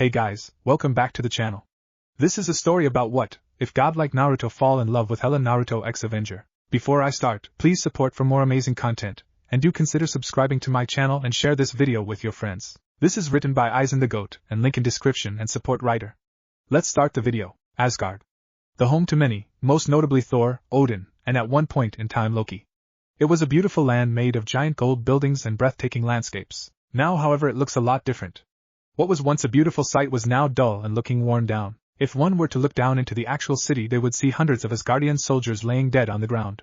Hey guys, welcome back to the channel. This is a story about what if Godlike Naruto fall in love with Hela Naruto x Avenger. Before I start, please support for more amazing content, and do consider subscribing to my channel and share this video with your friends. This is written by AizenTheGoat and link in description and support writer. Let's start the video. Asgard. The home to many, most notably Thor, Odin, and at one point in time Loki. It was a beautiful land made of giant gold buildings and breathtaking landscapes. Now, however, it looks a lot different. What was once a beautiful sight was now dull and looking worn down. If one were to look down into the actual city, they would see hundreds of Asgardian soldiers laying dead on the ground.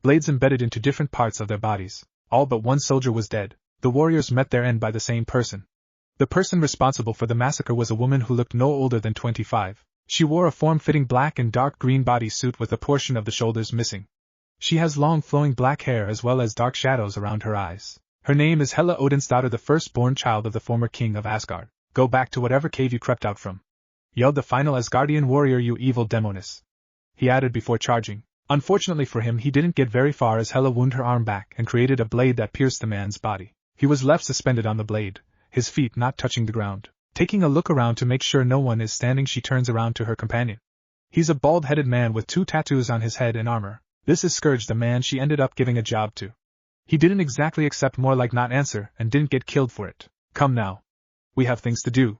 Blades embedded into different parts of their bodies. All but one soldier was dead. The warriors met their end by the same person. The person responsible for the massacre was a woman who looked no older than 25. She wore a form-fitting black and dark green bodysuit with a portion of the shoulders missing. She has long flowing black hair as well as dark shadows around her eyes. Her name is Hela, Odin's daughter, the firstborn child of the former king of Asgard. Go back to whatever cave you crept out from, yelled the final Asgardian warrior, you evil demoness, he added before charging. Unfortunately for him, he didn't get very far as Hela wound her arm back and created a blade that pierced the man's body. He was left suspended on the blade, his feet not touching the ground. Taking a look around to make sure no one is standing, she turns around to her companion. He's a bald-headed man with 2 tattoos on his head and armor. This is Scourge, the man she ended up giving a job to. He didn't exactly accept, more like not answer, and didn't get killed for it. Come now. We have things to do,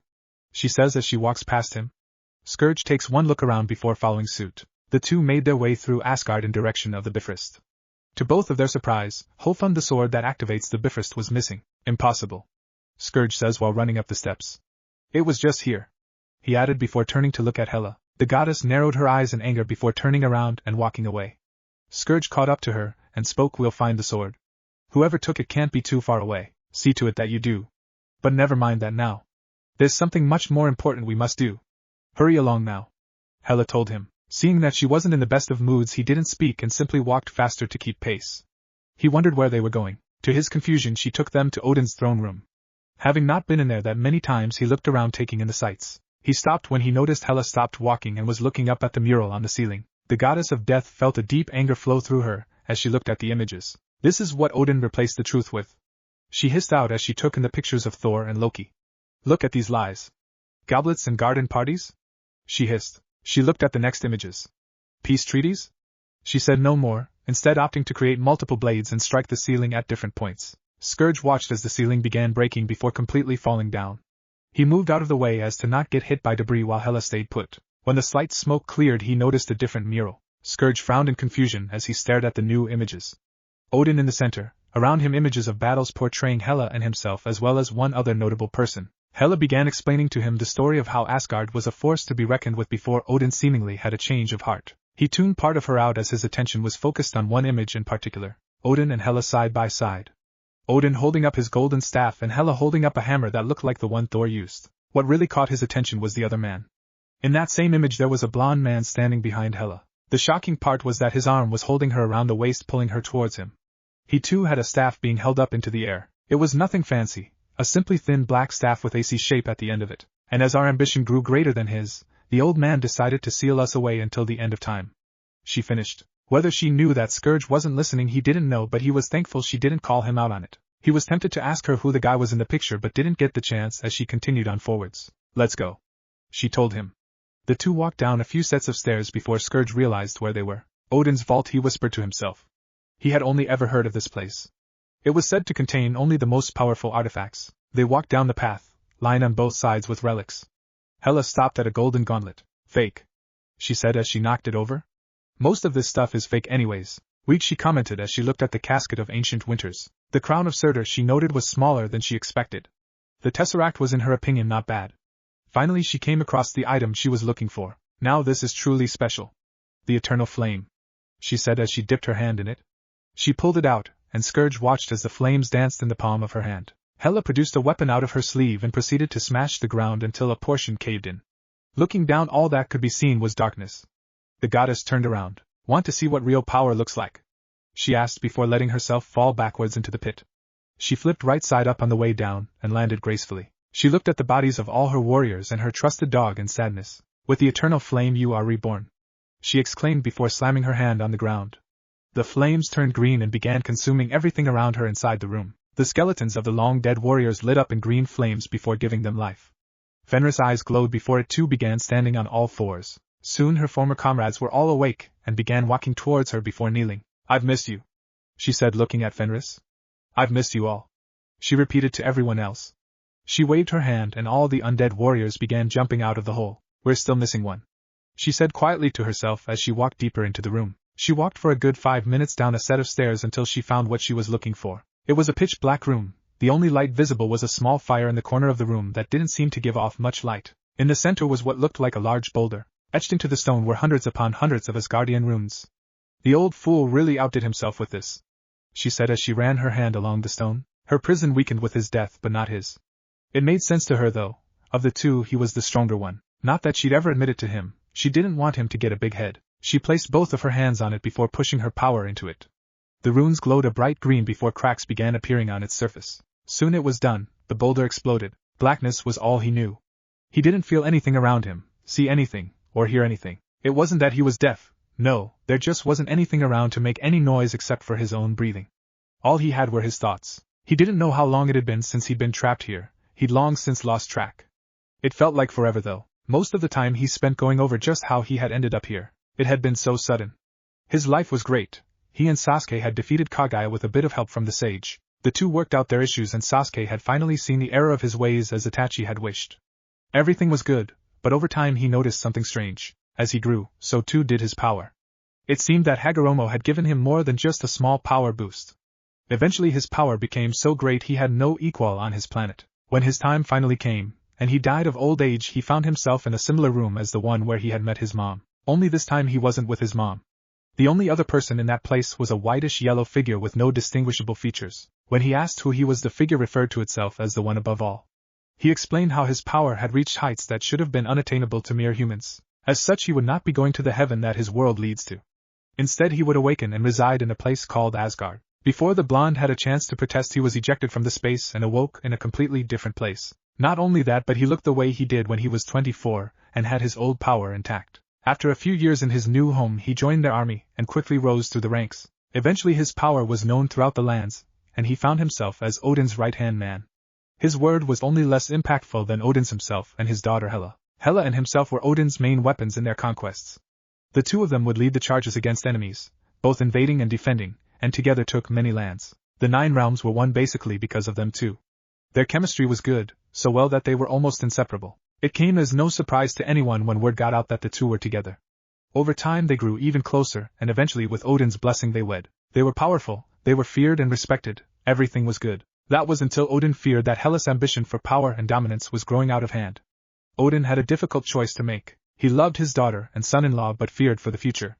she says as she walks past him. Scourge takes one look around before following suit. The two made their way through Asgard in direction of the Bifrost. To both of their surprise, Holfund, the sword that activates the Bifrost, was missing. Impossible, Scourge says while running up the steps. It was just here, he added before turning to look at Hela. The goddess narrowed her eyes in anger before turning around and walking away. Scourge caught up to her and spoke, we'll find the sword. Whoever took it can't be too far away. See to it that you do. But never mind that now. There's something much more important we must do. Hurry along now, Hela told him. Seeing that she wasn't in the best of moods, he didn't speak and simply walked faster to keep pace. He wondered where they were going. To his confusion, she took them to Odin's throne room. Having not been in there that many times, he looked around taking in the sights. He stopped when he noticed Hela stopped walking and was looking up at the mural on the ceiling. The goddess of death felt a deep anger flow through her as she looked at the images. This is what Odin replaced the truth with, she hissed out as she took in the pictures of Thor and Loki. Look at these lies. Goblets and garden parties? She hissed. She looked at the next images. Peace treaties? She said no more, instead opting to create multiple blades and strike the ceiling at different points. Scourge watched as the ceiling began breaking before completely falling down. He moved out of the way as to not get hit by debris while Hela stayed put. When the slight smoke cleared, he noticed a different mural. Scourge frowned in confusion as he stared at the new images. Odin in the center, around him images of battles portraying Hela and himself as well as one other notable person. Hela began explaining to him the story of how Asgard was a force to be reckoned with before Odin seemingly had a change of heart. He tuned part of her out as his attention was focused on one image in particular, Odin and Hela side by side. Odin holding up his golden staff and Hela holding up a hammer that looked like the one Thor used. What really caught his attention was the other man. In that same image there was a blonde man standing behind Hela. The shocking part was that his arm was holding her around the waist, pulling her towards him. He too had a staff being held up into the air. It was nothing fancy, a simply thin black staff with a C shape at the end of it. And as our ambition grew greater than his, the old man decided to seal us away until the end of time, she finished. Whether she knew that Scourge wasn't listening, he didn't know, but he was thankful she didn't call him out on it. He was tempted to ask her who the guy was in the picture but didn't get the chance as she continued on forwards. Let's go, she told him. The two walked down a few sets of stairs before Scourge realized where they were. Odin's vault, he whispered to himself. He had only ever heard of this place. It was said to contain only the most powerful artifacts. They walked down the path, lined on both sides with relics. Hela stopped at a golden gauntlet. Fake, she said as she knocked it over. Most of this stuff is fake anyways. Weak, she commented as she looked at the casket of ancient winters. The crown of Surtur, she noted, was smaller than she expected. The tesseract was in her opinion not bad. Finally she came across the item she was looking for. Now this is truly special. The eternal flame, she said as she dipped her hand in it. She pulled it out, and Scourge watched as the flames danced in the palm of her hand. Hela produced a weapon out of her sleeve and proceeded to smash the ground until a portion caved in. Looking down, all that could be seen was darkness. The goddess turned around. Want to see what real power looks like? She asked before letting herself fall backwards into the pit. She flipped right side up on the way down and landed gracefully. She looked at the bodies of all her warriors and her trusted dog in sadness. With the eternal flame you are reborn, she exclaimed before slamming her hand on the ground. The flames turned green and began consuming everything around her inside the room. The skeletons of the long-dead warriors lit up in green flames before giving them life. Fenris' eyes glowed before it too began standing on all fours. Soon her former comrades were all awake and began walking towards her before kneeling. "I've missed you," she said, looking at Fenris. "I've missed you all," she repeated to everyone else. She waved her hand and all the undead warriors began jumping out of the hole. "We're still missing one," she said quietly to herself as she walked deeper into the room. She walked for a good 5 minutes down a set of stairs until she found what she was looking for. It was a pitch-black room. The only light visible was a small fire in the corner of the room that didn't seem to give off much light. In the center was what looked like a large boulder. Etched into the stone were hundreds upon hundreds of Asgardian runes. "The old fool really outdid himself with this," she said as she ran her hand along the stone. Her prison weakened with his death, but not his. It made sense to her though. Of the two, he was the stronger one. Not that she'd ever admit it to him. She didn't want him to get a big head. She placed both of her hands on it before pushing her power into it. The runes glowed a bright green before cracks began appearing on its surface. Soon it was done. The boulder exploded. Blackness was all he knew. He didn't feel anything around him, see anything, or hear anything. It wasn't that he was deaf. No, there just wasn't anything around to make any noise except for his own breathing. All he had were his thoughts. He didn't know how long it had been since he'd been trapped here. He'd long since lost track. It felt like forever though. Most of the time he spent going over just how he had ended up here. It had been so sudden. His life was great. He and Sasuke had defeated Kaguya with a bit of help from the sage. The two worked out their issues and Sasuke had finally seen the error of his ways as Itachi had wished. Everything was good, but over time he noticed something strange. As he grew, so too did his power. It seemed that Hagoromo had given him more than just a small power boost. Eventually his power became so great he had no equal on his planet. When his time finally came, and he died of old age, he found himself in a similar room as the one where he had met his mom. Only this time he wasn't with his mom. The only other person in that place was a whitish-yellow figure with no distinguishable features. When he asked who he was, the figure referred to itself as the one above all. He explained how his power had reached heights that should have been unattainable to mere humans. As such, he would not be going to the heaven that his world leads to. Instead, he would awaken and reside in a place called Asgard. Before the blonde had a chance to protest, he was ejected from the space and awoke in a completely different place. Not only that, but he looked the way he did when he was 24 and had his old power intact. After a few years in his new home, he joined their army and quickly rose through the ranks. Eventually his power was known throughout the lands, and he found himself as Odin's right-hand man. His word was only less impactful than Odin's himself and his daughter Hela. Hela and himself were Odin's main weapons in their conquests. The two of them would lead the charges against enemies, both invading and defending, and together took many lands. The 9 realms were won basically because of them too. Their chemistry was good, so well that they were almost inseparable. It came as no surprise to anyone when word got out that the two were together. Over time they grew even closer, and eventually with Odin's blessing they wed. They were powerful, they were feared and respected, everything was good. That was until Odin feared that Hela's ambition for power and dominance was growing out of hand. Odin had a difficult choice to make. He loved his daughter and son-in-law but feared for the future.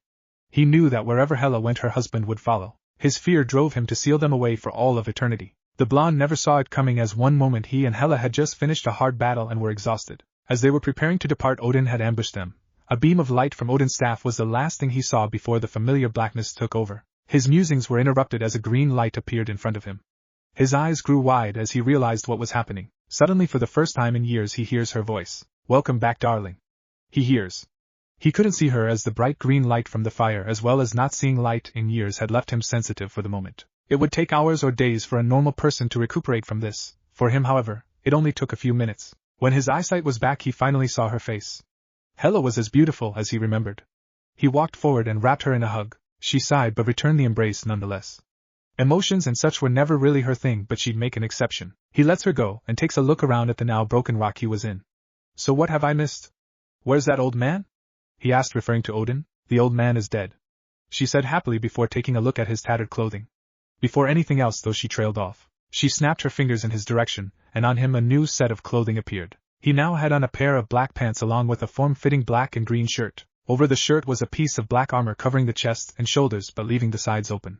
He knew that wherever Hela went her husband would follow. His fear drove him to seal them away for all of eternity. The blonde never saw it coming, as one moment he and Hela had just finished a hard battle and were exhausted. As they were preparing to depart, Odin had ambushed them. A beam of light from Odin's staff was the last thing he saw before the familiar blackness took over. His musings were interrupted as a green light appeared in front of him. His eyes grew wide as he realized what was happening. Suddenly, for the first time in years, he hears her voice. "Welcome back, darling." He hears. He couldn't see her as the bright green light from the fire, as well as not seeing light in years, had left him sensitive for the moment. It would take hours or days for a normal person to recuperate from this. For him, however, it only took a few minutes. When his eyesight was back, he finally saw her face. Hela was as beautiful as he remembered. He walked forward and wrapped her in a hug. She sighed but returned the embrace nonetheless. Emotions and such were never really her thing, but she'd make an exception. He lets her go and takes a look around at the now broken rock he was in. "So what have I missed? Where's that old man?" he asked, referring to Odin. "The old man is dead," she said happily before taking a look at his tattered clothing. Before anything else though, she trailed off. She snapped her fingers in his direction, and on him a new set of clothing appeared. He now had on a pair of black pants along with a form-fitting black and green shirt. Over the shirt was a piece of black armor covering the chest and shoulders but leaving the sides open.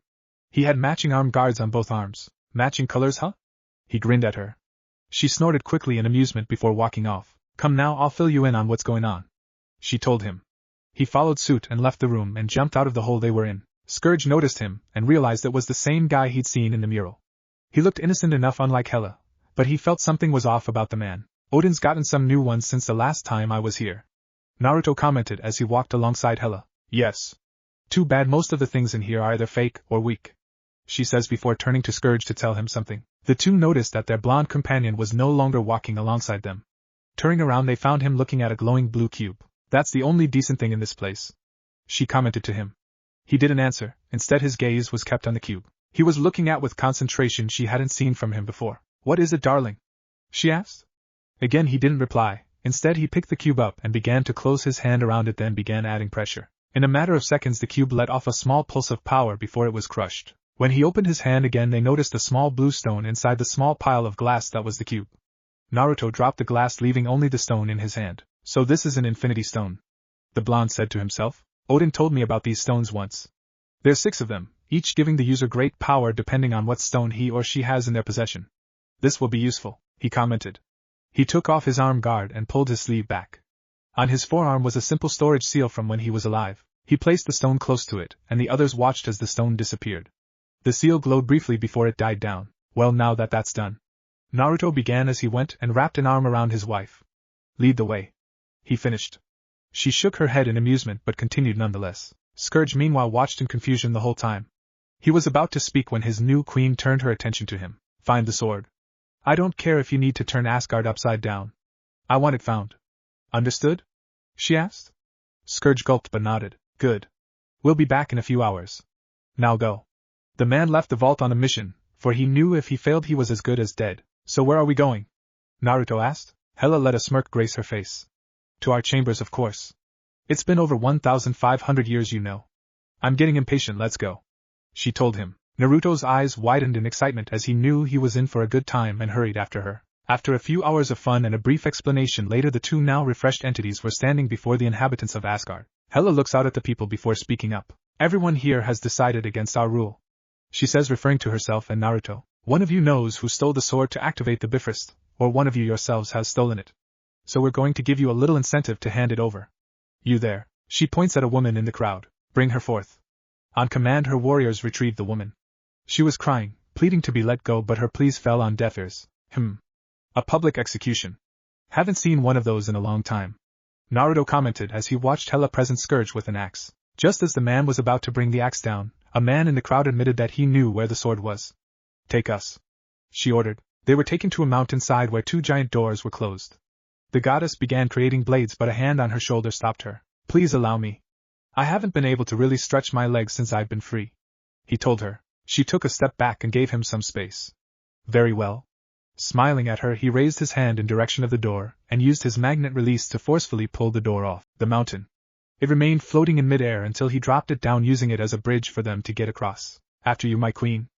He had matching arm guards on both arms. "Matching colors, huh?" He grinned at her. She snorted quickly in amusement before walking off. "Come now, I'll fill you in on what's going on," she told him. He followed suit and left the room and jumped out of the hole they were in. Scourge noticed him and realized it was the same guy he'd seen in the mural. He looked innocent enough, unlike Hela, but he felt something was off about the man. "Odin's gotten some new ones since the last time I was here," Naruto commented as he walked alongside Hela. "Yes. Too bad most of the things in here are either fake or weak," she says before turning to Scourge to tell him something. The two noticed that their blonde companion was no longer walking alongside them. Turning around, they found him looking at a glowing blue cube. "That's the only decent thing in this place," she commented to him. He didn't answer, instead his gaze was kept on the cube. He was looking at with concentration she hadn't seen from him before. "What is it, darling?" she asked. Again he didn't reply, instead he picked the cube up and began to close his hand around it, then began adding pressure. In a matter of seconds the cube let off a small pulse of power before it was crushed. When he opened his hand again they noticed a small blue stone inside the small pile of glass that was the cube. Naruto dropped the glass, leaving only the stone in his hand. "So this is an infinity stone," the blonde said to himself. "Odin told me about these stones once. There's 6 of them, each giving the user great power depending on what stone he or she has in their possession. This will be useful," he commented. He took off his arm guard and pulled his sleeve back. On his forearm was a simple storage seal from when he was alive. He placed the stone close to it, and the others watched as the stone disappeared. The seal glowed briefly before it died down. "Well, now that that's done," Naruto began as he went and wrapped an arm around his wife. "Lead the way," he finished. She shook her head in amusement but continued nonetheless. Scourge meanwhile watched in confusion the whole time. He was about to speak when his new queen turned her attention to him. "Find the sword. I don't care if you need to turn Asgard upside down. I want it found. Understood?" she asked. Scourge gulped but nodded. "Good. We'll be back in a few hours. Now go." The man left the vault on a mission, for he knew if he failed he was as good as dead. "So where are we going?" Naruto asked. Hela let a smirk grace her face. "To our chambers, of course. It's been over 1,500 years, you know. I'm getting impatient, let's go," she told him. Naruto's eyes widened in excitement as he knew he was in for a good time and hurried after her. After a few hours of fun and a brief explanation later, the two now refreshed entities were standing before the inhabitants of Asgard. Hela looks out at the people before speaking up. "Everyone here has decided against our rule," she says, referring to herself and Naruto. "One of you knows who stole the sword to activate the Bifrost, or one of you yourselves has stolen it. So we're going to give you a little incentive to hand it over. You there," she points at a woman in the crowd. "Bring her forth." On command her warriors retrieved the woman. She was crying, pleading to be let go, but her pleas fell on deaf ears. A public execution. Haven't seen one of those in a long time," Naruto commented as he watched Hela present Scourge with an axe. Just as the man was about to bring the axe down, a man in the crowd admitted that he knew where the sword was. "Take us," she ordered. They were taken to a mountainside where 2 giant doors were closed. The goddess began creating blades, but a hand on her shoulder stopped her. "Please allow me. I haven't been able to really stretch my legs since I've been free," he told her. She took a step back and gave him some space. "Very well." Smiling at her, he raised his hand in direction of the door, and used his magnet release to forcefully pull the door off the mountain. It remained floating in midair until he dropped it down, using it as a bridge for them to get across. "After you, my queen,"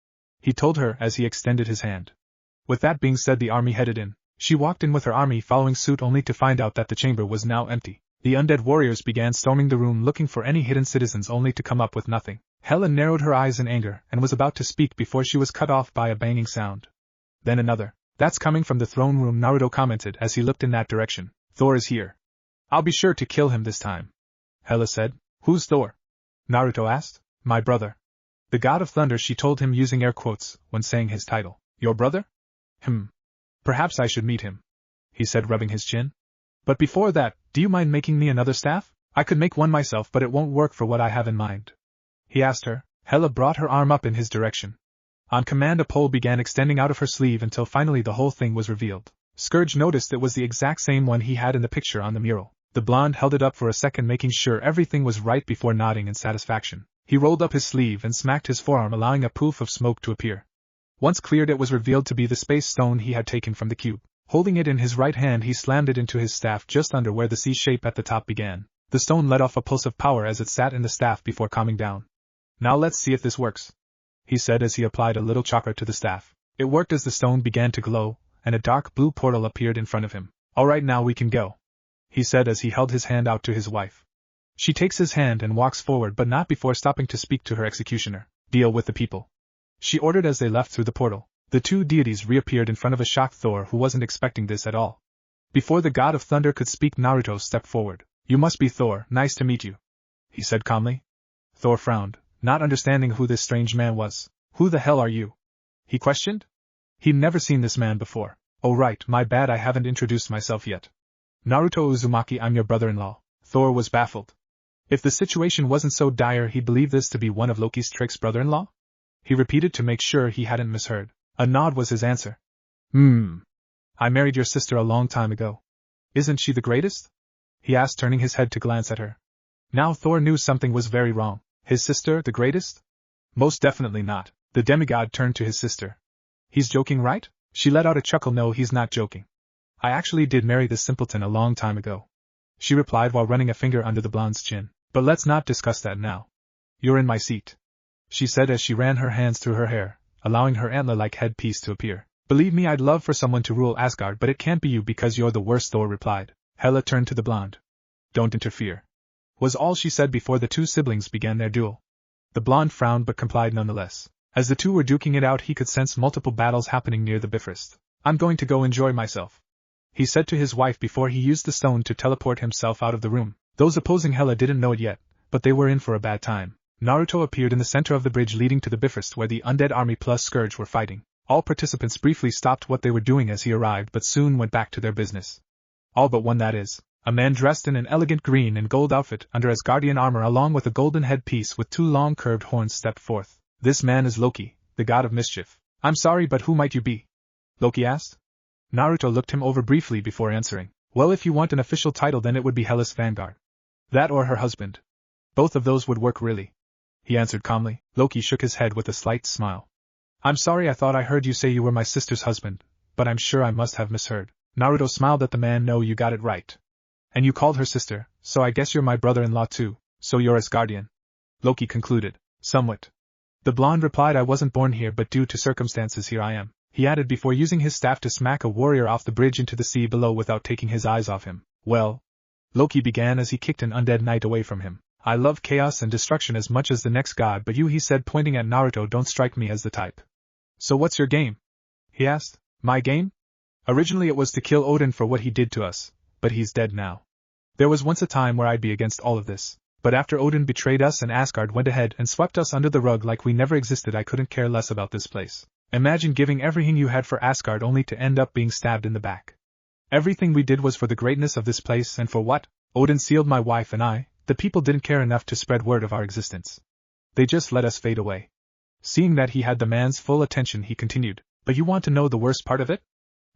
he told her as he extended his hand. With that being said, the army headed in. She walked in with her army following suit, only to find out that the chamber was now empty. The undead warriors began storming the room looking for any hidden citizens, only to come up with nothing. Hela narrowed her eyes in anger and was about to speak before she was cut off by a banging sound. Then another. "That's coming from the throne room," Naruto commented as he looked in that direction. "Thor is here. I'll be sure to kill him this time," Hela said. "Who's Thor?" Naruto asked. "My brother. The god of thunder," she told him using air quotes when saying his title. "Your brother? Perhaps I should meet him," he said, rubbing his chin. "But before that, do you mind making me another staff? I could make one myself, but it won't work for what I have in mind," he asked her. Hela brought her arm up in his direction. On command, a pole began extending out of her sleeve until finally the whole thing was revealed. Scourge noticed it was the exact same one he had in the picture on the mural. The blonde held it up for a second, making sure everything was right before nodding in satisfaction. He rolled up his sleeve and smacked his forearm, allowing a poof of smoke to appear. Once cleared, it was revealed to be the space stone he had taken from the cube. Holding it in his right hand, he slammed it into his staff just under where the C shape at the top began. The stone let off a pulse of power as it sat in the staff before calming down. "Now let's see if this works," he said as he applied a little chakra to the staff. It worked as the stone began to glow, and a dark blue portal appeared in front of him. "Alright, now we can go," he said as he held his hand out to his wife. She takes his hand and walks forward, but not before stopping to speak to her executioner. "Deal with the people," she ordered as they left through the portal. The two deities reappeared in front of a shocked Thor, who wasn't expecting this at all. Before the god of thunder could speak, Naruto stepped forward. "You must be Thor, nice to meet you," he said calmly. Thor frowned, not understanding who this strange man was. "Who the hell are you?" he questioned. He'd never seen this man before. "Oh right, my bad, I haven't introduced myself yet. Naruto Uzumaki, I'm your brother-in-law." Thor was baffled. If the situation wasn't so dire, he'd believe this to be one of Loki's Trick's brother-in-law? He repeated to make sure he hadn't misheard. A nod was his answer. I married your sister a long time ago," Isn't she the greatest? He asked, turning his head to glance at her. Now Thor knew something was very wrong. His sister, the greatest? Most definitely not. The demigod turned to his sister. He's joking, right? She let out a chuckle. No, he's not joking. I actually did marry this simpleton a long time ago, she replied while running a finger under the blonde's chin. But let's not discuss that now. You're in my seat, she said as she ran her hands through her hair, allowing her antler-like headpiece to appear. Believe me, I'd love for someone to rule Asgard, but it can't be you because you're the worst, Thor replied. Hela turned to the blonde. Don't interfere, was all she said before the two siblings began their duel. The blonde frowned but complied nonetheless. As the two were duking it out, he could sense multiple battles happening near the Bifrost. I'm going to go enjoy myself, he said to his wife before he used the stone to teleport himself out of the room. Those opposing Hela didn't know it yet, but they were in for a bad time. Naruto appeared in the center of the bridge leading to the Bifrost where the undead army plus Scourge were fighting. All participants briefly stopped what they were doing as he arrived but soon went back to their business. All but one, that is. A man dressed in an elegant green and gold outfit under Asgardian armor along with a golden headpiece with two long curved horns stepped forth. This man is Loki, the god of mischief. I'm sorry, but who might you be? Loki asked. Naruto looked him over briefly before answering. Well, if you want an official title, then it would be Hela's vanguard. That or her husband. Both of those would work really, he answered calmly. Loki shook his head with a slight smile. I'm sorry, I thought I heard you say you were my sister's husband, but I'm sure I must have misheard. Naruto smiled at the man. No, you got it right. And you called her sister, so I guess you're my brother-in-law too, so you're Asgardian. Loki concluded. Somewhat. The blonde replied, I wasn't born here, but due to circumstances here I am, he added before using his staff to smack a warrior off the bridge into the sea below without taking his eyes off him. Well, Loki began as he kicked an undead knight away from him. I love chaos and destruction as much as the next god, but you, he said pointing at Naruto, don't strike me as the type. So what's your game? He asked. My game? Originally it was to kill Odin for what he did to us, but he's dead now. There was once a time where I'd be against all of this. But after Odin betrayed us and Asgard went ahead and swept us under the rug like we never existed, I couldn't care less about this place. Imagine giving everything you had for Asgard only to end up being stabbed in the back. Everything we did was for the greatness of this place, and for what? Odin sealed my wife and I. The people didn't care enough to spread word of our existence. They just let us fade away. Seeing that he had the man's full attention, he continued. But you want to know the worst part of it?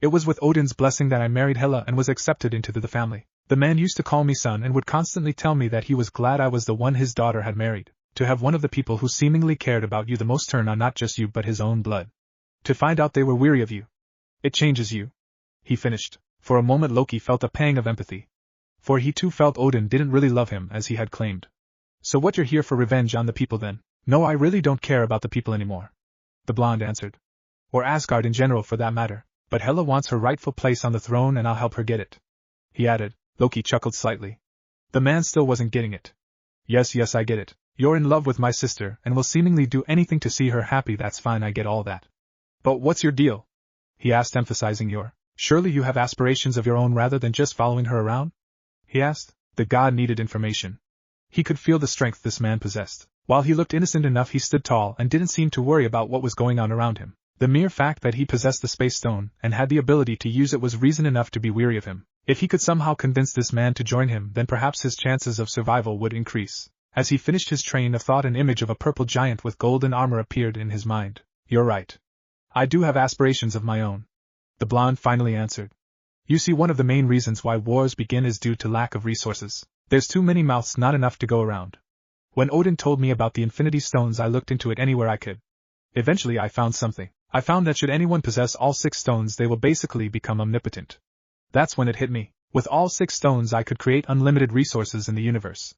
It was with Odin's blessing that I married Hela and was accepted into the family. The man used to call me son and would constantly tell me that he was glad I was the one his daughter had married. To have one of the people who seemingly cared about you the most turn on not just you but his own blood. To find out they were weary of you. It changes you. He finished. For a moment Loki felt a pang of empathy. For he too felt Odin didn't really love him as he had claimed. So what, you're here for revenge on the people then? No, I really don't care about the people anymore, the blonde answered. Or Asgard in general for that matter. But Hela wants her rightful place on the throne and I'll help her get it, he added. Loki chuckled slightly. The man still wasn't getting it. Yes, I get it. You're in love with my sister and will seemingly do anything to see her happy. That's fine, I get all that. But what's your deal? He asked, emphasizing your. Surely you have aspirations of your own rather than just following her around? He asked. The god needed information. He could feel the strength this man possessed. While he looked innocent enough, he stood tall and didn't seem to worry about what was going on around him. The mere fact that he possessed the space stone and had the ability to use it was reason enough to be weary of him. If he could somehow convince this man to join him, then perhaps his chances of survival would increase. As he finished his train of thought, an image of a purple giant with golden armor appeared in his mind. You're right. I do have aspirations of my own, the blonde finally answered. You see, one of the main reasons why wars begin is due to lack of resources. There's too many mouths, not enough to go around. When Odin told me about the Infinity Stones, I looked into it anywhere I could. Eventually I found something. I found that should anyone possess all 6 stones, they will basically become omnipotent. That's when it hit me. With all 6 stones I could create unlimited resources in the universe.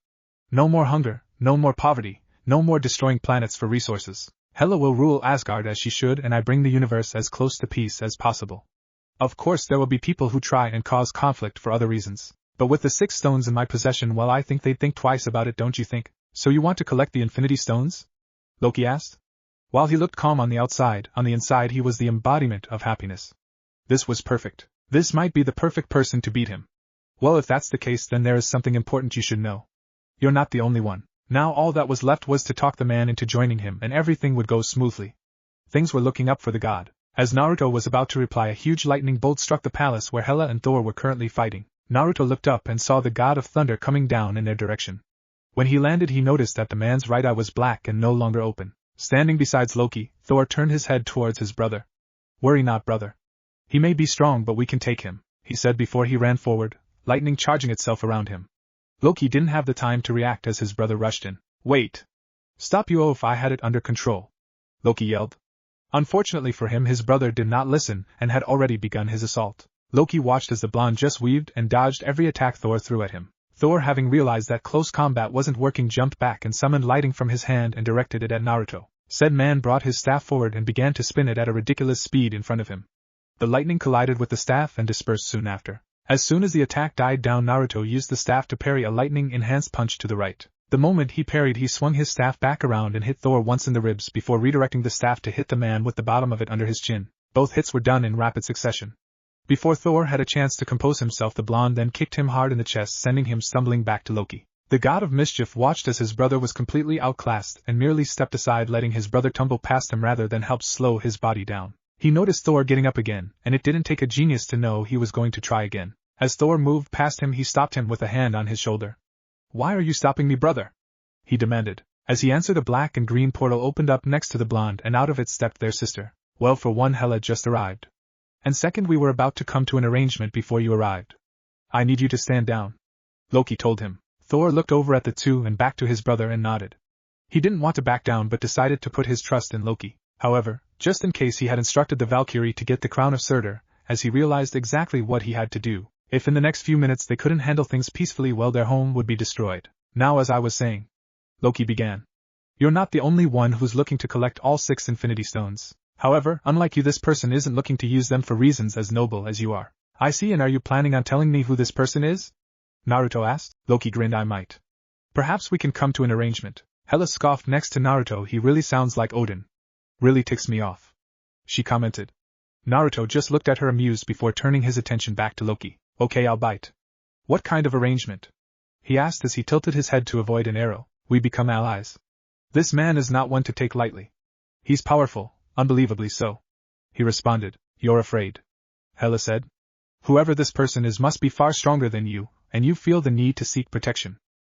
No more hunger, no more poverty, no more destroying planets for resources. Hela will rule Asgard as she should, and I bring the universe as close to peace as possible. Of course there will be people who try and cause conflict for other reasons. But with the 6 stones in my possession, well, I think they'd think twice about it, don't you think? So you want to collect the Infinity Stones? Loki asked. While he looked calm on the outside, on the inside he was the embodiment of happiness. This was perfect. This might be the perfect person to beat him. Well, if that's the case, then there is something important you should know. You're not the only one. Now all that was left was to talk the man into joining him, and everything would go smoothly. Things were looking up for the god. As Naruto was about to reply, a huge lightning bolt struck the palace where Hela and Thor were currently fighting. Naruto looked up and saw the god of thunder coming down in their direction. When he landed, he noticed that the man's right eye was black and no longer open. Standing beside Loki, Thor turned his head towards his brother. Worry not, brother. He may be strong, but we can take him, he said before he ran forward, lightning charging itself around him. Loki didn't have the time to react as his brother rushed in. "Wait! Stop you! Oh, if I had it under control!" Loki yelled. Unfortunately for him, his brother did not listen and had already begun his assault. Loki watched as the blonde just weaved and dodged every attack Thor threw at him. Thor, having realized that close combat wasn't working, jumped back and summoned lightning from his hand and directed it at Naruto. Said man brought his staff forward and began to spin it at a ridiculous speed in front of him. The lightning collided with the staff and dispersed soon after. As soon as the attack died down, Naruto used the staff to parry a lightning-enhanced punch to the right. The moment he parried, he swung his staff back around and hit Thor once in the ribs before redirecting the staff to hit the man with the bottom of it under his chin. Both hits were done in rapid succession. Before Thor had a chance to compose himself, the blonde then kicked him hard in the chest, sending him stumbling back to Loki. The god of mischief watched as his brother was completely outclassed and merely stepped aside, letting his brother tumble past him rather than help slow his body down. He noticed Thor getting up again, and it didn't take a genius to know he was going to try again. As Thor moved past him, he stopped him with a hand on his shoulder. "Why are you stopping me, brother?" he demanded. As he answered, a black and green portal opened up next to the blonde, and out of it stepped their sister. "Well, for one, Hela just arrived. And second, we were about to come to an arrangement before you arrived. I need you to stand down," Loki told him. Thor looked over at the two and back to his brother and nodded. He didn't want to back down but decided to put his trust in Loki. However, just in case, he had instructed the Valkyrie to get the crown of Surtur, as he realized exactly what he had to do. If in the next few minutes they couldn't handle things peacefully, well, their home would be destroyed. "Now, as I was saying," Loki began, "you're not the only one who's looking to collect all 6 Infinity Stones. However, unlike you, this person isn't looking to use them for reasons as noble as you are. I see, and are you planning on telling me who this person is?" Naruto asked. Loki grinned. "I might. Perhaps we can come to an arrangement." Hela scoffed next to Naruto. "He really sounds like Odin. Really ticks me off," she commented. Naruto just looked at her amused before turning his attention back to Loki. "Okay, I'll bite." "What kind of arrangement?" he asked as he tilted his head to avoid an arrow. "We become allies. This man is not one to take lightly. He's powerful. Unbelievably so," he responded. "You're afraid," Hela said. "Whoever this person is must be far stronger than you, and you feel the need to seek protection,"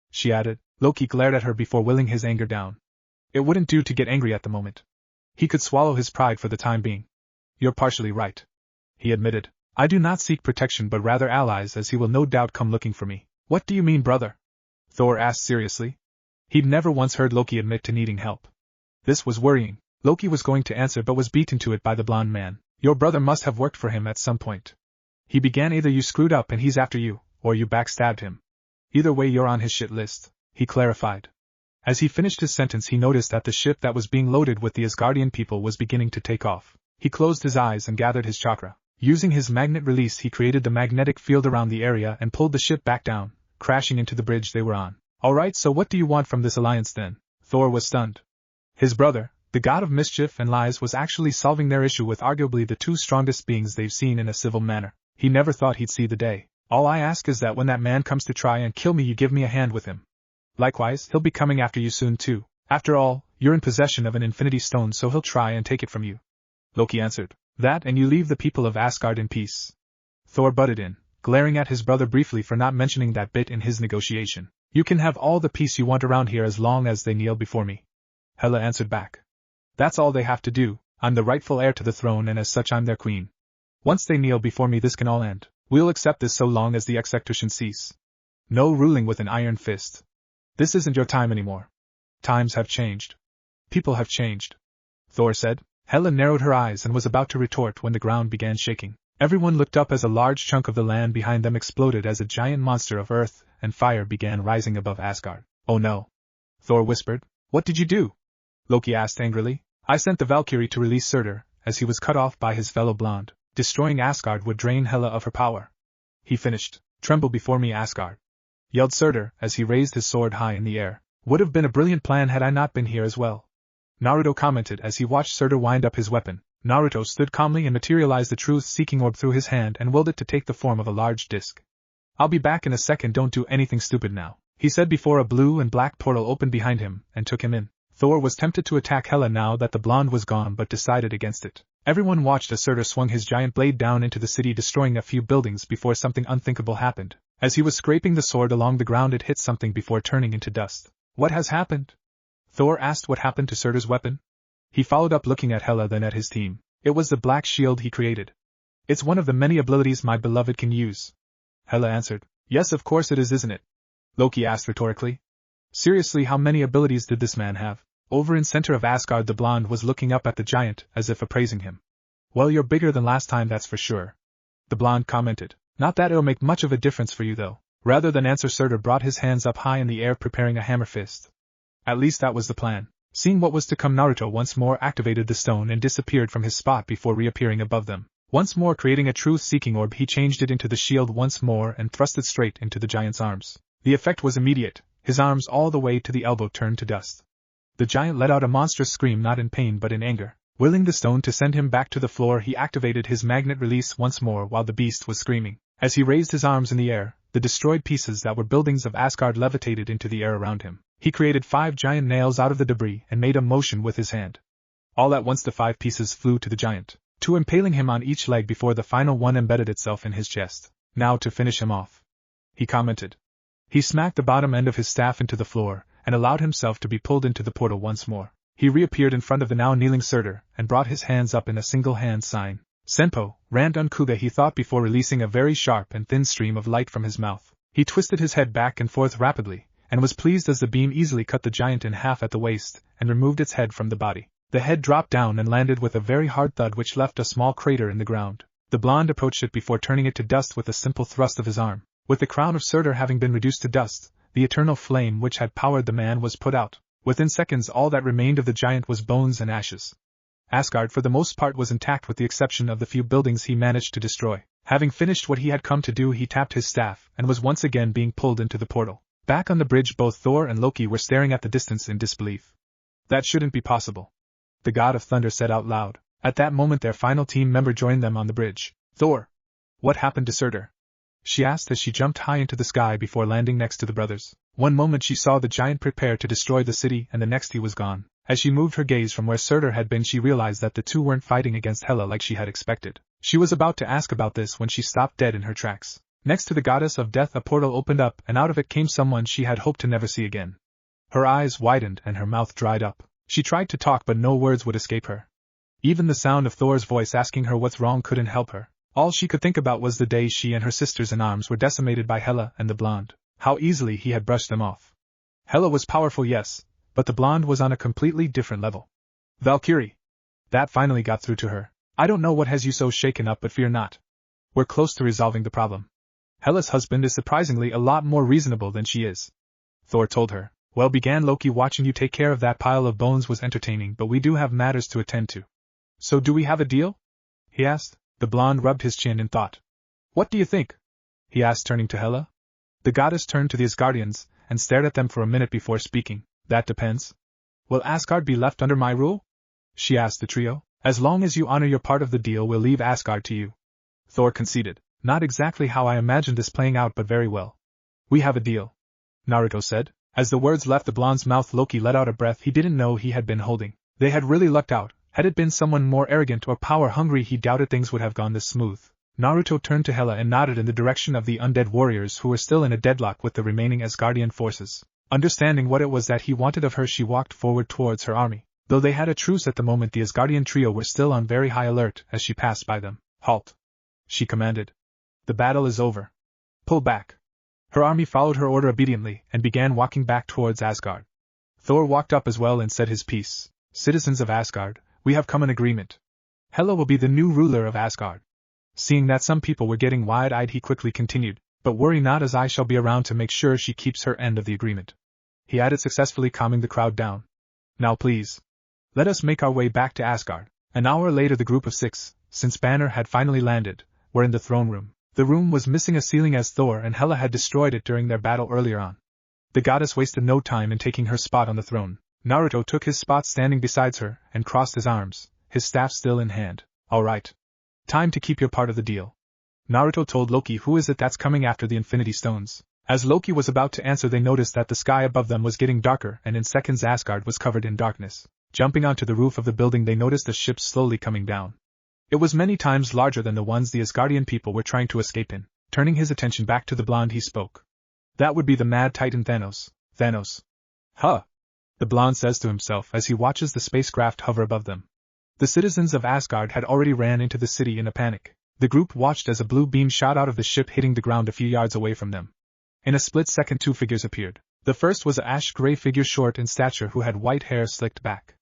she added. Loki glared at her before willing his anger down. It wouldn't do to get angry at the moment. He could swallow his pride for the time being. "You're partially right," he admitted. "I do not seek protection but rather allies, as he will no doubt come looking for me." "What do you mean, brother?" Thor asked seriously. He'd never once heard Loki admit to needing help. This was worrying. Loki was going to answer but was beaten to it by the blonde man. "Your brother must have worked for him at some point," he began. "Either you screwed up and he's after you, or you backstabbed him. Either way, you're on his shit list," he clarified. As he finished his sentence, he noticed that the ship that was being loaded with the Asgardian people was beginning to take off. He closed his eyes and gathered his chakra. Using his magnet release, he created the magnetic field around the area and pulled the ship back down, crashing into the bridge they were on. "Alright, so what do you want from this alliance then?" Thor was stunned. His brother, the god of mischief and lies, was actually solving their issue with arguably the 2 strongest beings they've seen in a civil manner. He never thought he'd see the day. "All I ask is that when that man comes to try and kill me, you give me a hand with him. Likewise, he'll be coming after you soon too. After all, you're in possession of an Infinity Stone, so he'll try and take it from you," Loki answered. "That, and you leave the people of Asgard in peace," Thor butted in, glaring at his brother briefly for not mentioning that bit in his negotiation. "You can have all the peace you want around here as long as they kneel before me," Hela answered back. "That's all they have to do. I'm the rightful heir to the throne, and as such I'm their queen. Once they kneel before me, this can all end. We'll accept this so long as the execution cease. No ruling with an iron fist. This isn't your time anymore. Times have changed. People have changed," Thor said. Hela narrowed her eyes and was about to retort when the ground began shaking. Everyone looked up as a large chunk of the land behind them exploded as a giant monster of earth and fire began rising above Asgard. "Oh no," Thor whispered. "What did you do?" Loki asked angrily. "I sent the Valkyrie to release Surtur, as he was cut off by his fellow blonde. Destroying Asgard would drain Hela of her power," he finished. "Tremble before me, Asgard," yelled Surtur as he raised his sword high in the air. "Would have been a brilliant plan had I not been here as well," Naruto commented as he watched Surtur wind up his weapon. Naruto stood calmly and materialized the truth-seeking orb through his hand and willed it to take the form of a large disc. "I'll be back in a second, don't do anything stupid now," he said before a blue and black portal opened behind him and took him in. Thor was tempted to attack Hela now that the blonde was gone but decided against it. Everyone watched as Surtur swung his giant blade down into the city, destroying a few buildings before something unthinkable happened. As he was scraping the sword along the ground, it hit something before turning into dust. "What has happened?" Thor asked. "What happened to Surtur's weapon?" He followed up, looking at Hela then at his team. "It was the black shield he created. It's one of the many abilities my beloved can use," Hela answered. Yes, of course it is, isn't it? Loki asked rhetorically. Seriously, how many abilities did this man have? Over in center of Asgard, the blonde was looking up at the giant, as if appraising him. Well, you're bigger than last time, that's for sure. The blonde commented. Not that it'll make much of a difference for you, though. Rather than answer, Surtur brought his hands up high in the air, preparing a hammer fist. At least that was the plan. Seeing what was to come, Naruto once more activated the stone and disappeared from his spot before reappearing above them. Once more creating a truth-seeking orb, he changed it into the shield once more and thrust it straight into the giant's arms. The effect was immediate. His arms all the way to the elbow turned to dust. The giant let out a monstrous scream, not in pain but in anger. Willing the stone to send him back to the floor, he activated his magnet release once more while the beast was screaming. As he raised his arms in the air, the destroyed pieces that were buildings of Asgard levitated into the air around him. He created 5 giant nails out of the debris and made a motion with his hand. All at once the 5 pieces flew to the giant, 2 impaling him on each leg before the final one embedded itself in his chest. Now to finish him off, he commented. He smacked the bottom end of his staff into the floor, and allowed himself to be pulled into the portal once more. He reappeared in front of the now kneeling Surtur, and brought his hands up in a single hand sign. Senpo, Randan Kuga, he thought before releasing a very sharp and thin stream of light from his mouth. He twisted his head back and forth rapidly, and was pleased as the beam easily cut the giant in half at the waist, and removed its head from the body. The head dropped down and landed with a very hard thud which left a small crater in the ground. The blonde approached it before turning it to dust with a simple thrust of his arm. With the crown of Surtur having been reduced to dust, the eternal flame which had powered the man was put out. Within seconds all that remained of the giant was bones and ashes. Asgard for the most part was intact with the exception of the few buildings he managed to destroy. Having finished what he had come to do, he tapped his staff and was once again being pulled into the portal. Back on the bridge, both Thor and Loki were staring at the distance in disbelief. That shouldn't be possible, the god of thunder said out loud. At that moment their final team member joined them on the bridge. Thor, what happened to Surtur? She asked as she jumped high into the sky before landing next to the brothers. One moment she saw the giant prepare to destroy the city, and the next he was gone. As she moved her gaze from where Surtur had been, she realized that the two weren't fighting against Hela like she had expected. She was about to ask about this when she stopped dead in her tracks. Next to the goddess of death a portal opened up, and out of it came someone she had hoped to never see again. Her eyes widened and her mouth dried up. She tried to talk but no words would escape her. Even the sound of Thor's voice asking her what's wrong couldn't help her. All she could think about was the day she and her sisters in arms were decimated by Hela and the blonde. How easily he had brushed them off. Hela was powerful, yes, but the blonde was on a completely different level. Valkyrie. That finally got through to her. I don't know what has you so shaken up, but fear not. We're close to resolving the problem. Hela's husband is surprisingly a lot more reasonable than she is, Thor told her. Well, began Loki, watching you take care of that pile of bones was entertaining, but we do have matters to attend to. So do we have a deal? He asked. The blonde rubbed his chin in thought. What do you think? He asked, turning to Hela. The goddess turned to the Asgardians, and stared at them for a minute before speaking. That depends. Will Asgard be left under my rule? She asked the trio. As long as you honor your part of the deal, we'll leave Asgard to you. Thor conceded. Not exactly how I imagined this playing out, but very well. We have a deal, Naruto said. As the words left the blonde's mouth, Loki let out a breath he didn't know he had been holding. They had really lucked out. Had it been someone more arrogant or power-hungry, he doubted things would have gone this smooth. Naruto turned to Hela and nodded in the direction of the undead warriors who were still in a deadlock with the remaining Asgardian forces. Understanding what it was that he wanted of her, she walked forward towards her army. Though they had a truce at the moment, the Asgardian trio were still on very high alert as she passed by them. Halt, she commanded. The battle is over. Pull back. Her army followed her order obediently and began walking back towards Asgard. Thor walked up as well and said his piece. Citizens of Asgard, we have come an agreement. Hela will be the new ruler of Asgard. Seeing that some people were getting wide-eyed, he quickly continued, but worry not, as I shall be around to make sure she keeps her end of the agreement. He added, successfully calming the crowd down. Now please, let us make our way back to Asgard. An hour later the group of 6, since Banner had finally landed, were in the throne room. The room was missing a ceiling as Thor and Hela had destroyed it during their battle earlier on. The goddess wasted no time in taking her spot on the throne. Naruto took his spot standing beside her and crossed his arms, his staff still in hand. All right. Time to keep your part of the deal. Naruto told Loki, who is it that's coming after the Infinity Stones? As Loki was about to answer, they noticed that the sky above them was getting darker, and in seconds Asgard was covered in darkness. Jumping onto the roof of the building, they noticed a ship slowly coming down. It was many times larger than the ones the Asgardian people were trying to escape in. Turning his attention back to the blonde, he spoke. That would be the mad titan Thanos. Thanos. Huh. The blonde says to himself as he watches the spacecraft hover above them. The citizens of Asgard had already ran into the city in a panic. The group watched as a blue beam shot out of the ship, hitting the ground a few yards away from them. In a split second 2 figures appeared. The first was a ash-gray figure short in stature who had white hair slicked back.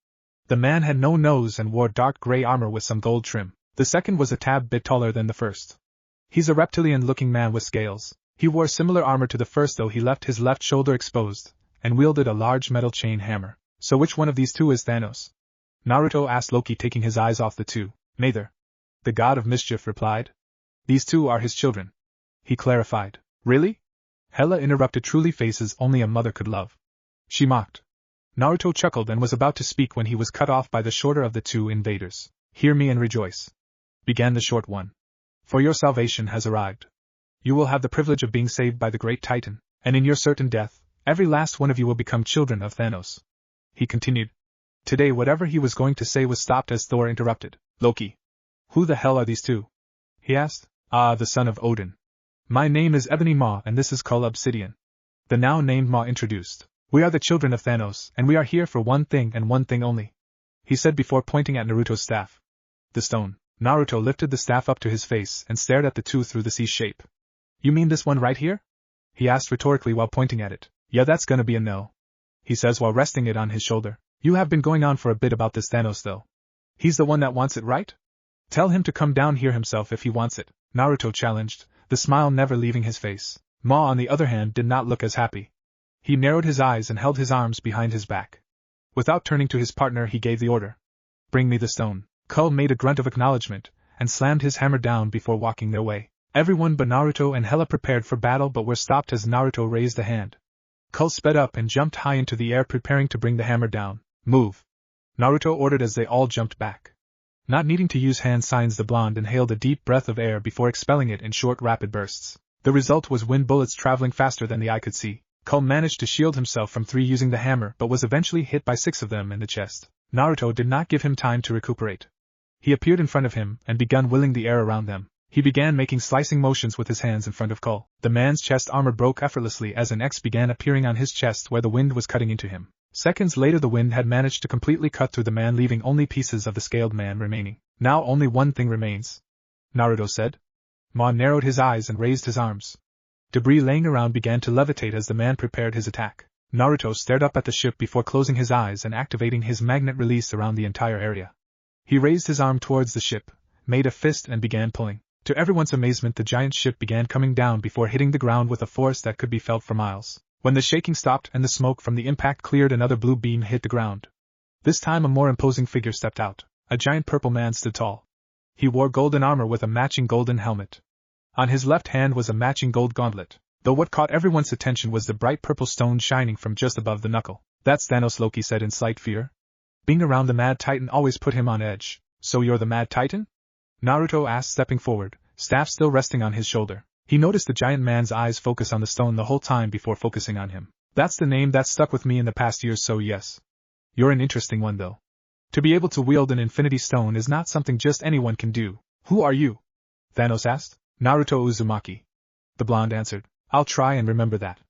The man had no nose and wore dark gray armor with some gold trim. The second was a tad bit taller than the first. He's a reptilian-looking man with scales. He wore similar armor to the first, though he left his left shoulder exposed, and wielded a large metal chain hammer. So which one of these two is Thanos? Naruto asked Loki, taking his eyes off the two. Neither. The god of mischief replied. These two are his children. He clarified. Really? Hela interrupted. Truly faces only a mother could love. She mocked. Naruto chuckled and was about to speak when he was cut off by the shorter of the two invaders. Hear me and rejoice, began the short one. For your salvation has arrived. You will have the privilege of being saved by the great Titan, and in your certain death, every last one of you will become children of Thanos. He continued. Today whatever he was going to say was stopped as Thor interrupted. Loki. Who the hell are these two? He asked. Ah, the son of Odin. My name is Ebony Maw and this is Kull Obsidian. The now named Maw introduced. We are the children of Thanos, and we are here for one thing and one thing only, he said before pointing at Naruto's staff. The stone. Naruto lifted the staff up to his face and stared at the two through the C shape. You mean this one right here? He asked rhetorically while pointing at it. Yeah, that's gonna be a no, he says while resting it on his shoulder. You have been going on for a bit about this Thanos though. He's the one that wants it, right? Tell him to come down here himself if he wants it, Naruto challenged, the smile never leaving his face. Maw, on the other hand, did not look as happy. He narrowed his eyes and held his arms behind his back. Without turning to his partner, he gave the order. Bring me the stone. Kull made a grunt of acknowledgement, and slammed his hammer down before walking their way. Everyone but Naruto and Hela prepared for battle but were stopped as Naruto raised a hand. Kull sped up and jumped high into the air, preparing to bring the hammer down. Move! Naruto ordered as they all jumped back. Not needing to use hand signs, the blonde inhaled a deep breath of air before expelling it in short, rapid bursts. The result was wind bullets traveling faster than the eye could see. Kull managed to shield himself from 3 using the hammer but was eventually hit by 6 of them in the chest. Naruto did not give him time to recuperate. He appeared in front of him and began whirling the air around them. He began making slicing motions with his hands in front of Kull. The man's chest armor broke effortlessly as an X began appearing on his chest where the wind was cutting into him. Seconds later the wind had managed to completely cut through the man, leaving only pieces of the scaled man remaining. Now only one thing remains, Naruto said. Maw narrowed his eyes and raised his arms. Debris laying around began to levitate as the man prepared his attack. Naruto stared up at the ship before closing his eyes and activating his magnet release around the entire area. He raised his arm towards the ship, made a fist and began pulling. To everyone's amazement, the giant ship began coming down before hitting the ground with a force that could be felt for miles. When the shaking stopped and the smoke from the impact cleared, another blue beam hit the ground. This time a more imposing figure stepped out. A giant purple man stood tall. He wore golden armor with a matching golden helmet. On his left hand was a matching gold gauntlet, though what caught everyone's attention was the bright purple stone shining from just above the knuckle. That's Thanos, Loki said in slight fear. Being around the Mad Titan always put him on edge. So you're the Mad Titan? Naruto asked, stepping forward, staff still resting on his shoulder. He noticed the giant man's eyes focus on the stone the whole time before focusing on him. That's the name that stuck with me in the past years, so yes. You're an interesting one though. To be able to wield an infinity stone is not something just anyone can do. Who are you? Thanos asked. Naruto Uzumaki. The blonde answered. I'll try and remember that.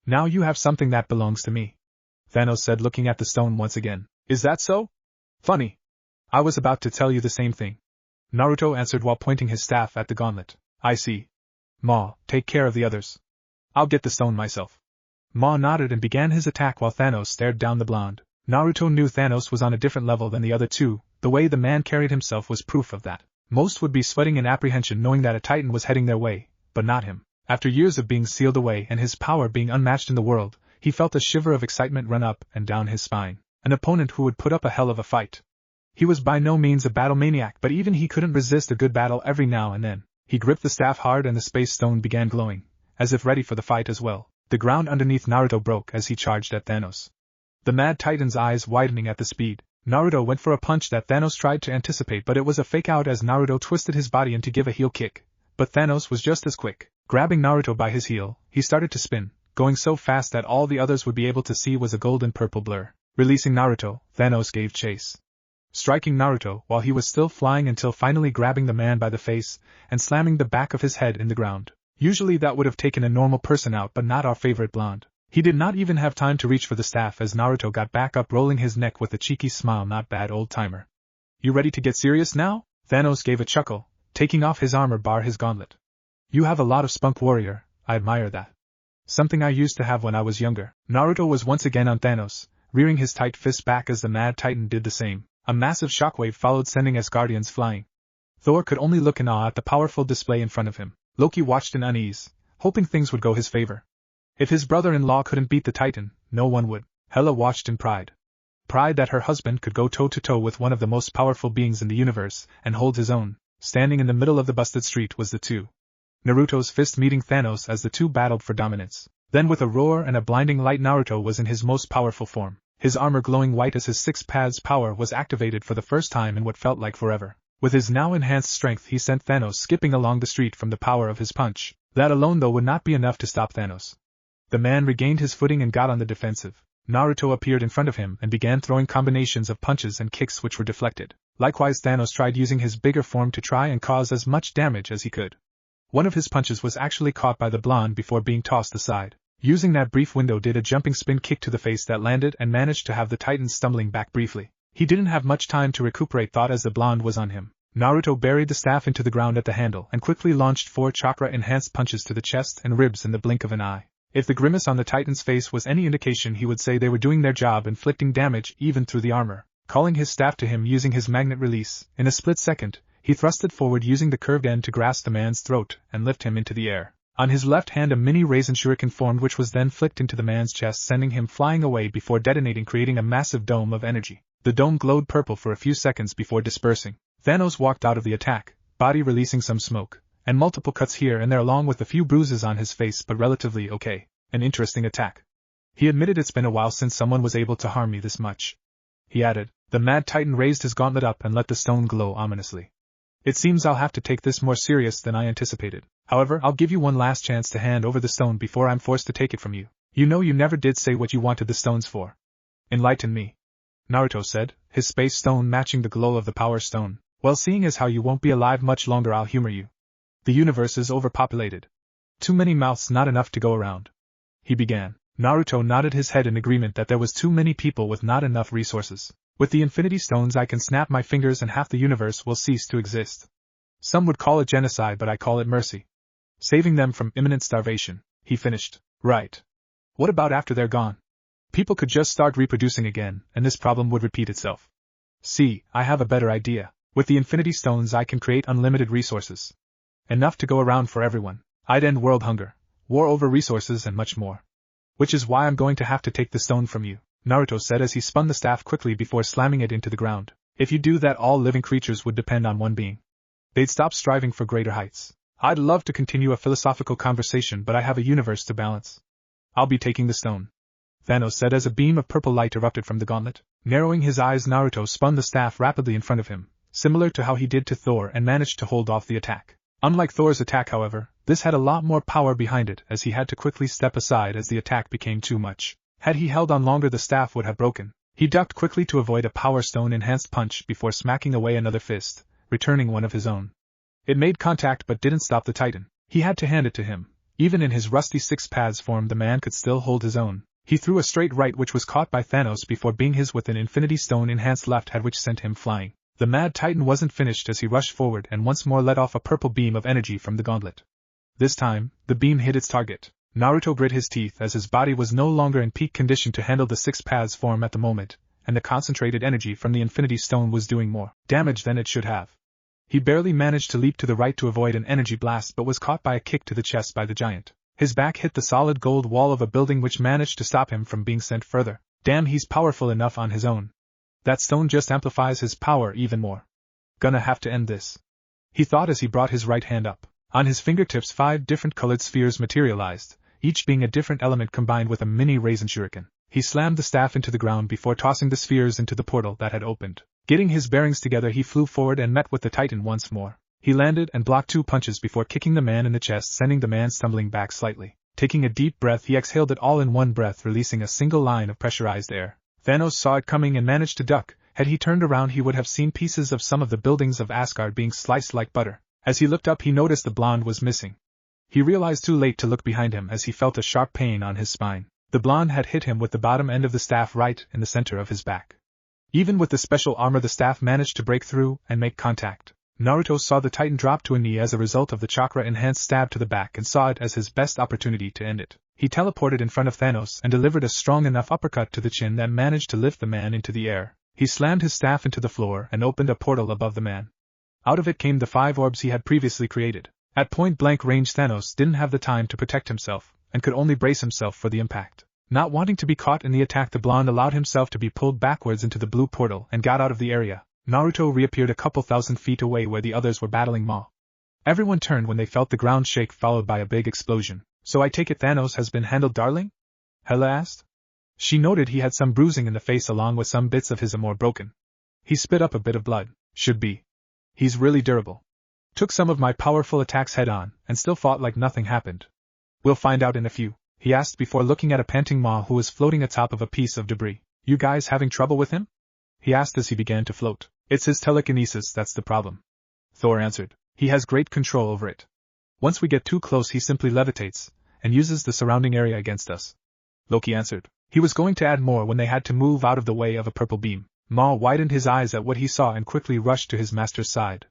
Now you have something that belongs to me, Thanos said, looking at the stone once again. Is that so? Funny. I was about to tell you the same thing, Naruto answered while pointing his staff at the gauntlet. I see. Maw, take care of the others. I'll get the stone myself. Maw nodded and began his attack while Thanos stared down the blonde. Naruto knew Thanos was on a different level than the other two. The way the man carried himself was proof of that. Most would be sweating in apprehension knowing that a Titan was heading their way, but not him. After years of being sealed away and his power being unmatched in the world, he felt a shiver of excitement run up and down his spine. An opponent who would put up a hell of a fight. He was by no means a battle maniac, but even he couldn't resist a good battle every now and then. He gripped the staff hard and the space stone began glowing, as if ready for the fight as well. The ground underneath Naruto broke as he charged at Thanos. The Mad Titan's eyes widening at the speed. Naruto went for a punch that Thanos tried to anticipate, but it was a fake out as Naruto twisted his body in to give a heel kick. But Thanos was just as quick. Grabbing Naruto by his heel, he started to spin, going so fast that all the others would be able to see was a golden purple blur. Releasing Naruto, Thanos gave chase, striking Naruto while he was still flying until finally grabbing the man by the face and slamming the back of his head in the ground. Usually that would have taken a normal person out, but not our favorite blonde. He did not even have time to reach for the staff as Naruto got back up, rolling his neck with a cheeky smile. Not bad, old timer. You ready to get serious now? Thanos gave a chuckle, taking off his armor bar his gauntlet. You have a lot of spunk, warrior, I admire that. Something I used to have when I was younger. Naruto was once again on Thanos, rearing his tight fist back as the Mad Titan did the same. A massive shockwave followed, sending Asgardians flying. Thor could only look in awe at the powerful display in front of him. Loki watched in unease, hoping things would go his favor. If his brother-in-law couldn't beat the Titan, no one would. Hela watched in pride. Pride that her husband could go toe-to-toe with one of the most powerful beings in the universe, and hold his own. Standing in the middle of the busted street was the two. Naruto's fist meeting Thanos as the two battled for dominance. Then with a roar and a blinding light, Naruto was in his most powerful form. His armor glowing white as his 6 paths power was activated for the first time in what felt like forever. With his now enhanced strength, he sent Thanos skipping along the street from the power of his punch. That alone though would not be enough to stop Thanos. The man regained his footing and got on the defensive. Naruto appeared in front of him and began throwing combinations of punches and kicks which were deflected. Likewise, Thanos tried using his bigger form to try and cause as much damage as he could. One of his punches was actually caught by the blonde before being tossed aside. Using that brief window, did a jumping spin kick to the face that landed and managed to have the Titan stumbling back briefly. He didn't have much time to recuperate thought as the blonde was on him. Naruto buried the staff into the ground at the handle and quickly launched 4 chakra-enhanced punches to the chest and ribs in the blink of an eye. If the grimace on the Titan's face was any indication, he would say they were doing their job, inflicting damage even through the armor. Calling his staff to him using his magnet release, in a split second, he thrust it forward using the curved end to grasp the man's throat and lift him into the air. On his left hand a mini raisin shuriken formed, which was then flicked into the man's chest, sending him flying away before detonating, creating a massive dome of energy. The dome glowed purple for a few seconds before dispersing. Thanos walked out of the attack, body releasing some smoke, and multiple cuts here and there along with a few bruises on his face, but relatively okay. An interesting attack. He admitted, it's been a while since someone was able to harm me this much. He added. The Mad Titan raised his gauntlet up and let the stone glow ominously. It seems I'll have to take this more serious than I anticipated. However, I'll give you one last chance to hand over the stone before I'm forced to take it from you. You know you never did say what you wanted the stones for. Enlighten me. Naruto said, his space stone matching the glow of the power stone. Well, seeing as how you won't be alive much longer, I'll humor you. The universe is overpopulated. Too many mouths, not enough to go around. He began. Naruto nodded his head in agreement that there was too many people with not enough resources. With the Infinity Stones I can snap my fingers and half the universe will cease to exist. Some would call it genocide, but I call it mercy. Saving them from imminent starvation. He finished. Right. What about after they're gone? People could just start reproducing again, and this problem would repeat itself. See, I have a better idea. With the Infinity Stones I can create unlimited resources. Enough to go around for everyone. I'd end world hunger, war over resources, and much more. Which is why I'm going to have to take the stone from you, Naruto said as he spun the staff quickly before slamming it into the ground. If you do that, all living creatures would depend on one being. They'd stop striving for greater heights. I'd love to continue a philosophical conversation, but I have a universe to balance. I'll be taking the stone, Thanos said as a beam of purple light erupted from the gauntlet. Narrowing his eyes, Naruto spun the staff rapidly in front of him, similar to how he did to Thor, and managed to hold off the attack. Unlike Thor's attack, however, this had a lot more power behind it, as he had to quickly step aside as the attack became too much. Had he held on longer, the staff would have broken. He ducked quickly to avoid a Power Stone enhanced punch before smacking away another fist, returning one of his own. It made contact but didn't stop the Titan. He had to hand it to him. Even in his rusty 6 paths form, the man could still hold his own. He threw a straight right which was caught by Thanos before being his with an Infinity Stone enhanced left hand which sent him flying. The Mad Titan wasn't finished as he rushed forward and once more let off a purple beam of energy from the gauntlet. This time, the beam hit its target. Naruto grit his teeth as his body was no longer in peak condition to handle the 6 paths form at the moment, and the concentrated energy from the Infinity Stone was doing more damage than it should have. He barely managed to leap to the right to avoid an energy blast but was caught by a kick to the chest by the giant. His back hit the solid gold wall of a building which managed to stop him from being sent further. Damn, he's powerful enough on his own. That stone just amplifies his power even more. Gonna have to end this, he thought as he brought his right hand up. On his fingertips 5 different colored spheres materialized, each being a different element combined with a mini raisin shuriken. He slammed the staff into the ground before tossing the spheres into the portal that had opened. Getting his bearings together, he flew forward and met with the Titan once more. He landed and blocked 2 punches before kicking the man in the chest, sending the man stumbling back slightly. Taking a deep breath, he exhaled it all in one breath, releasing a single line of pressurized air. Thanos saw it coming and managed to duck. Had he turned around, he would have seen pieces of some of the buildings of Asgard being sliced like butter. As he looked up, he noticed the blonde was missing. He realized too late to look behind him as he felt a sharp pain on his spine. The blonde had hit him with the bottom end of the staff right in the center of his back. Even with the special armor, the staff managed to break through and make contact. Naruto saw the Titan drop to a knee as a result of the chakra-enhanced stab to the back and saw it as his best opportunity to end it. He teleported in front of Thanos and delivered a strong enough uppercut to the chin that managed to lift the man into the air. He slammed his staff into the floor and opened a portal above the man. Out of it came the 5 orbs he had previously created. At point-blank range, Thanos didn't have the time to protect himself, and could only brace himself for the impact. Not wanting to be caught in the attack, the blonde allowed himself to be pulled backwards into the blue portal and got out of the area. Naruto reappeared a couple thousand feet away where the others were battling Ma. Everyone turned when they felt the ground shake, followed by a big explosion. "So I take it Thanos has been handled, darling?" Hela asked. She noted he had some bruising in the face along with some bits of his armor broken. He spit up a bit of blood. "Should be. He's really durable. Took some of my powerful attacks head on, and still fought like nothing happened. We'll find out in a few," he asked before looking at a panting Ma who was floating atop of a piece of debris. "You guys having trouble with him?" he asked as he began to float. "It's his telekinesis that's the problem," Thor answered. "He has great control over it. Once we get too close he simply levitates, and uses the surrounding area against us," Loki answered. He was going to add more when they had to move out of the way of a purple beam. Ma widened his eyes at what he saw and quickly rushed to his master's side.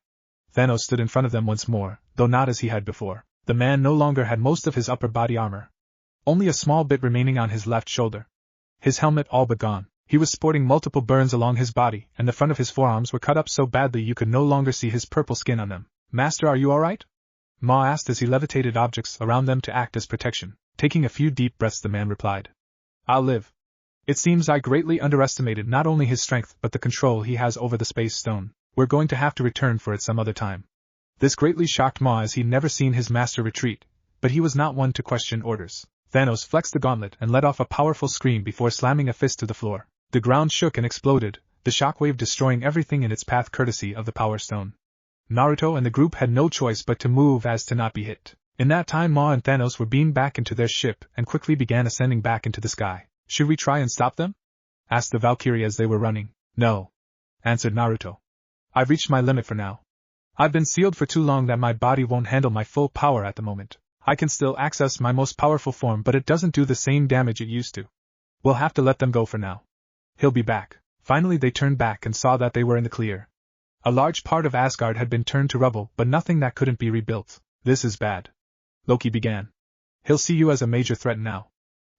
Thanos stood in front of them once more, though not as he had before. The man no longer had most of his upper body armor. Only a small bit remaining on his left shoulder. His helmet all but gone. He was sporting multiple burns along his body, and the front of his forearms were cut up so badly you could no longer see his purple skin on them. "Master, are you alright?" Ma asked as he levitated objects around them to act as protection. Taking a few deep breaths, the man replied, "I'll live. It seems I greatly underestimated not only his strength but the control he has over the space stone. We're going to have to return for it some other time." This greatly shocked Ma as he'd never seen his master retreat, but he was not one to question orders. Thanos flexed the gauntlet and let off a powerful scream before slamming a fist to the floor. The ground shook and exploded, the shockwave destroying everything in its path courtesy of the Power Stone. Naruto and the group had no choice but to move as to not be hit. In that time Ma and Thanos were beamed back into their ship and quickly began ascending back into the sky. "Should we try and stop them?" asked the Valkyrie as they were running. "No," answered Naruto. "I've reached my limit for now. I've been sealed for too long that my body won't handle my full power at the moment. I can still access my most powerful form, but it doesn't do the same damage it used to. We'll have to let them go for now. He'll be back." Finally they turned back and saw that they were in the clear. A large part of Asgard had been turned to rubble, but nothing that couldn't be rebuilt. "This is bad," Loki began. "He'll see you as a major threat now.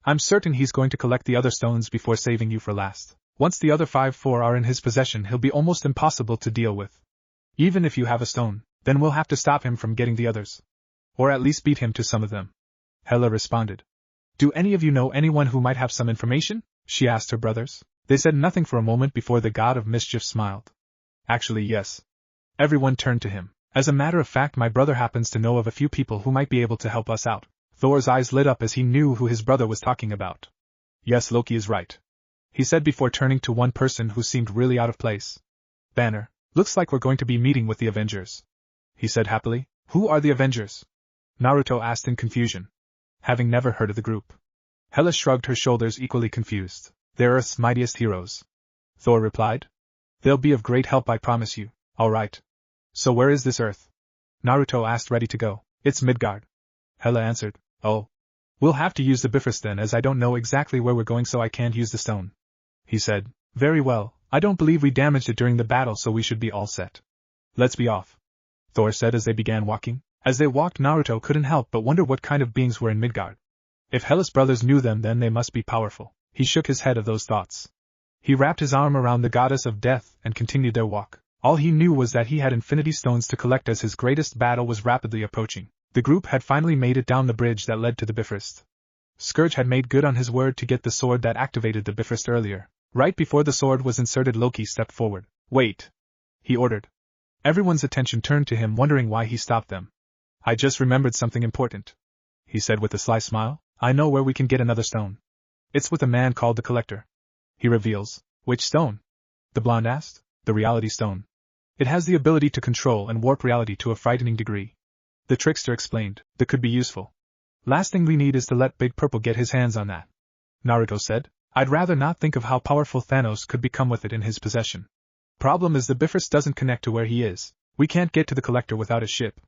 I'm certain he's going to collect the other stones before saving you for last. Once the other 4 are in his possession, he'll be almost impossible to deal with. Even if you have a stone, then we'll have to stop him from getting the others. Or at least beat him to some of them," Hela responded. "Do any of you know anyone who might have some information?" she asked her brothers. They said nothing for a moment before the god of mischief smiled. "Actually, yes." Everyone turned to him. "As a matter of fact, my brother happens to know of a few people who might be able to help us out." Thor's eyes lit up as he knew who his brother was talking about. "Yes, Loki is right," he said before turning to one person who seemed really out of place. "Banner, looks like we're going to be meeting with the Avengers," he said happily. "Who are the Avengers?" Naruto asked in confusion, having never heard of the group. Hela shrugged her shoulders, equally confused. "They're Earth's mightiest heroes," Thor replied. "They'll be of great help, I promise you." "All right. So where is this Earth?" Naruto asked, ready to go. "It's Midgard," Hela answered. "Oh. We'll have to use the Bifrost then, as I don't know exactly where we're going, so I can't use the stone," he said. "Very well, I don't believe we damaged it during the battle, so we should be all set. Let's be off," Thor said as they began walking. As they walked, Naruto couldn't help but wonder what kind of beings were in Midgard. If Hela's brothers knew them, then they must be powerful. He shook his head of those thoughts. He wrapped his arm around the goddess of death and continued their walk. All he knew was that he had infinity stones to collect as his greatest battle was rapidly approaching. The group had finally made it down the bridge that led to the Bifrost. Scourge had made good on his word to get the sword that activated the Bifrost earlier. Right before the sword was inserted, Loki stepped forward. "Wait," he ordered. Everyone's attention turned to him, wondering why he stopped them. "I just remembered something important," he said with a sly smile. "I know where we can get another stone. It's with a man called the Collector. He reveals." "Which stone?" the blonde asked. "The Reality Stone. It has the ability to control and warp reality to a frightening degree," the trickster explained. "That could be useful. Last thing we need is to let Big Purple get his hands on that," Naruto said. "I'd rather not think of how powerful Thanos could become with it in his possession. Problem is the Bifrost doesn't connect to where he is. We can't get to the Collector without his ship."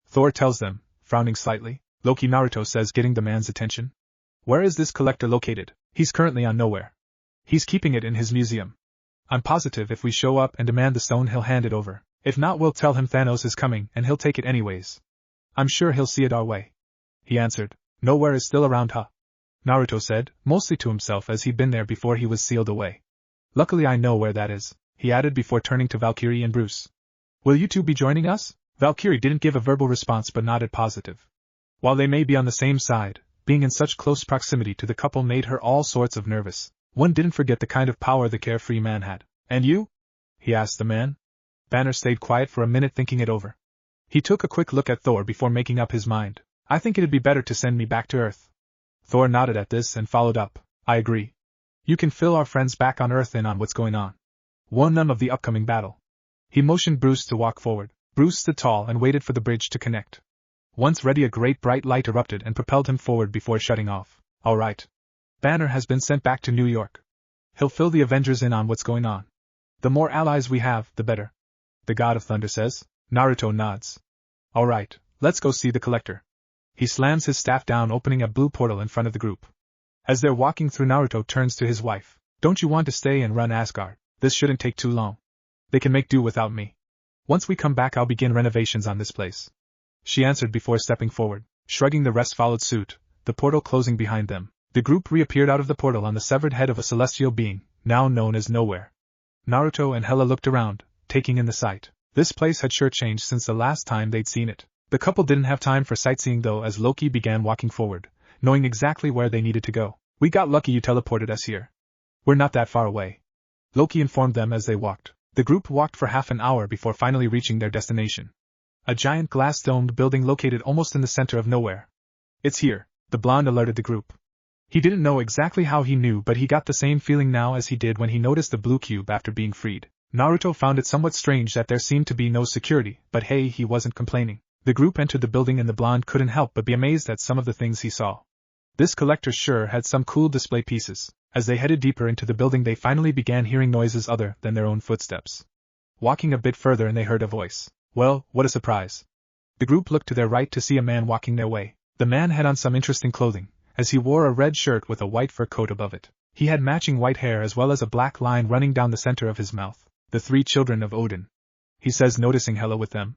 Thor tells them, frowning slightly. "Loki," Naruto says, getting the man's attention. "Where is this Collector located?" "He's currently on nowhere. He's keeping it in his museum. I'm positive if we show up and demand the stone, he'll hand it over. If not, we'll tell him Thanos is coming and he'll take it anyways. I'm sure he'll see it our way," he answered. "Nowhere is still around, huh?" Naruto said, mostly to himself as he'd been there before he was sealed away. Luckily I know where that is, he added before turning to Valkyrie and Bruce. Will you two be joining us? Valkyrie didn't give a verbal response but nodded positive. While they may be on the same side, being in such close proximity to the couple made her all sorts of nervous. One didn't forget the kind of power the carefree man had. And you? He asked the man. Banner stayed quiet for a minute thinking it over. He took a quick look at Thor before making up his mind. I think it'd be better to send me back to Earth. Thor nodded at this and followed up. I agree. You can fill our friends back on Earth in on what's going on. Warn them of the upcoming battle. He motioned Bruce to walk forward. Bruce stood tall and waited for the bridge to connect. Once ready, a great bright light erupted and propelled him forward before shutting off. All right. Banner has been sent back to New York. He'll fill the Avengers in on what's going on. The more allies we have, the better. The God of Thunder says. Naruto nods. All right, let's go see the Collector. He slams his staff down, opening a blue portal in front of the group. As they're walking through, Naruto turns to his wife. Don't you want to stay and run Asgard? This shouldn't take too long. They can make do without me. Once we come back, I'll begin renovations on this place. She answered before stepping forward. Shrugging, the rest followed suit, the portal closing behind them. The group reappeared out of the portal on the severed head of a celestial being, now known as Nowhere. Naruto and Hela looked around, taking in the sight. This place had sure changed since the last time they'd seen it. The couple didn't have time for sightseeing though, as Loki began walking forward, knowing exactly where they needed to go. We got lucky you teleported us here. We're not that far away. Loki informed them as they walked. The group walked for half an hour before finally reaching their destination. A giant glass-domed building located almost in the center of Nowhere. It's here, the blonde alerted the group. He didn't know exactly how he knew, but he got the same feeling now as he did when he noticed the blue cube after being freed. Naruto found it somewhat strange that there seemed to be no security, but hey, he wasn't complaining. The group entered the building and the blonde couldn't help but be amazed at some of the things he saw. This collector sure had some cool display pieces. As they headed deeper into the building, they finally began hearing noises other than their own footsteps. Walking a bit further and they heard a voice. Well, what a surprise. The group looked to their right to see a man walking their way. The man had on some interesting clothing, as he wore a red shirt with a white fur coat above it. He had matching white hair as well as a black line running down the center of his mouth. The three children of Odin. He says, noticing Hela with them.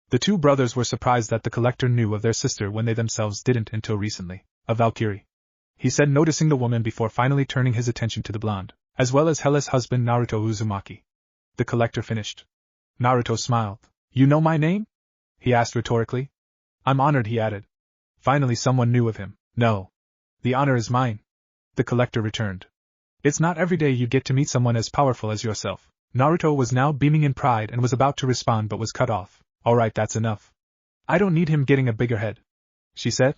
The two brothers were surprised that the collector knew of their sister when they themselves didn't until recently. A Valkyrie. He said, noticing the woman before finally turning his attention to the blonde, as well as Hela's husband Naruto Uzumaki. The collector finished. Naruto smiled. You know my name? He asked rhetorically. I'm honored, he added. Finally someone knew of him. No. The honor is mine. The collector returned. It's not every day you get to meet someone as powerful as yourself. Naruto was now beaming in pride and was about to respond but was cut off. Alright, that's enough. I don't need him getting a bigger head, she said.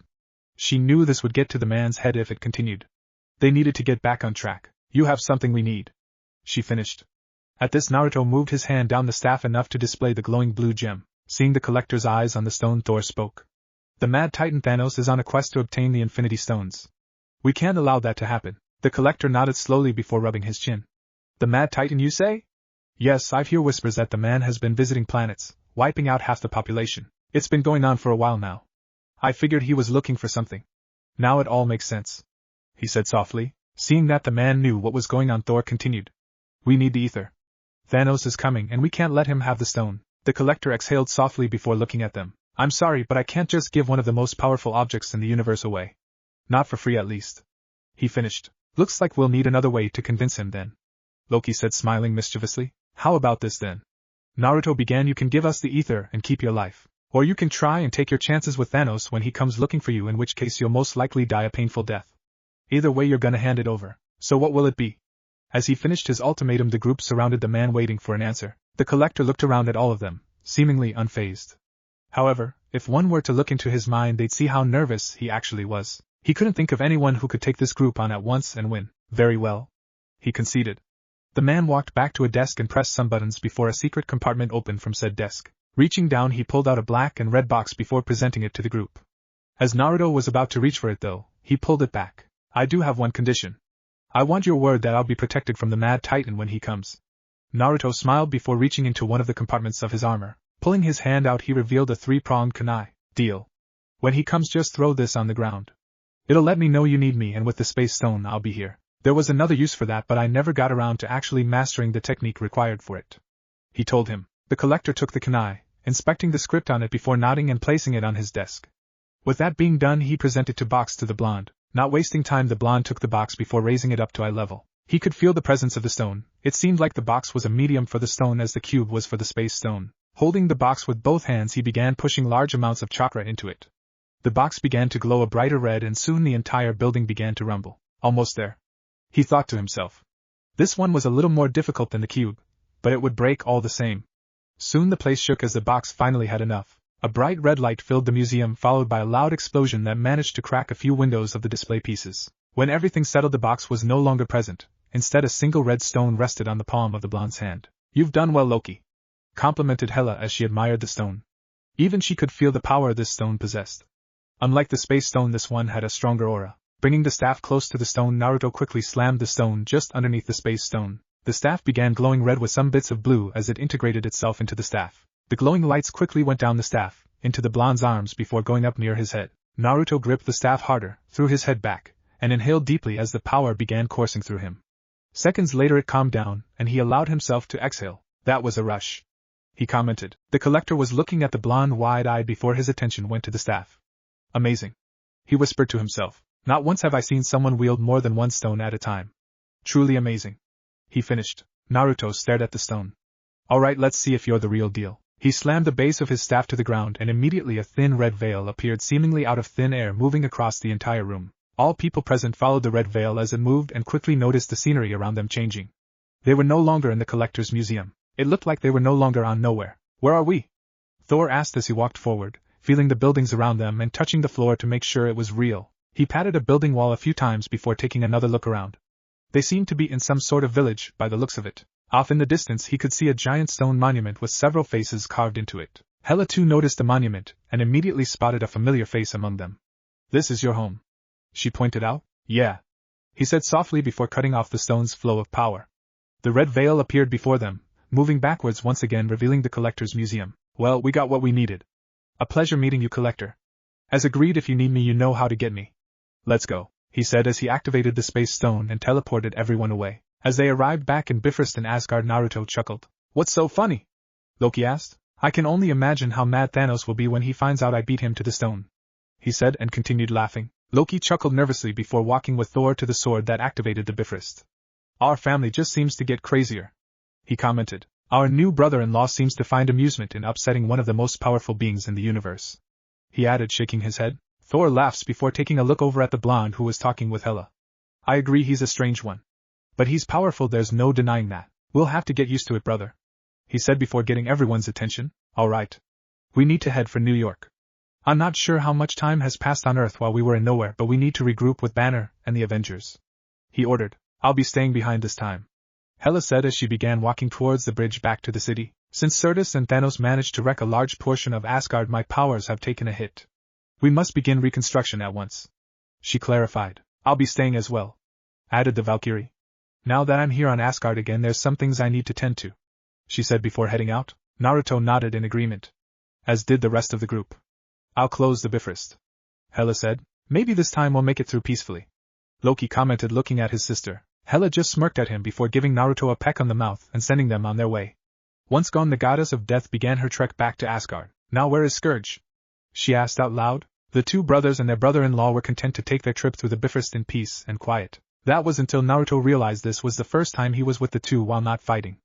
She knew this would get to the man's head if it continued. They needed to get back on track. You have something we need, she finished. At this, Naruto moved his hand down the staff enough to display the glowing blue gem. Seeing the collector's eyes on the stone, Thor spoke. The Mad Titan Thanos is on a quest to obtain the Infinity Stones. We can't allow that to happen. The collector nodded slowly before rubbing his chin. The Mad Titan, you say? Yes, I've heard whispers that the man has been visiting planets, wiping out half the population. It's been going on for a while now. I figured he was looking for something. Now it all makes sense, he said softly. Seeing that the man knew what was going on, Thor continued. We need the ether. Thanos is coming and we can't let him have the stone. The collector exhaled softly before looking at them. I'm sorry, but I can't just give one of the most powerful objects in the universe away. Not for free, at least. He finished. Looks like we'll need another way to convince him then, Loki said, smiling mischievously. How about this then? Naruto began. You can give us the ether and keep your life. Or you can try and take your chances with Thanos when he comes looking for you, in which case you'll most likely die a painful death. Either way, you're gonna hand it over. So what will it be? As he finished his ultimatum, the group surrounded the man waiting for an answer. The collector looked around at all of them, seemingly unfazed. However, if one were to look into his mind, they'd see how nervous he actually was. He couldn't think of anyone who could take this group on at once and win. Very well, he conceded. The man walked back to a desk and pressed some buttons before a secret compartment opened from said desk. Reaching down, he pulled out a black and red box before presenting it to the group. As Naruto was about to reach for it though, he pulled it back. I do have one condition. I want your word that I'll be protected from the Mad Titan when he comes. Naruto smiled before reaching into one of the compartments of his armor. Pulling his hand out, he revealed a three-pronged kunai. Deal. When he comes, just throw this on the ground. It'll let me know you need me, and with the space stone I'll be here. There was another use for that, but I never got around to actually mastering the technique required for it, he told him. The collector took the kunai, inspecting the script on it before nodding and placing it on his desk. With that being done, he presented the box to the blonde. Not wasting time, the blonde took the box before raising it up to eye level. He could feel the presence of the stone. It seemed like the box was a medium for the stone as the cube was for the space stone. Holding the box with both hands, he began pushing large amounts of chakra into it. The box began to glow a brighter red and soon the entire building began to rumble. Almost there, he thought to himself. This one was a little more difficult than the cube, but it would break all the same. Soon the place shook as the box finally had enough. A bright red light filled the museum, followed by a loud explosion that managed to crack a few windows of the display pieces. When everything settled, the box was no longer present. Instead, a single red stone rested on the palm of the blonde's hand. "You've done well, Loki," complimented Hela as she admired the stone. Even she could feel the power this stone possessed. Unlike the space stone, this one had a stronger aura. Bringing the staff close to the stone, Naruto quickly slammed the stone just underneath the space stone. The staff began glowing red with some bits of blue as it integrated itself into the staff. The glowing lights quickly went down the staff, into the blonde's arms before going up near his head. Naruto gripped the staff harder, threw his head back, and inhaled deeply as the power began coursing through him. Seconds later it calmed down, and he allowed himself to exhale. "That was a rush," he commented. The collector was looking at the blonde wide-eyed before his attention went to the staff. "Amazing," he whispered to himself. "Not once have I seen someone wield more than one stone at a time. Truly amazing," he finished. Naruto stared at the stone. "Alright, let's see if you're the real deal." He slammed the base of his staff to the ground and immediately a thin red veil appeared seemingly out of thin air, moving across the entire room. All people present followed the red veil as it moved and quickly noticed the scenery around them changing. They were no longer in the collector's museum. It looked like they were no longer on nowhere. "Where are we?" Thor asked as he walked forward, feeling the buildings around them and touching the floor to make sure it was real. He patted a building wall a few times before taking another look around. They seemed to be in some sort of village, by the looks of it. Off in the distance he could see a giant stone monument with several faces carved into it. Hela too noticed the monument, and immediately spotted a familiar face among them. "This is your home," she pointed out. "Yeah," he said softly before cutting off the stone's flow of power. The red veil appeared before them, moving backwards once again, revealing the collector's museum. "Well, we got what we needed. A pleasure meeting you, collector. As agreed, if you need me you know how to get me. Let's go," he said as he activated the space stone and teleported everyone away. As they arrived back in Bifrost in Asgard, Naruto chuckled. "What's so funny?" Loki asked. "I can only imagine how mad Thanos will be when he finds out I beat him to the stone," he said and continued laughing. Loki chuckled nervously before walking with Thor to the sword that activated the Bifrost. "Our family just seems to get crazier," he commented. "Our new brother-in-law seems to find amusement in upsetting one of the most powerful beings in the universe," he added, shaking his head. Thor laughs before taking a look over at the blonde who was talking with Hela. "I agree, he's a strange one. But he's powerful, there's no denying that. We'll have to get used to it, brother," he said before getting everyone's attention. "Alright. We need to head for New York. I'm not sure how much time has passed on Earth while we were in nowhere, but we need to regroup with Banner and the Avengers," he ordered. "I'll be staying behind this time," Hela said as she began walking towards the bridge back to the city. "Since Surtur and Thanos managed to wreck a large portion of Asgard, my powers have taken a hit. We must begin reconstruction at once," she clarified. "I'll be staying as well," added the Valkyrie. "Now that I'm here on Asgard again, there's some things I need to tend to," she said before heading out. Naruto nodded in agreement, as did the rest of the group. "I'll close the Bifrost," Hela said. "Maybe this time we'll make it through peacefully," Loki commented, looking at his sister. Hela just smirked at him before giving Naruto a peck on the mouth and sending them on their way. Once gone, the goddess of death began her trek back to Asgard. "Now where is Scourge?" she asked out loud. The two brothers and their brother-in-law were content to take their trip through the Bifrost in peace and quiet. That was until Naruto realized this was the first time he was with the two while not fighting.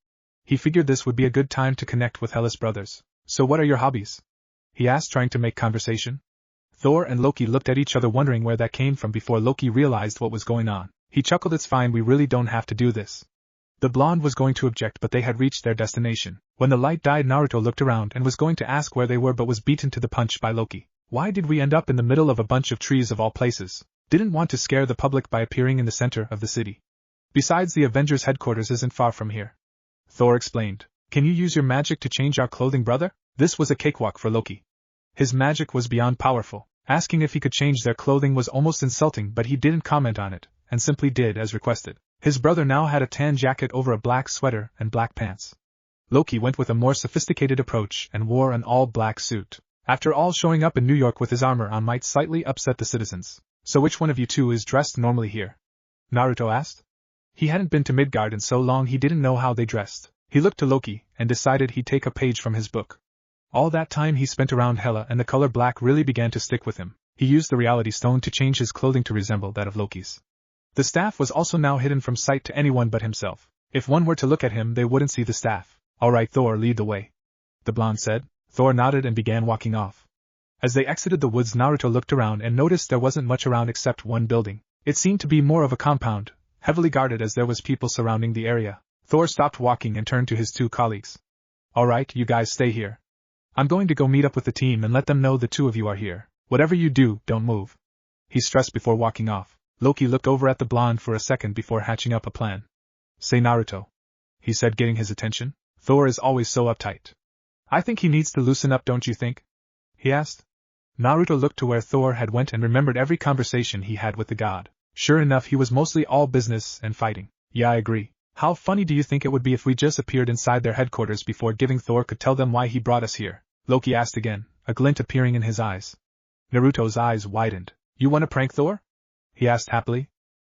He figured this would be a good time to connect with Hela's brothers. "So what are your hobbies?" he asked, trying to make conversation. Thor and Loki looked at each other, wondering where that came from before Loki realized what was going on. He chuckled. "It's fine, we really don't have to do this." The blonde was going to object, but they had reached their destination. When the light died, Naruto looked around and was going to ask where they were, but was beaten to the punch by Loki. "Why did we end up in the middle of a bunch of trees of all places? Didn't want to scare the public by appearing in the center of the city. Besides, the Avengers headquarters isn't far from here," Thor explained. "Can you use your magic to change our clothing, brother?" This was a cakewalk for Loki. His magic was beyond powerful. Asking if he could change their clothing was almost insulting, but he didn't comment on it, and simply did as requested. His brother now had a tan jacket over a black sweater and black pants. Loki went with a more sophisticated approach and wore an all-black suit. After all, showing up in New York with his armor on might slightly upset the citizens. "So which one of you two is dressed normally here?" Naruto asked. He hadn't been to Midgard in so long he didn't know how they dressed. He looked to Loki and decided he'd take a page from his book. All that time he spent around Hela, and the color black really began to stick with him. He used the reality stone to change his clothing to resemble that of Loki's. The staff was also now hidden from sight to anyone but himself. If one were to look at him, they wouldn't see the staff. Alright, Thor, lead the way, the blonde said. Thor nodded and began walking off. As they exited the woods, Naruto looked around and noticed there wasn't much around except one building. It seemed to be more of a compound, heavily guarded as there was people surrounding the area. Thor stopped walking and turned to his two colleagues. Alright, you guys stay here. I'm going to go meet up with the team and let them know the two of you are here. Whatever you do, don't move, he stressed before walking off. Loki looked over at the blonde for a second before hatching up a plan. Say Naruto, he said, getting his attention. Thor is always so uptight. I think he needs to loosen up, don't you think? He asked. Naruto looked to where Thor had went and remembered every conversation he had with the god. Sure enough, he was mostly all business and fighting. Yeah, I agree. How funny do you think it would be if we just appeared inside their headquarters before giving Thor could tell them why he brought us here? Loki asked again, a glint appearing in his eyes. Naruto's eyes widened. You want to prank Thor? He asked happily.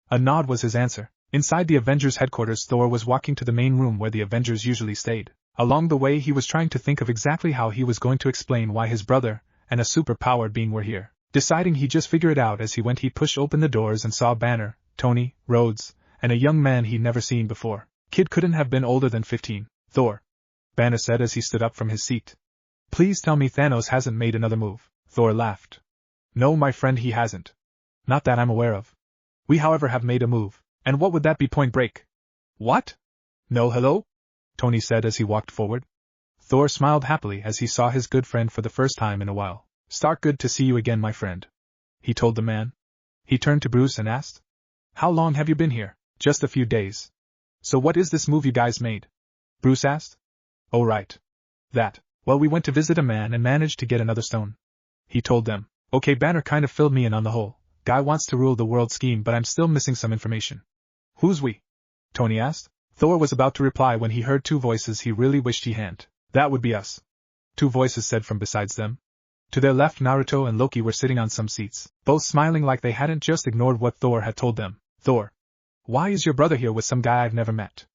A nod was his answer. Inside the Avengers headquarters, Thor was walking to the main room where the Avengers usually stayed. Along the way, he was trying to think of exactly how he was going to explain why his brother and a super-powered being were here. Deciding he just figure it out as he went, he pushed open the doors and saw Banner, Tony, Rhodes, and a young man he'd never seen before. Kid couldn't have been older than 15. Thor, Banner said as he stood up from his seat. Please tell me Thanos hasn't made another move. Thor laughed. No, my friend, he hasn't. Not that I'm aware of. We, however, have made a move. And what would that be? Point Break. What? No, hello? Tony said as he walked forward. Thor smiled happily as he saw his good friend for the first time in a while. Stark, good to see you again, my friend, he told the man. He turned to Bruce and asked, how long have you been here? Just a few days. So what is this move you guys made? Bruce asked. Oh, right. That. Well, we went to visit a man and managed to get another stone, he told them. Okay, Banner kind of filled me in on the whole guy wants to rule the world scheme, but I'm still missing some information. Who's we? Tony asked. Thor was about to reply when he heard two voices he really wished he hadn't. That would be us, two voices said from besides them. To their left, Naruto and Loki were sitting on some seats, both smiling like they hadn't just ignored what Thor had told them. Thor, why is your brother here with some guy I've never met?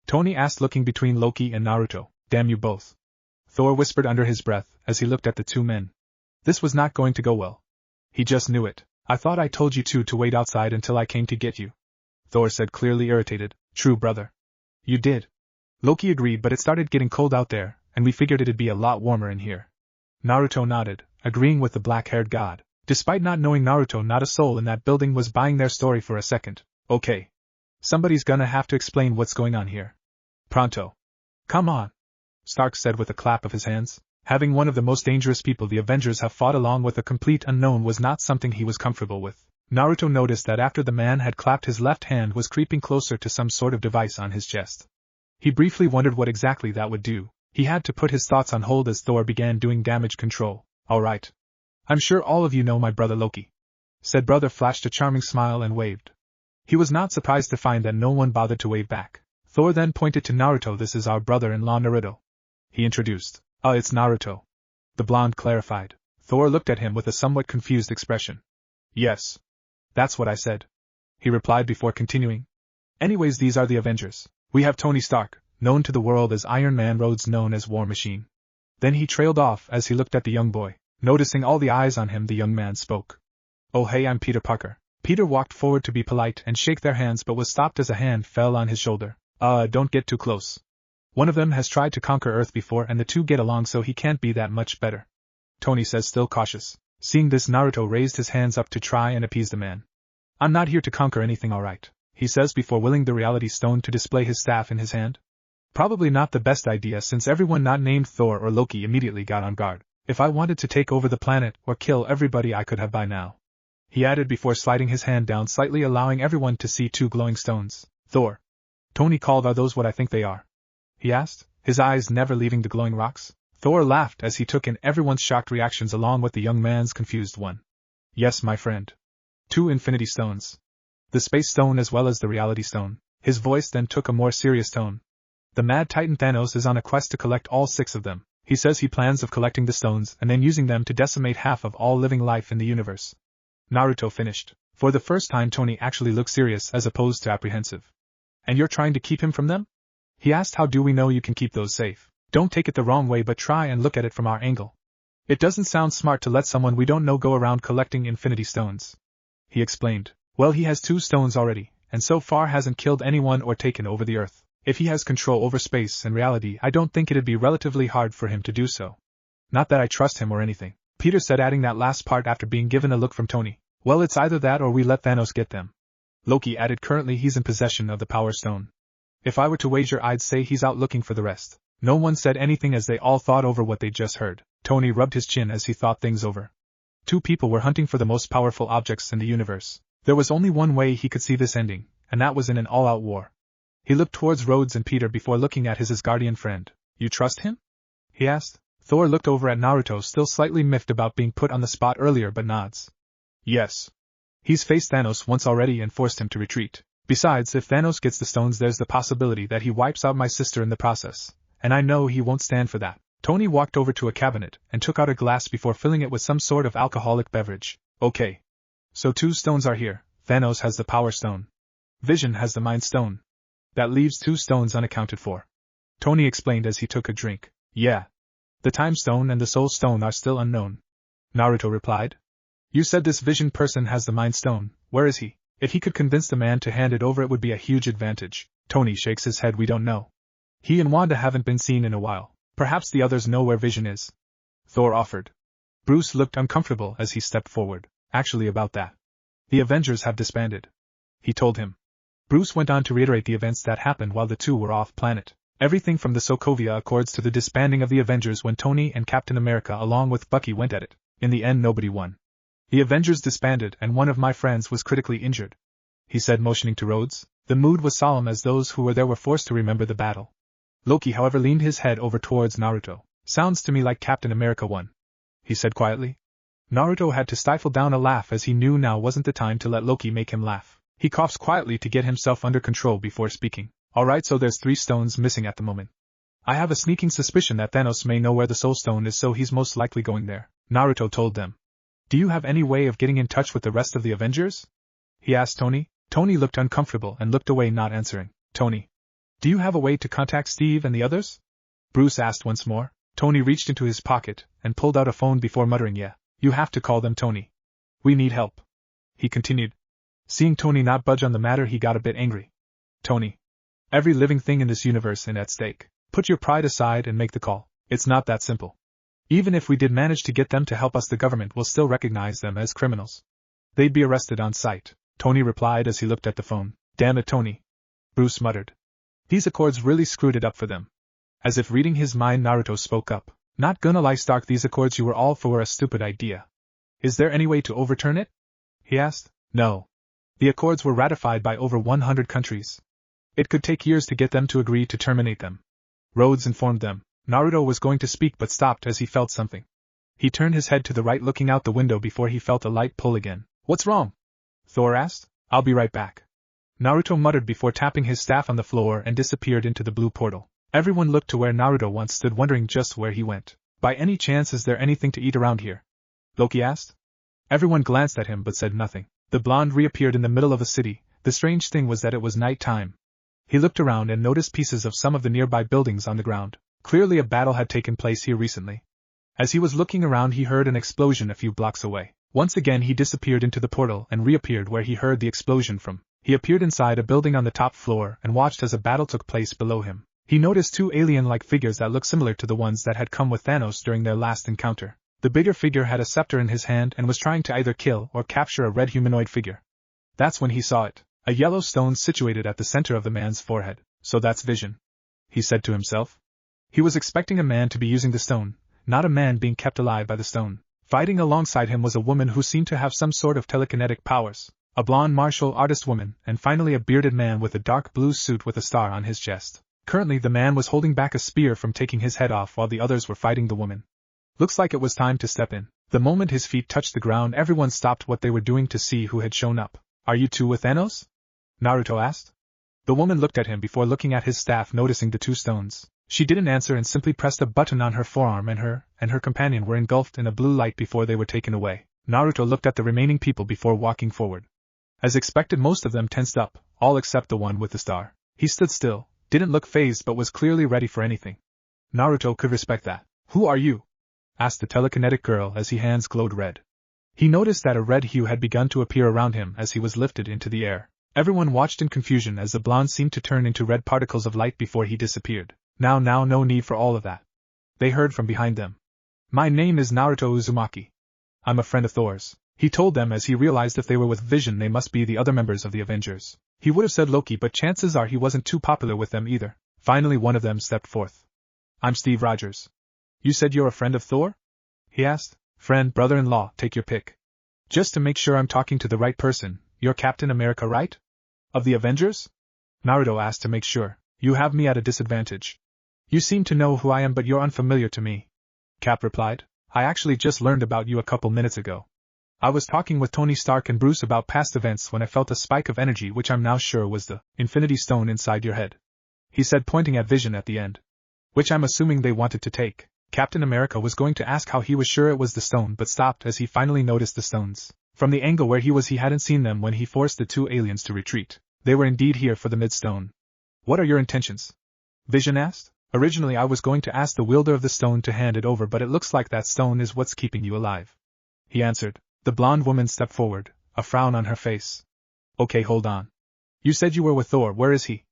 Tony asked, looking between Loki and Naruto. Damn you both, Thor whispered under his breath as he looked at the two men. This was not going to go well. He just knew it. I thought I told you two to wait outside until I came to get you, Thor said, clearly irritated. True, brother. You did. Loki agreed, but it started getting cold out there, and we figured it'd be a lot warmer in here. Naruto nodded, agreeing with the black-haired god. Despite not knowing Naruto, not a soul in that building was buying their story for a second. Okay. Somebody's gonna have to explain what's going on here. Pronto. Come on, Stark said with a clap of his hands. Having one of the most dangerous people the Avengers have fought along with a complete unknown was not something he was comfortable with. Naruto noticed that after the man had clapped, his left hand was creeping closer to some sort of device on his chest. He briefly wondered what exactly that would do. He had to put his thoughts on hold as Thor began doing damage control. Alright. I'm sure all of you know my brother Loki, said brother, flashed a charming smile and waved. He was not surprised to find that no one bothered to wave back. Thor then pointed to Naruto. This is our brother-in-law Naruto, he introduced. It's Naruto, the blonde clarified. Thor looked at him with a somewhat confused expression. Yes. That's what I said, he replied before continuing. Anyways, these are the Avengers. We have Tony Stark, known to the world as Iron Man, Rhodes, known as War Machine. Then he trailed off as he looked at the young boy. Noticing all the eyes on him, the young man spoke. Oh hey, I'm Peter Parker. Peter walked forward to be polite and shake their hands, but was stopped as a hand fell on his shoulder. Don't get too close. One of them has tried to conquer Earth before and the two get along, so he can't be that much better, Tony says, still cautious. Seeing this, Naruto raised his hands up to try and appease the man. I'm not here to conquer anything, alright, he says before willing the reality stone to display his staff in his hand. Probably not the best idea, since everyone not named Thor or Loki immediately got on guard. If I wanted to take over the planet or kill everybody, I could have by now, he added before sliding his hand down slightly, allowing everyone to see two glowing stones. Thor, Tony called, are those what I think they are? He asked, his eyes never leaving the glowing rocks. Thor laughed as he took in everyone's shocked reactions along with the young man's confused one. Yes, my friend. 2 Infinity Stones. The Space Stone as well as the Reality Stone. His voice then took a more serious tone. The Mad Titan Thanos is on a quest to collect all 6 of them. He says he plans of collecting the stones and then using them to decimate half of all living life in the universe. Naruto finished. For the first time, Tony actually looked serious as opposed to apprehensive. And you're trying to keep him from them? He asked. How do we know you can keep those safe? Don't take it the wrong way, but try and look at it from our angle. It doesn't sound smart to let someone we don't know go around collecting infinity stones. He explained. Well, he has 2 stones already, and so far hasn't killed anyone or taken over the earth. If he has control over space and reality, I don't think it'd be relatively hard for him to do so. Not that I trust him or anything, Peter said, adding that last part after being given a look from Tony. Well, it's either that or we let Thanos get them. Loki added, currently he's in possession of the Power Stone. If I were to wager, I'd say he's out looking for the rest. No one said anything as they all thought over what they just heard. Tony rubbed his chin as he thought things over. 2 people were hunting for the most powerful objects in the universe. There was only one way he could see this ending, and that was in an all-out war. He looked towards Rhodes and Peter before looking at his Asgardian friend. You trust him? He asked. Thor looked over at Naruto, still slightly miffed about being put on the spot earlier, but nods. Yes. He's faced Thanos once already and forced him to retreat. Besides, if Thanos gets the stones, there's the possibility that he wipes out my sister in the process, and I know he won't stand for that. Tony walked over to a cabinet and took out a glass before filling it with some sort of alcoholic beverage. Okay. So 2 stones are here. Thanos has the Power Stone. Vision has the Mind Stone. That leaves 2 stones unaccounted for. Tony explained as he took a drink. Yeah. The Time Stone and the Soul Stone are still unknown. Naruto replied. You said this Vision person has the Mind Stone. Where is he? If he could convince the man to hand it over, it would be a huge advantage. Tony shakes his head. We don't know. He and Wanda haven't been seen in a while. Perhaps the others know where Vision is. Thor offered. Bruce looked uncomfortable as he stepped forward. Actually, about that. The Avengers have disbanded. He told him. Bruce went on to reiterate the events that happened while the 2 were off-planet. Everything from the Sokovia Accords to the disbanding of the Avengers when Tony and Captain America along with Bucky went at it. In the end, nobody won. The Avengers disbanded and one of my friends was critically injured. He said, motioning to Rhodes. The mood was solemn as those who were there were forced to remember the battle. Loki, however, leaned his head over towards Naruto. Sounds to me like Captain America won. He said quietly. Naruto had to stifle down a laugh as he knew now wasn't the time to let Loki make him laugh. He coughs quietly to get himself under control before speaking. Alright, so there's 3 stones missing at the moment. I have a sneaking suspicion that Thanos may know where the Soul Stone is, so he's most likely going there. Naruto told them. Do you have any way of getting in touch with the rest of the Avengers? He asked Tony. Tony looked uncomfortable and looked away, not answering. Tony. Do you have a way to contact Steve and the others? Bruce asked once more. Tony reached into his pocket and pulled out a phone before muttering, yeah, you have to call them, Tony. We need help. He continued. Seeing Tony not budge on the matter, he got a bit angry. Tony. Every living thing in this universe is at stake. Put your pride aside and make the call. It's not that simple. Even if we did manage to get them to help us, the government will still recognize them as criminals. They'd be arrested on sight, Tony replied as he looked at the phone. Damn it, Tony. Bruce muttered. These accords really screwed it up for them. As if reading his mind, Naruto spoke up. Not gonna lie, Stark, these accords you were all for were a stupid idea. Is there any way to overturn it? He asked. No. The accords were ratified by over 100 countries. It could take years to get them to agree to terminate them. Rhodes informed them. Naruto was going to speak but stopped as he felt something. He turned his head to the right, looking out the window before he felt a light pull again. What's wrong? Thor asked. I'll be right back. Naruto muttered before tapping his staff on the floor and disappeared into the blue portal. Everyone looked to where Naruto once stood, wondering just where he went. By any chance, is there anything to eat around here? Loki asked. Everyone glanced at him but said nothing. The blonde reappeared in the middle of a city. The strange thing was that it was night time. He looked around and noticed pieces of some of the nearby buildings on the ground. Clearly a battle had taken place here recently. As he was looking around, he heard an explosion a few blocks away. Once again he disappeared into the portal and reappeared where he heard the explosion from. He appeared inside a building on the top floor and watched as a battle took place below him. He noticed 2 alien-like figures that looked similar to the ones that had come with Thanos during their last encounter. The bigger figure had a scepter in his hand and was trying to either kill or capture a red humanoid figure. That's when he saw it. A yellow stone situated at the center of the man's forehead. So that's Vision, he said to himself. He was expecting a man to be using the stone, not a man being kept alive by the stone. Fighting alongside him was a woman who seemed to have some sort of telekinetic powers. A blonde martial artist woman, and finally a bearded man with a dark blue suit with a star on his chest. Currently the man was holding back a spear from taking his head off while the others were fighting the woman. Looks like it was time to step in. The moment his feet touched the ground, everyone stopped what they were doing to see who had shown up. Are you 2 with Thanos? Naruto asked. The woman looked at him before looking at his staff, noticing the 2 stones. She didn't answer and simply pressed a button on her forearm, and her companion were engulfed in a blue light before they were taken away. Naruto looked at the remaining people before walking forward. As expected, most of them tensed up, all except the one with the star. He stood still, didn't look fazed but was clearly ready for anything. Naruto could respect that. Who are you? asked the telekinetic girl as his hands glowed red. He noticed that a red hue had begun to appear around him as he was lifted into the air. Everyone watched in confusion as the blonde seemed to turn into red particles of light before he disappeared. Now, no need for all of that. They heard from behind them. My name is Naruto Uzumaki. I'm a friend of Thor's, he told them as he realized if they were with Vision they must be the other members of the Avengers. He would have said Loki, but chances are he wasn't too popular with them either. Finally one of them stepped forth. I'm Steve Rogers. You said you're a friend of Thor? He asked. Friend, brother-in-law, take your pick. Just to make sure I'm talking to the right person, you're Captain America, right? Of the Avengers? Naruto asked to make sure. You have me at a disadvantage. You seem to know who I am, but you're unfamiliar to me. Cap replied. I actually just learned about you a couple minutes ago. I was talking with Tony Stark and Bruce about past events when I felt a spike of energy which I'm now sure was the Infinity Stone inside your head. He said, pointing at Vision at the end. Which I'm assuming they wanted to take. Captain America was going to ask how he was sure it was the stone but stopped as he finally noticed the stones. From the angle where he was he hadn't seen them when he forced the two aliens to retreat. They were indeed here for the Midstone. What are your intentions? Vision asked. Originally I was going to ask the wielder of the stone to hand it over, but it looks like that stone is what's keeping you alive. He answered. The blonde woman stepped forward, a frown on her face. Okay, hold on. You said you were with Thor, where is he?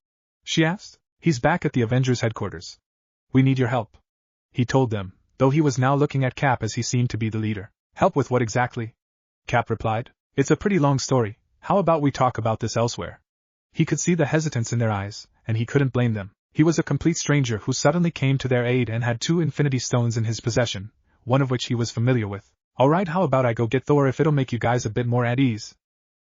She asked. He's back at the Avengers headquarters. We need your help. He told them, though he was now looking at Cap as he seemed to be the leader. Help with what exactly? Cap replied. It's a pretty long story, how about we talk about this elsewhere? He could see the hesitance in their eyes, and he couldn't blame them. He was a complete stranger who suddenly came to their aid and had 2 Infinity Stones in his possession, one of which he was familiar with. Alright, how about I go get Thor if it'll make you guys a bit more at ease?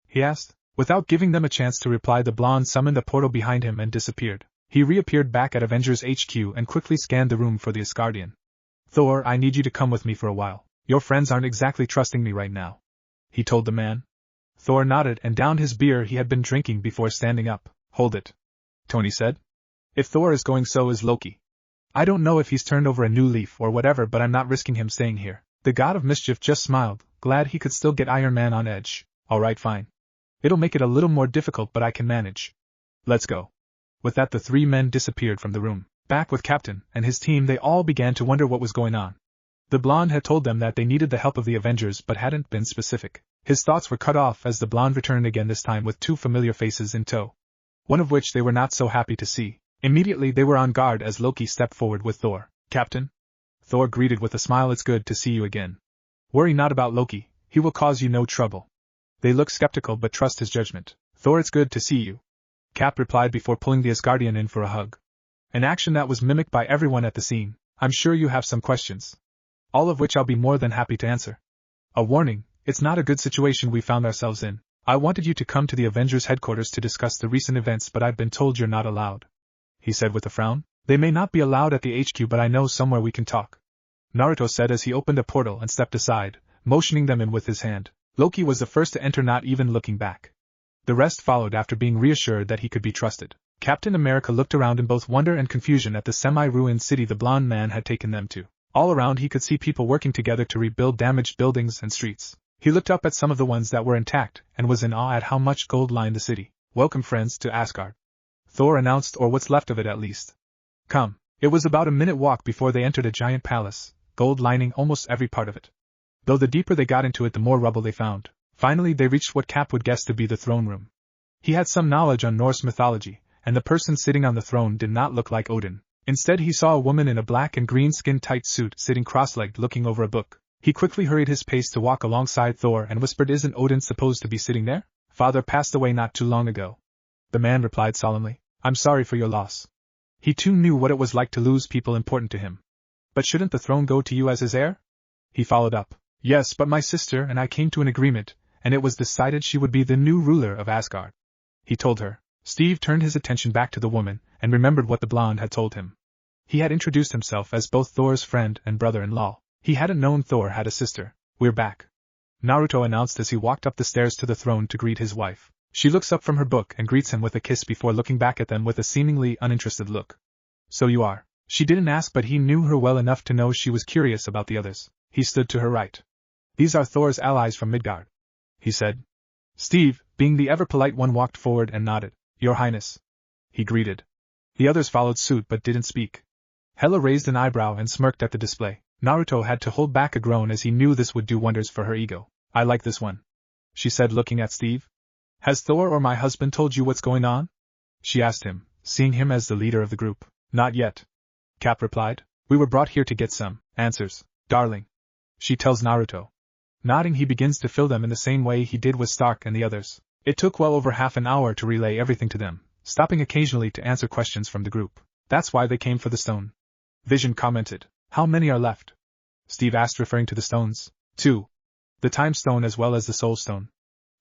He asked. Without giving them a chance to reply, the blonde summoned a portal behind him and disappeared. He reappeared back at Avengers HQ and quickly scanned the room for the Asgardian. Thor, I need you to come with me for a while. Your friends aren't exactly trusting me right now, he told the man. Thor nodded and downed his beer he had been drinking before standing up. Hold it, Tony said. If Thor is going, so is Loki. I don't know if he's turned over a new leaf or whatever, but I'm not risking him staying here. The god of mischief just smiled, glad he could still get Iron Man on edge. Alright, fine. It'll make it a little more difficult, but I can manage. Let's go. With that, the 3 men disappeared from the room. Back with Captain and his team, they all began to wonder what was going on. The blonde had told them that they needed the help of the Avengers but hadn't been specific. His thoughts were cut off as the blonde returned again, this time with 2 familiar faces in tow. One of which they were not so happy to see. Immediately they were on guard as Loki stepped forward with Thor. Captain? Thor greeted with a smile. It's good to see you again. Worry not about Loki, he will cause you no trouble. They looked skeptical but trust his judgment. Thor, it's good to see you, Cap replied before pulling the Asgardian in for a hug. An action that was mimicked by everyone at the scene. I'm sure you have some questions. All of which I'll be more than happy to answer. A warning, it's not a good situation we found ourselves in. I wanted you to come to the Avengers headquarters to discuss the recent events, but I've been told you're not allowed, he said with a frown. They may not be allowed at the HQ, but I know somewhere we can talk, Naruto said as he opened a portal and stepped aside, motioning them in with his hand. Loki was the first to enter, not even looking back. The rest followed after being reassured that he could be trusted. Captain America looked around in both wonder and confusion at the semi-ruined city the blonde man had taken them to. All around he could see people working together to rebuild damaged buildings and streets. He looked up at some of the ones that were intact and was in awe at how much gold lined the city. Welcome, friends, to Asgard, Thor announced, or what's left of it at least. Come. It was about a minute walk before they entered a giant palace, gold lining almost every part of it. Though the deeper they got into it, the more rubble they found. Finally they reached what Cap would guess to be the throne room. He had some knowledge on Norse mythology, and the person sitting on the throne did not look like Odin. Instead he saw a woman in a black and green skin-tight suit sitting cross-legged looking over a book. He quickly hurried his pace to walk alongside Thor and whispered, Isn't Odin supposed to be sitting there? Father passed away not too long ago. The man replied solemnly. I'm sorry for your loss. He too knew what it was like to lose people important to him. But shouldn't the throne go to you as his heir? He followed up. Yes, but my sister and I came to an agreement, and it was decided she would be the new ruler of Asgard, he told her. Steve turned his attention back to the woman and remembered what the blonde had told him. He had introduced himself as both Thor's friend and brother-in-law. He hadn't known Thor had a sister. We're back, Naruto announced as he walked up the stairs to the throne to greet his wife. She looks up from her book and greets him with a kiss before looking back at them with a seemingly uninterested look. So you are. She didn't ask, but he knew her well enough to know she was curious about the others. He stood to her right. These are Thor's allies from Midgard, he said. Steve, being the ever-polite one, walked forward and nodded. Your Highness, he greeted. The others followed suit but didn't speak. Hela raised an eyebrow and smirked at the display. Naruto had to hold back a groan as he knew this would do wonders for her ego. I like this one, she said, looking at Steve. Has Thor or my husband told you what's going on? She asked him, seeing him as the leader of the group. Not yet, Cap replied. We were brought here to get some answers, darling, she tells Naruto. Nodding, he begins to fill them in the same way he did with Stark and the others. It took well over half an hour to relay everything to them, stopping occasionally to answer questions from the group. That's why they came for the stone. Vision commented. How many are left? Steve asked, referring to the stones. 2. The Time Stone as well as the Soul Stone.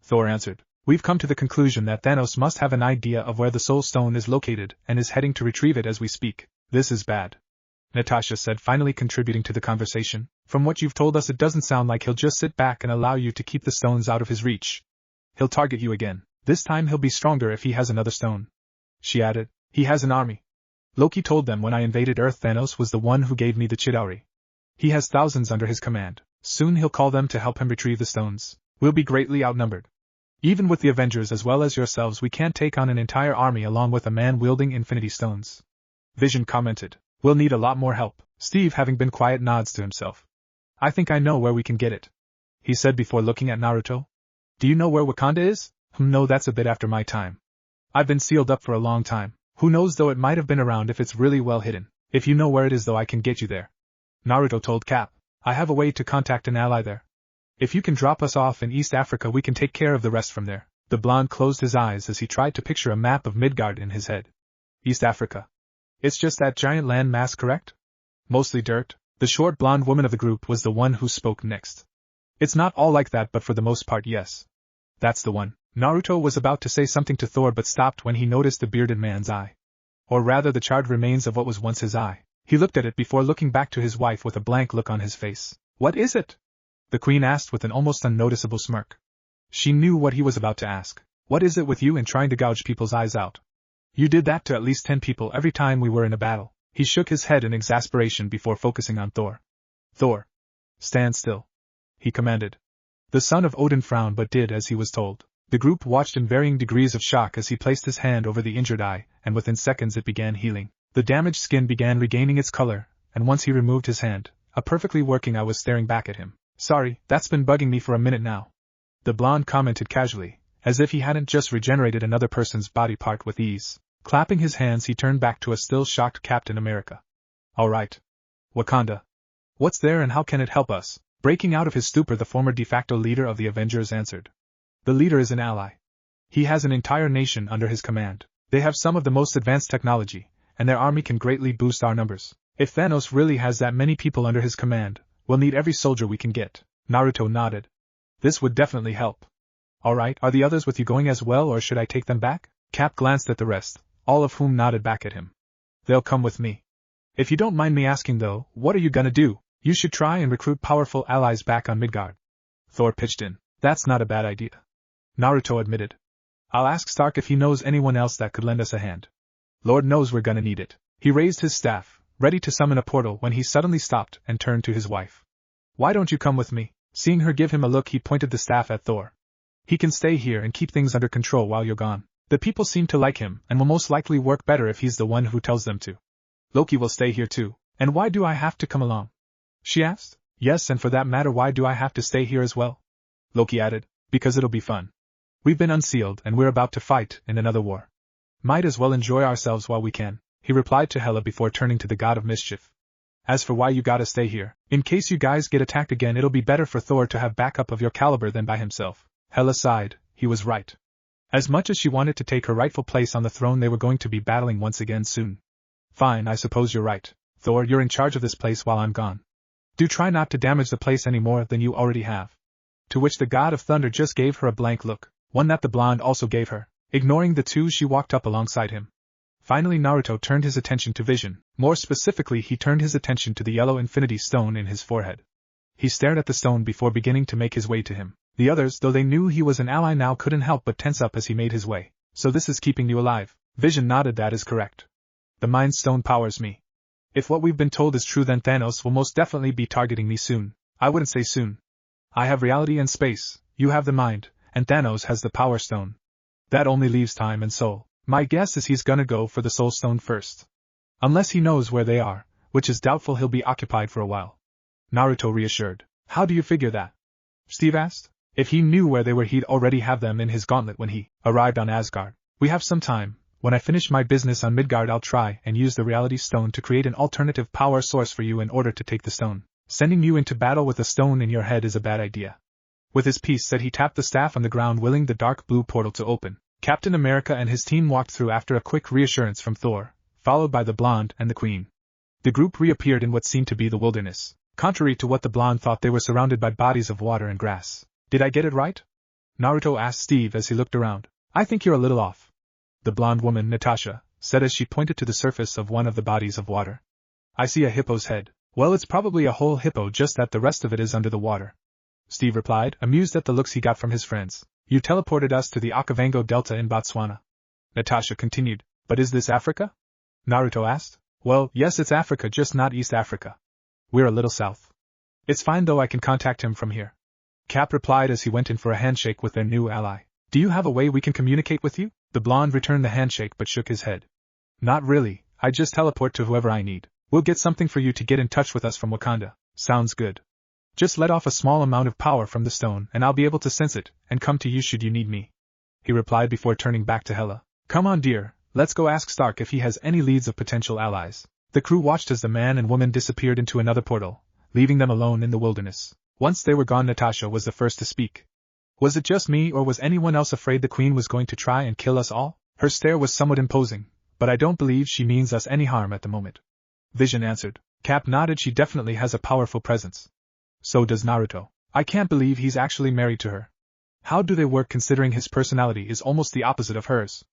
Thor answered. We've come to the conclusion that Thanos must have an idea of where the Soul Stone is located and is heading to retrieve it as we speak. This is bad, Natasha said, finally contributing to the conversation. From what you've told us, it doesn't sound like he'll just sit back and allow you to keep the stones out of his reach. He'll target you again. This time he'll be stronger if he has another stone. She added. He has an army. Loki told them when I invaded Earth Thanos was the one who gave me the Chitauri. He has thousands under his command. Soon he'll call them to help him retrieve the stones. We'll be greatly outnumbered. Even with the Avengers as well as yourselves, we can't take on an entire army along with a man wielding Infinity Stones. Vision commented. We'll need a lot more help. Steve, having been quiet, nods to himself. I think I know where we can get it, he said before looking at Naruto. Do you know where Wakanda is? No, that's a bit after my time. I've been sealed up for a long time. Who knows, though, it might have been around if it's really well hidden. If you know where it is, though, I can get you there. Naruto told Cap. I have a way to contact an ally there. If you can drop us off in East Africa, we can take care of the rest from there. The blonde closed his eyes as he tried to picture a map of Midgard in his head. East Africa. It's just that giant land mass, correct? Mostly dirt. The short blonde woman of the group was the one who spoke next. It's not all like that, but for the most part, yes. That's the one. Naruto was about to say something to Thor but stopped when he noticed the bearded man's eye. Or rather, the charred remains of what was once his eye. He looked at it before looking back to his wife with a blank look on his face. What is it? The queen asked with an almost unnoticeable smirk. She knew what he was about to ask. What is it with you and trying to gouge people's eyes out? You did that to at least 10 people every time we were in a battle. He shook his head in exasperation before focusing on Thor. Thor. Stand still, he commanded. The son of Odin frowned but did as he was told. The group watched in varying degrees of shock as he placed his hand over the injured eye, and within seconds it began healing. The damaged skin began regaining its color, and once he removed his hand, a perfectly working eye was staring back at him. Sorry, that's been bugging me for a minute now, the blonde commented casually, as if he hadn't just regenerated another person's body part with ease. Clapping his hands, he turned back to a still shocked Captain America. All right. Wakanda. What's there and how can it help us? Breaking out of his stupor, the former de facto leader of the Avengers answered. The leader is an ally. He has an entire nation under his command. They have some of the most advanced technology, and their army can greatly boost our numbers. If Thanos really has that many people under his command, we'll need every soldier we can get. Naruto nodded. This would definitely help. Alright, are the others with you going as well, or should I take them back? Cap glanced at the rest, all of whom nodded back at him. They'll come with me. If you don't mind me asking though, what are you gonna do? You should try and recruit powerful allies back on Midgard. Thor pitched in. That's not a bad idea, Naruto admitted. I'll ask Stark if he knows anyone else that could lend us a hand. Lord knows we're gonna need it. He raised his staff, ready to summon a portal when he suddenly stopped and turned to his wife. Why don't you come with me? Seeing her give him a look, he pointed the staff at Thor. He can stay here and keep things under control while you're gone. The people seem to like him and will most likely work better if he's the one who tells them to. Loki will stay here too. And why do I have to come along? She asked. Yes, and for that matter, why do I have to stay here as well? Loki added. Because it'll be fun. We've been unsealed and we're about to fight in another war. Might as well enjoy ourselves while we can, he replied to Hela before turning to the god of mischief. As for why you gotta stay here, in case you guys get attacked again, it'll be better for Thor to have backup of your caliber than by himself. Hela sighed. He was right. As much as she wanted to take her rightful place on the throne, they were going to be battling once again soon. Fine, I suppose you're right. Thor, you're in charge of this place while I'm gone. Do try not to damage the place any more than you already have. To which the god of thunder just gave her a blank look, one that the blonde also gave her. Ignoring the two, she walked up alongside him. Finally, Naruto turned his attention to Vision. More specifically, he turned his attention to the yellow infinity stone in his forehead. He stared at the stone before beginning to make his way to him. The others, though they knew he was an ally now, couldn't help but tense up as he made his way. So this is keeping you alive? Vision nodded. That is correct. The Mind Stone powers me. If what we've been told is true, then Thanos will most definitely be targeting me soon. I wouldn't say soon. I have reality and space, you have the mind, and Thanos has the Power Stone. That only leaves time and soul. My guess is he's gonna go for the Soul Stone first. Unless he knows where they are, which is doubtful. He'll be occupied for a while. Naruto reassured. How do you figure that? Steve asked. If he knew where they were, he'd already have them in his gauntlet when he arrived on Asgard. We have some time. When I finish my business on Midgard, I'll try and use the reality stone to create an alternative power source for you in order to take the stone. Sending you into battle with a stone in your head is a bad idea. With his piece said, he tapped the staff on the ground, willing the dark blue portal to open. Captain America and his team walked through after a quick reassurance from Thor, followed by the blonde and the queen. The group reappeared in what seemed to be the wilderness. Contrary to what the blonde thought, they were surrounded by bodies of water and grass. Did I get it right? Naruto asked Steve as he looked around. I think you're a little off. The blonde woman, Natasha, said as she pointed to the surface of one of the bodies of water. I see a hippo's head. Well, it's probably a whole hippo, just that the rest of it is under the water. Steve replied, amused at the looks he got from his friends. You teleported us to the Okavango Delta in Botswana. Natasha continued. But is this Africa? Naruto asked. Well, yes, it's Africa, just not East Africa. We're a little south. It's fine though, I can contact him from here. Cap replied as he went in for a handshake with their new ally. Do you have a way we can communicate with you? The blonde returned the handshake but shook his head. Not really, I just teleport to whoever I need. We'll get something for you to get in touch with us from Wakanda. Sounds good. Just let off a small amount of power from the stone and I'll be able to sense it and come to you should you need me. He replied before turning back to Hela. Come on dear, let's go ask Stark if he has any leads of potential allies. The crew watched as the man and woman disappeared into another portal, leaving them alone in the wilderness. Once they were gone, Natasha was the first to speak. Was it just me or was anyone else afraid the queen was going to try and kill us all? Her stare was somewhat imposing, but I don't believe she means us any harm at the moment. Vision answered. Cap nodded. She definitely has a powerful presence. So does Naruto. I can't believe he's actually married to her. How do they work considering his personality is almost the opposite of hers?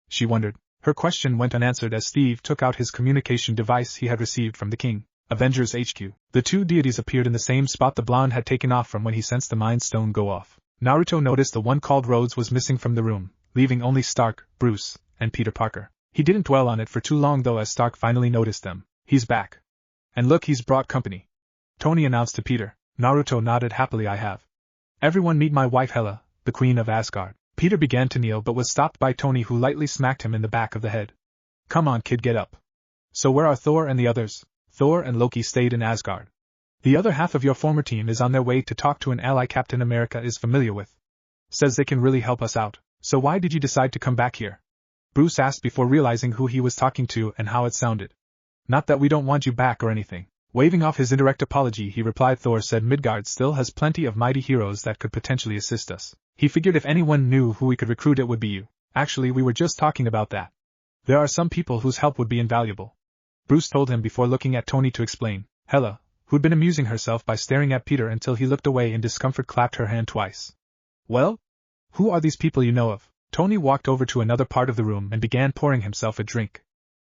She wondered. Her question went unanswered as Steve took out his communication device he had received from the king. Avengers HQ. The two deities appeared in the same spot the blonde had taken off from when he sensed the Mind Stone go off. Naruto noticed the one called Rhodes was missing from the room, leaving only Stark, Bruce, and Peter Parker. He didn't dwell on it for too long though as Stark finally noticed them. He's back. And look, he's brought company. Tony announced to Peter. Naruto nodded happily. I have. Everyone meet my wife Hela, the queen of Asgard. Peter began to kneel but was stopped by Tony, who lightly smacked him in the back of the head. Come on kid, get up. So where are Thor and the others? Thor and Loki stayed in Asgard. The other half of your former team is on their way to talk to an ally Captain America is familiar with. Says they can really help us out. So why did you decide to come back here? Bruce asked before realizing who he was talking to and how it sounded. Not that we don't want you back or anything. Waving off his indirect apology, he replied. Thor said Midgard still has plenty of mighty heroes that could potentially assist us. He figured if anyone knew who we could recruit, it would be you. Actually, we were just talking about that. There are some people whose help would be invaluable. Bruce told him before looking at Tony to explain. Hela, who'd been amusing herself by staring at Peter until he looked away in discomfort, clapped her hand twice. Well? Who are these people you know of? Tony walked over to another part of the room and began pouring himself a drink.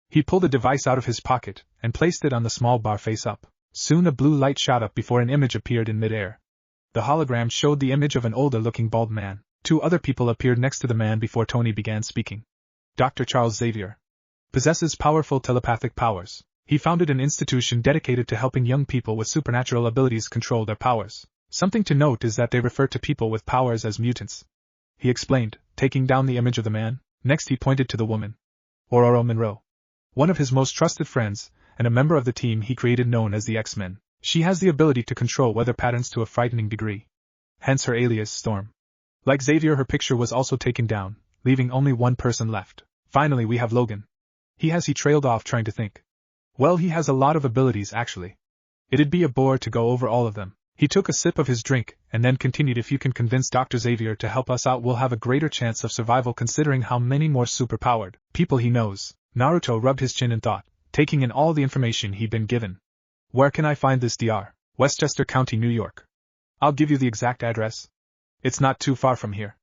He pulled a device out of his pocket and placed it on the small bar face up. Soon a blue light shot up before an image appeared in midair. The hologram showed the image of an older-looking bald man. Two other people appeared next to the man before Tony began speaking. Dr. Charles Xavier possesses powerful telepathic powers. He founded an institution dedicated to helping young people with supernatural abilities control their powers. Something to note is that they refer to people with powers as mutants. He explained, taking down the image of the man. Next he pointed to the woman. Ororo Monroe. One of his most trusted friends, and a member of the team he created known as the X-Men. She has the ability to control weather patterns to a frightening degree. Hence her alias, Storm. Like Xavier, her picture was also taken down, leaving only one person left. Finally we have Logan. He trailed off trying to think. Well, he has a lot of abilities actually. It'd be a bore to go over all of them. He took a sip of his drink, and then continued. If you can convince Dr. Xavier to help us out, we'll have a greater chance of survival considering how many more superpowered people he knows. Naruto rubbed his chin in thought, taking in all the information he'd been given. Where can I find this DR? Westchester County, New York. I'll give you the exact address. It's not too far from here.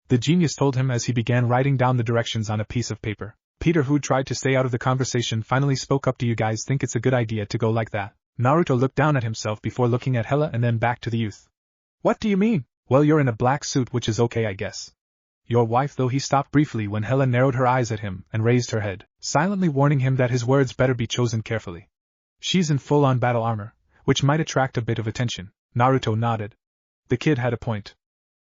The genius told him as he began writing down the directions on a piece of paper. Peter, who tried to stay out of the conversation, finally spoke up. Do you guys think it's a good idea to go like that? Naruto looked down at himself before looking at Hela and then back to the youth. What do you mean? Well, you're in a black suit, which is okay, I guess. Your wife, though. He stopped briefly when Hela narrowed her eyes at him and raised her head, silently warning him that his words better be chosen carefully. She's in full-on battle armor, which might attract a bit of attention. Naruto nodded. The kid had a point.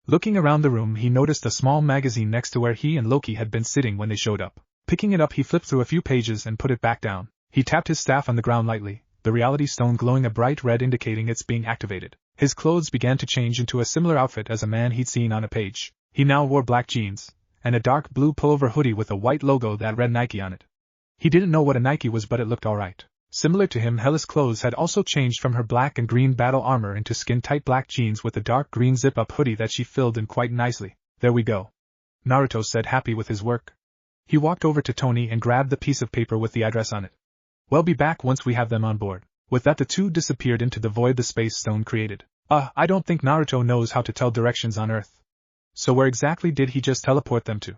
Looking around the room, he noticed a small magazine next to where he and Loki had been sitting when they showed up. Picking it up, he flipped through a few pages and put it back down. He tapped his staff on the ground lightly. the reality stone glowing a bright red indicating it's being activated. His clothes began to change into a similar outfit as a man he'd seen on a page. He now wore black jeans, and a dark blue pullover hoodie with a white logo that read Nike on it. He didn't know what a Nike was, but it looked alright. Similar to him, Hela's clothes had also changed from her black and green battle armor into skin-tight black jeans with a dark green zip-up hoodie that she filled in quite nicely. There we go, Naruto said, happy with his work. He walked over to Tony and grabbed the piece of paper with the address on it. We'll be back once we have them on board. With that, the two disappeared into the void the space stone created. I don't think Naruto knows how to tell directions on Earth. So where exactly did he just teleport them to?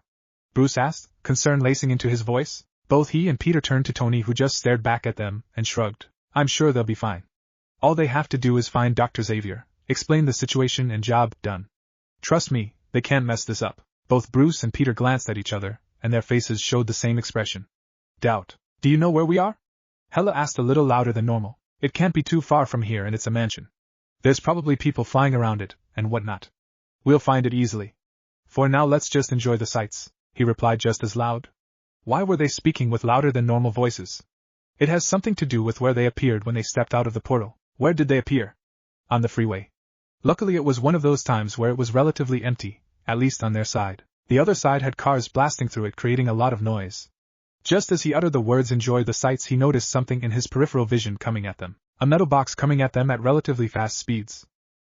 Bruce asked, concern lacing into his voice. Both he and Peter turned to Tony, who just stared back at them and shrugged. I'm sure they'll be fine. All they have to do is find Dr. Xavier, explain the situation, and job done. Trust me, they can't mess this up. Both Bruce and Peter glanced at each other, and their faces showed the same expression. Doubt. Do you know where we are? Hela asked a little louder than normal. It can't be too far from here, and it's a mansion. There's probably people flying around it, and whatnot. We'll find it easily. For now, let's just enjoy the sights, he replied just as loud. Why were they speaking with louder than normal voices? It has something to do with where they appeared when they stepped out of the portal. Where did they appear? On the freeway. Luckily, it was one of those times where it was relatively empty, at least on their side. The other side had cars blasting through it, creating a lot of noise. Just as he uttered the words enjoy the sights, he noticed something in his peripheral vision coming at them. A metal box coming at them at relatively fast speeds.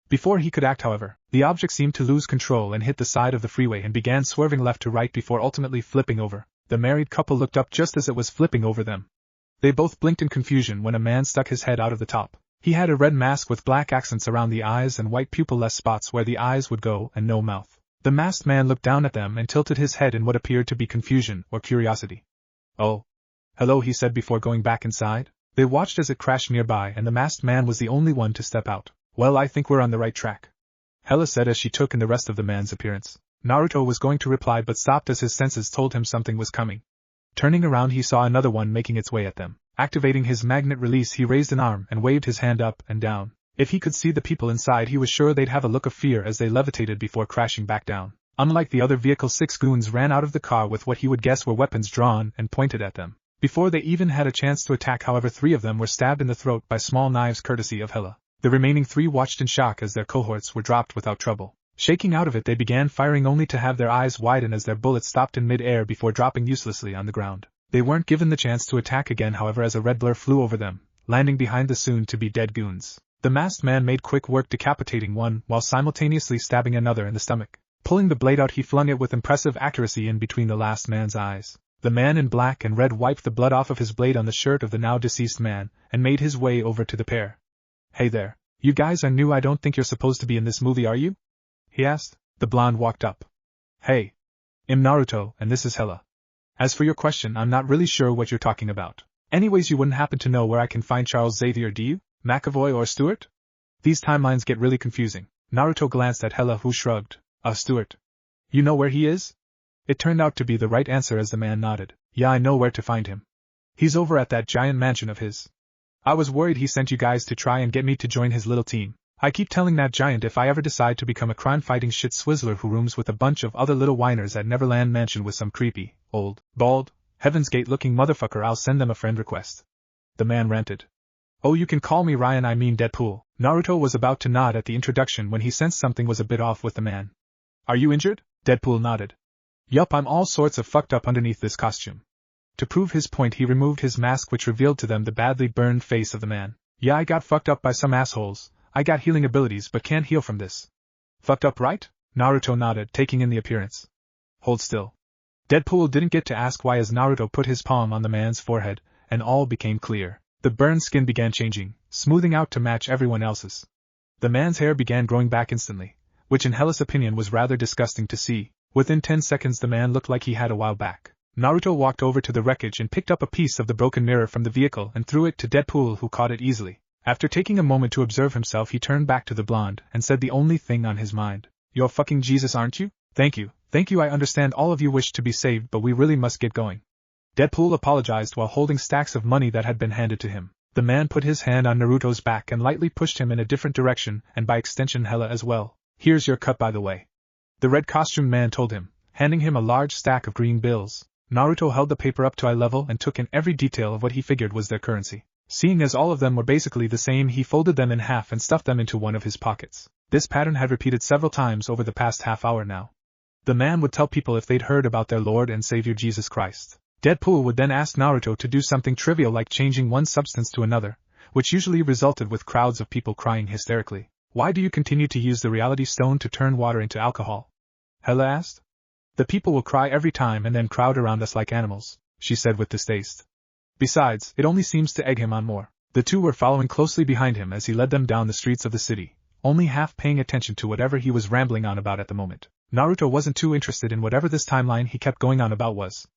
Before he could act, however, the object seemed to lose control and hit the side of the freeway and began swerving left to right before ultimately flipping over. The married couple looked up just as it was flipping over them. They both blinked in confusion when a man stuck his head out of the top. He had a red mask with black accents around the eyes and white pupil-less spots where the eyes would go and no mouth. The masked man looked down at them and tilted his head in what appeared to be confusion or curiosity. Oh. Hello, he said before going back inside. They watched as it crashed nearby, and the masked man was the only one to step out. Well, I think we're on the right track, Hela said as she took in the rest of the man's appearance. Naruto was going to reply but stopped as his senses told him something was coming. Turning around, he saw another one making its way at them. Activating his magnet release, he raised an arm and waved his hand up and down. If he could see the people inside, he was sure they'd have a look of fear as they levitated before crashing back down. Unlike the other vehicle, 6 goons ran out of the car with what he would guess were weapons drawn and pointed at them. Before they even had a chance to attack, however, 3 of them were stabbed in the throat by small knives courtesy of Hela. The remaining 3 watched in shock as their cohorts were dropped without trouble. Shaking out of it, they began firing only to have their eyes widen as their bullets stopped in mid-air before dropping uselessly on the ground. They weren't given the chance to attack again, however, as a red blur flew over them, landing behind the soon-to-be dead goons. The masked man made quick work decapitating one while simultaneously stabbing another in the stomach. Pulling the blade out, he flung it with impressive accuracy in between the last man's eyes. The man in black and red wiped the blood off of his blade on the shirt of the now deceased man and made his way over to the pair. Hey there, you guys are new. I don't think you're supposed to be in this movie, are you? He asked. The blonde walked up. Hey. I'm Naruto, and this is Hela. As for your question, I'm not really sure what you're talking about. Anyways, you wouldn't happen to know where I can find Charles Xavier, do you? McAvoy or Stewart? These timelines get really confusing. Naruto glanced at Hela, who shrugged. Stewart. You know where he is? It turned out to be the right answer as the man nodded. Yeah, I know where to find him. He's over at that giant mansion of his. I was worried he sent you guys to try and get me to join his little team. I keep telling that giant if I ever decide to become a crime-fighting shit swizzler who rooms with a bunch of other little whiners at Neverland Mansion with some creepy, old, bald, Heaven's Gate-looking motherfucker, I'll send them a friend request. The man ranted. Oh, you can call me Ryan, I mean Deadpool. Naruto was about to nod at the introduction when he sensed something was a bit off with the man. Are you injured? Deadpool nodded. Yup, I'm all sorts of fucked up underneath this costume. To prove his point, he removed his mask, which revealed to them the badly burned face of the man. Yeah, I got fucked up by some assholes. I got healing abilities but can't heal from this. Fucked up, right? Naruto nodded, taking in the appearance. Hold still. Deadpool didn't get to ask why as Naruto put his palm on the man's forehead, and all became clear. The burned skin began changing, smoothing out to match everyone else's. The man's hair began growing back instantly, which in Hela's opinion was rather disgusting to see. Within 10 seconds the man looked like he had a while back. Naruto walked over to the wreckage and picked up a piece of the broken mirror from the vehicle and threw it to Deadpool, who caught it easily. After taking a moment to observe himself, he turned back to the blonde and said the only thing on his mind. You're fucking Jesus, aren't you? Thank you, I understand all of you wish to be saved, but we really must get going. Deadpool apologized while holding stacks of money that had been handed to him. The man put his hand on Naruto's back and lightly pushed him in a different direction, and by extension Hela as well. Here's your cut, by the way. The red costumed man told him, handing him a large stack of green bills. Naruto held the paper up to eye level and took in every detail of what he figured was their currency. Seeing as all of them were basically the same, he folded them in half and stuffed them into one of his pockets. This pattern had repeated several times over the past half hour now. The man would tell people if they'd heard about their Lord and Savior Jesus Christ. Deadpool would then ask Naruto to do something trivial like changing one substance to another, which usually resulted with crowds of people crying hysterically. Why do you continue to use the reality stone to turn water into alcohol? Hela asked. The people will cry every time and then crowd around us like animals, she said with distaste. Besides, it only seems to egg him on more. The two were following closely behind him as he led them down the streets of the city, only half paying attention to whatever he was rambling on about at the moment. Naruto wasn't too interested in whatever this timeline he kept going on about was.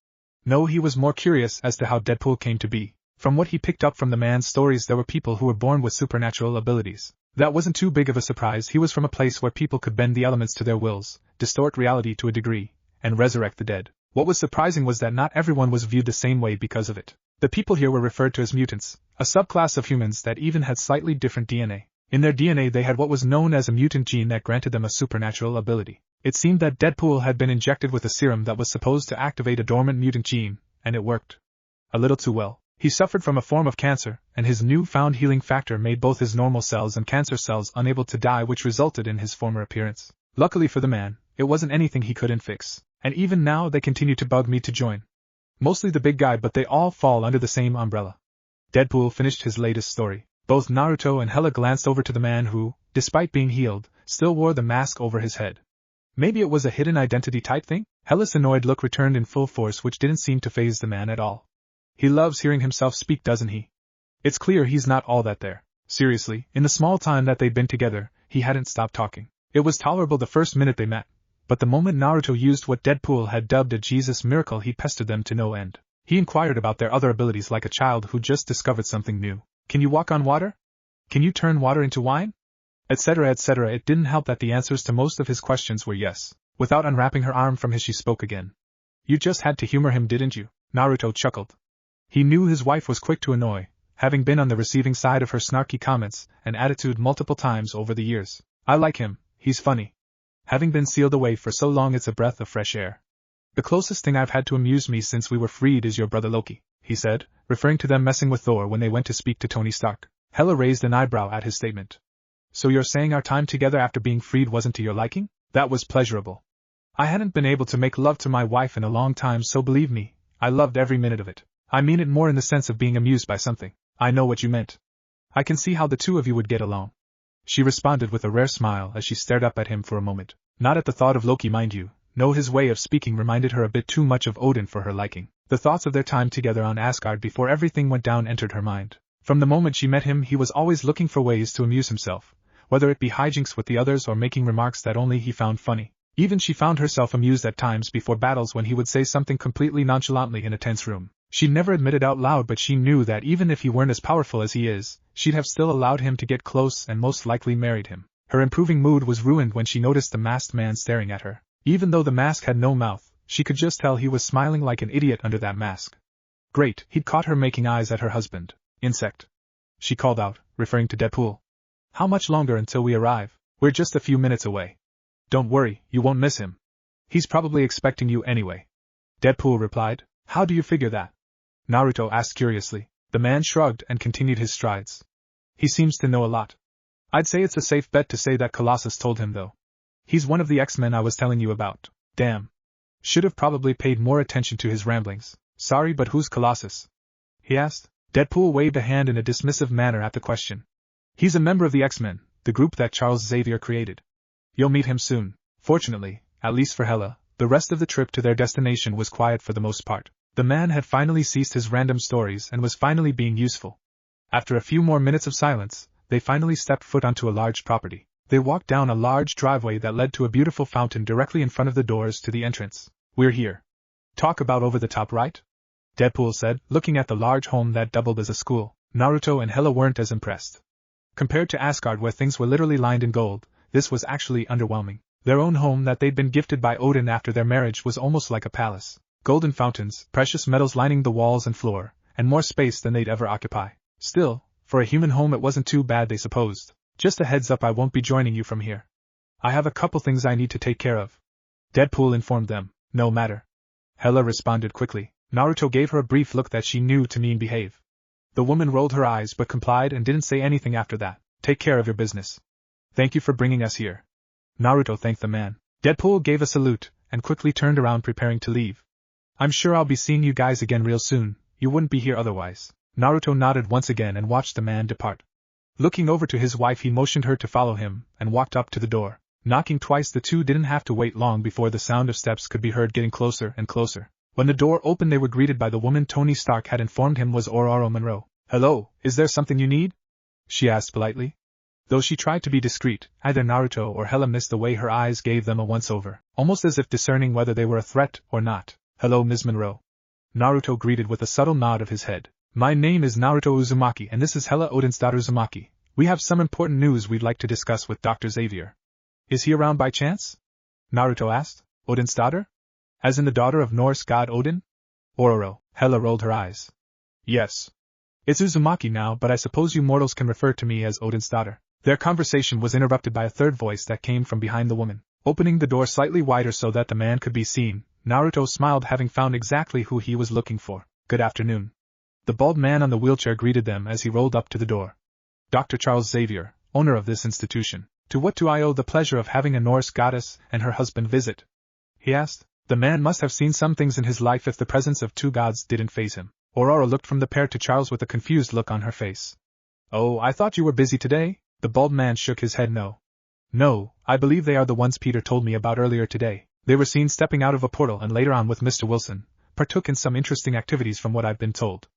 No, he was more curious as to how Deadpool came to be. From what he picked up from the man's stories, there were people who were born with supernatural abilities. That wasn't too big of a surprise. He was from a place where people could bend the elements to their wills, distort reality to a degree, and resurrect the dead. What was surprising was that not everyone was viewed the same way because of it. The people here were referred to as mutants, a subclass of humans that even had slightly different DNA. In their DNA they had what was known as a mutant gene that granted them a supernatural ability. It seemed that Deadpool had been injected with a serum that was supposed to activate a dormant mutant gene, and it worked. A little too well. He suffered from a form of cancer, and his newfound healing factor made both his normal cells and cancer cells unable to die, which resulted in his former appearance. Luckily for the man, it wasn't anything he couldn't fix, and even now they continue to bug me to join. Mostly the big guy, but they all fall under the same umbrella. Deadpool finished his latest story. Both Naruto and Hela glanced over to the man who, despite being healed, still wore the mask over his head. Maybe it was a hidden identity type thing? Hela's annoyed look returned in full force, which didn't seem to faze the man at all. He loves hearing himself speak, doesn't he? It's clear he's not all that there. Seriously, in the small time that they'd been together, he hadn't stopped talking. It was tolerable the first minute they met, but the moment Naruto used what Deadpool had dubbed a Jesus miracle, he pestered them to no end. He inquired about their other abilities like a child who just discovered something new. Can you walk on water? Can you turn water into wine? Etc., etc. It didn't help that the answers to most of his questions were yes. Without unwrapping her arm from his, she spoke again. You just had to humor him, didn't you? Naruto chuckled. He knew his wife was quick to annoy, having been on the receiving side of her snarky comments and attitude multiple times over the years. I like him, he's funny. Having been sealed away for so long, it's a breath of fresh air. The closest thing I've had to amuse me since we were freed is your brother Loki, he said, referring to them messing with Thor when they went to speak to Tony Stark. Hela raised an eyebrow at his statement. So you're saying our time together after being freed wasn't to your liking? That was pleasurable. I hadn't been able to make love to my wife in a long time, so believe me, I loved every minute of it. I mean it more in the sense of being amused by something. I know what you meant. I can see how the two of you would get along. She responded with a rare smile as she stared up at him for a moment. Not at the thought of Loki, mind you. No, his way of speaking reminded her a bit too much of Odin for her liking. The thoughts of their time together on Asgard before everything went down entered her mind. From the moment she met him, he was always looking for ways to amuse himself, whether it be hijinks with the others or making remarks that only he found funny. Even she found herself amused at times before battles when he would say something completely nonchalantly in a tense room. She never admitted out loud, but she knew that even if he weren't as powerful as he is, she'd have still allowed him to get close and most likely married him. Her improving mood was ruined when she noticed the masked man staring at her. Even though the mask had no mouth, she could just tell he was smiling like an idiot under that mask. Great, he'd caught her making eyes at her husband. Insect. She called out, referring to Deadpool. How much longer until we arrive? We're just a few minutes away. Don't worry, you won't miss him. He's probably expecting you anyway. Deadpool replied. How do you figure that? Naruto asked curiously. The man shrugged and continued his strides. He seems to know a lot. I'd say it's a safe bet to say that Colossus told him, though. He's one of the X-Men I was telling you about. Damn. Should have probably paid more attention to his ramblings. Sorry, but who's Colossus? He asked. Deadpool waved a hand in a dismissive manner at the question. He's a member of the X-Men, the group that Charles Xavier created. You'll meet him soon. Fortunately, at least for Hela, the rest of the trip to their destination was quiet for the most part. The man had finally ceased his random stories and was finally being useful. After a few more minutes of silence, they finally stepped foot onto a large property. They walked down a large driveway that led to a beautiful fountain directly in front of the doors to the entrance. We're here. Talk about over the top, right? Deadpool said, looking at the large home that doubled as a school. Naruto and Hela weren't as impressed. Compared to Asgard, where things were literally lined in gold, this was actually underwhelming. Their own home that they'd been gifted by Odin after their marriage was almost like a palace. Golden fountains, precious metals lining the walls and floor, and more space than they'd ever occupy. Still, for a human home it wasn't too bad, they supposed. Just a heads up, I won't be joining you from here. I have a couple things I need to take care of. Deadpool informed them. No matter. Hela responded quickly. Naruto gave her a brief look that she knew to mean behave. The woman rolled her eyes but complied and didn't say anything after that. Take care of your business. Thank you for bringing us here. Naruto thanked the man. Deadpool gave a salute, and quickly turned around preparing to leave. I'm sure I'll be seeing you guys again real soon, you wouldn't be here otherwise. Naruto nodded once again and watched the man depart. Looking over to his wife, he motioned her to follow him, and walked up to the door. Knocking twice, the two didn't have to wait long before the sound of steps could be heard getting closer and closer. When the door opened, they were greeted by the woman Tony Stark had informed him was Ororo Monroe. Hello, is there something you need? She asked politely. Though she tried to be discreet, either Naruto or Hela missed the way her eyes gave them a once-over, almost as if discerning whether they were a threat or not. Hello, Ms. Monroe. Naruto greeted with a subtle nod of his head. My name is Naruto Uzumaki and this is Hela Odin's daughter Uzumaki. We have some important news we'd like to discuss with Dr. Xavier. Is he around by chance? Naruto asked. Odin's daughter? As in the daughter of Norse god Odin? Ororo. Hela rolled her eyes. Yes. It's Uzumaki now, but I suppose you mortals can refer to me as Odin's daughter. Their conversation was interrupted by a third voice that came from behind the woman. Opening the door slightly wider so that the man could be seen, Naruto smiled, having found exactly who he was looking for. Good afternoon. The bald man on the wheelchair greeted them as he rolled up to the door. Dr. Charles Xavier, owner of this institution. To what do I owe the pleasure of having a Norse goddess and her husband visit? He asked. The man must have seen some things in his life if the presence of two gods didn't faze him. Aurora looked from the pair to Charles with a confused look on her face. Oh, I thought you were busy today? The bald man shook his head no. No, I believe they are the ones Peter told me about earlier today. They were seen stepping out of a portal and later on with Mr. Wilson, partook in some interesting activities from what I've been told.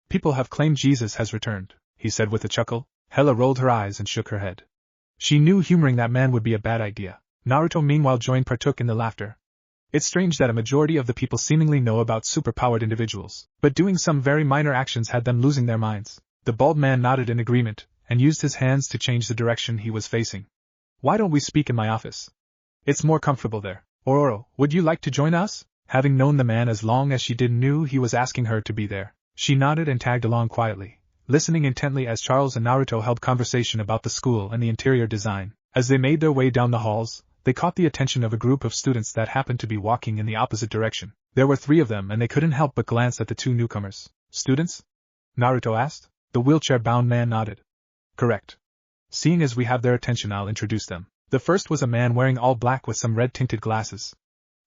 People have claimed Jesus has returned, he said with a chuckle. Hela rolled her eyes and shook her head. She knew humoring that man would be a bad idea. Naruto meanwhile partook in the laughter. It's strange that a majority of the people seemingly know about superpowered individuals, but doing some very minor actions had them losing their minds. The bald man nodded in agreement, and used his hands to change the direction he was facing. Why don't we speak in my office? It's more comfortable there. Ororo, would you like to join us? Having known the man as long as she did, knew he was asking her to be there. She nodded and tagged along quietly, listening intently as Charles and Naruto held conversation about the school and the interior design. As they made their way down the halls, they caught the attention of a group of students that happened to be walking in the opposite direction. There were 3 of them and they couldn't help but glance at the 2 newcomers. Students? Naruto asked. The wheelchair-bound man nodded. Correct. Seeing as we have their attention, I'll introduce them. The first was a man wearing all black with some red-tinted glasses.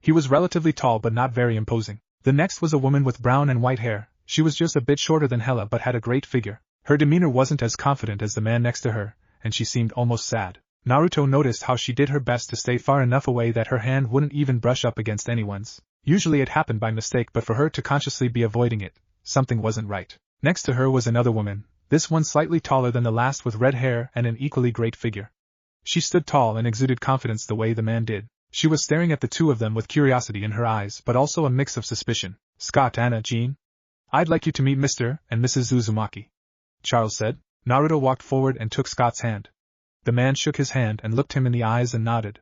He was relatively tall but not very imposing. The next was a woman with brown and white hair. She was just a bit shorter than Hela but had a great figure. Her demeanor wasn't as confident as the man next to her, and she seemed almost sad. Naruto noticed how she did her best to stay far enough away that her hand wouldn't even brush up against anyone's. Usually it happened by mistake, but for her to consciously be avoiding it, something wasn't right. Next to her was another woman, this one slightly taller than the last with red hair and an equally great figure. She stood tall and exuded confidence the way the man did. She was staring at the 2 of them with curiosity in her eyes but also a mix of suspicion. Scott, Anna, Jean? I'd like you to meet Mr. and Mrs. Uzumaki, Charles said. Naruto walked forward and took Scott's hand. The man shook his hand and looked him in the eyes and nodded.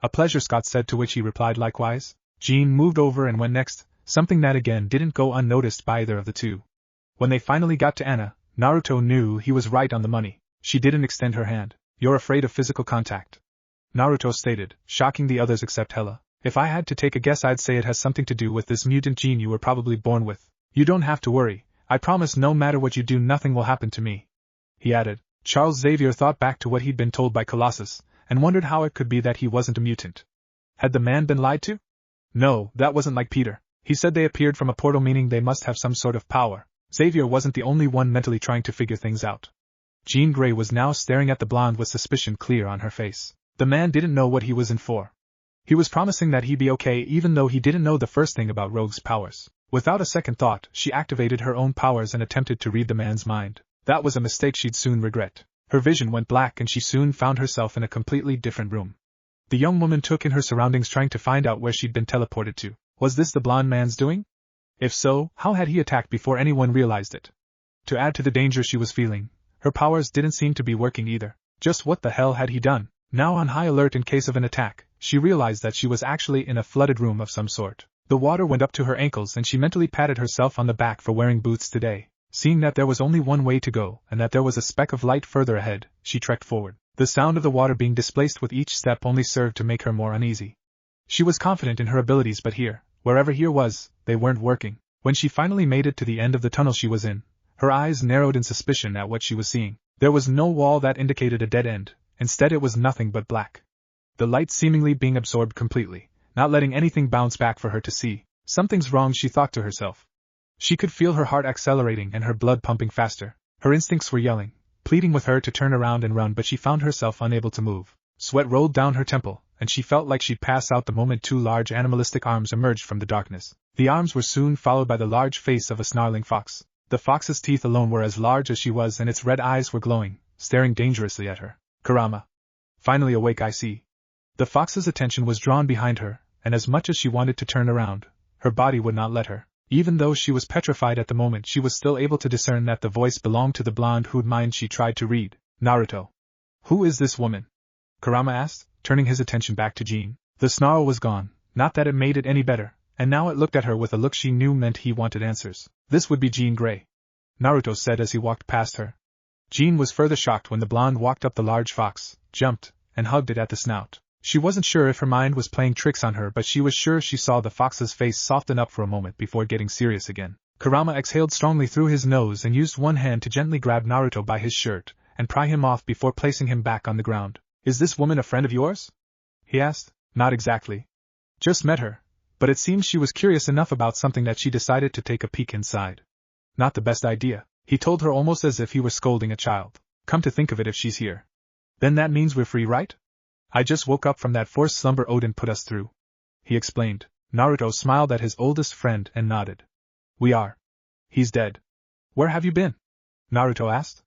A pleasure, Scott said, to which he replied likewise. Jean moved over and went next, something that again didn't go unnoticed by either of the 2. When they finally got to Anna, Naruto knew he was right on the money. She didn't extend her hand. You're afraid of physical contact, Naruto stated, shocking the others except Hela. If I had to take a guess, I'd say it has something to do with this mutant gene you were probably born with. You don't have to worry. I promise no matter what you do, nothing will happen to me, he added. Charles Xavier thought back to what he'd been told by Colossus, and wondered how it could be that he wasn't a mutant. Had the man been lied to? No, that wasn't like Peter. He said they appeared from a portal, meaning they must have some sort of power. Xavier wasn't the only one mentally trying to figure things out. Jean Grey was now staring at the blonde with suspicion clear on her face. The man didn't know what he was in for. He was promising that he'd be okay even though he didn't know the first thing about Rogue's powers. Without a second thought, she activated her own powers and attempted to read the man's mind. That was a mistake she'd soon regret. Her vision went black and she soon found herself in a completely different room. The young woman took in her surroundings, trying to find out where she'd been teleported to. Was this the blonde man's doing? If so, how had he attacked before anyone realized it? To add to the danger she was feeling, her powers didn't seem to be working either. Just what the hell had he done? Now on high alert in case of an attack, she realized that she was actually in a flooded room of some sort. The water went up to her ankles and she mentally patted herself on the back for wearing boots today. Seeing that there was only one way to go and that there was a speck of light further ahead, she trekked forward. The sound of the water being displaced with each step only served to make her more uneasy. She was confident in her abilities, but here, wherever here was, they weren't working. When she finally made it to the end of the tunnel she was in, Her eyes narrowed in suspicion at what she was seeing. There was no wall that indicated a dead end, instead it was nothing but black. The light seemingly being absorbed completely, not letting anything bounce back for her to see. Something's wrong, she thought to herself. She could feel her heart accelerating and her blood pumping faster. Her instincts were yelling, pleading with her to turn around and run, but she found herself unable to move. Sweat rolled down her temple, and she felt like she'd pass out the moment two large animalistic arms emerged from the darkness. The arms were soon followed by the large face of a snarling fox. The fox's teeth alone were as large as she was, and its red eyes were glowing, staring dangerously at her. Kurama. Finally awake, I see. The fox's attention was drawn behind her, and as much as she wanted to turn around, her body would not let her. Even though she was petrified at the moment, she was still able to discern that the voice belonged to the blonde whose mind she tried to read. Naruto. Who is this woman? Kurama asked, turning his attention back to Jean. The snarl was gone, not that it made it any better, and now it looked at her with a look she knew meant he wanted answers. This would be Jean Grey, Naruto said as he walked past her. Jean was further shocked when the blonde walked up the large fox, jumped, and hugged it at the snout. She wasn't sure if her mind was playing tricks on her, but she was sure she saw the fox's face soften up for a moment before getting serious again. Kurama exhaled strongly through his nose and used one hand to gently grab Naruto by his shirt and pry him off before placing him back on the ground. Is this woman a friend of yours? He asked. Not exactly. Just met her, but it seems she was curious enough about something that she decided to take a peek inside. Not the best idea, he told her almost as if he were scolding a child. Come to think of it, if she's here, then that means we're free, right? I just woke up from that forced slumber Odin put us through, he explained. Naruto smiled at his oldest friend and nodded. We are. He's dead. Where have you been? Naruto asked.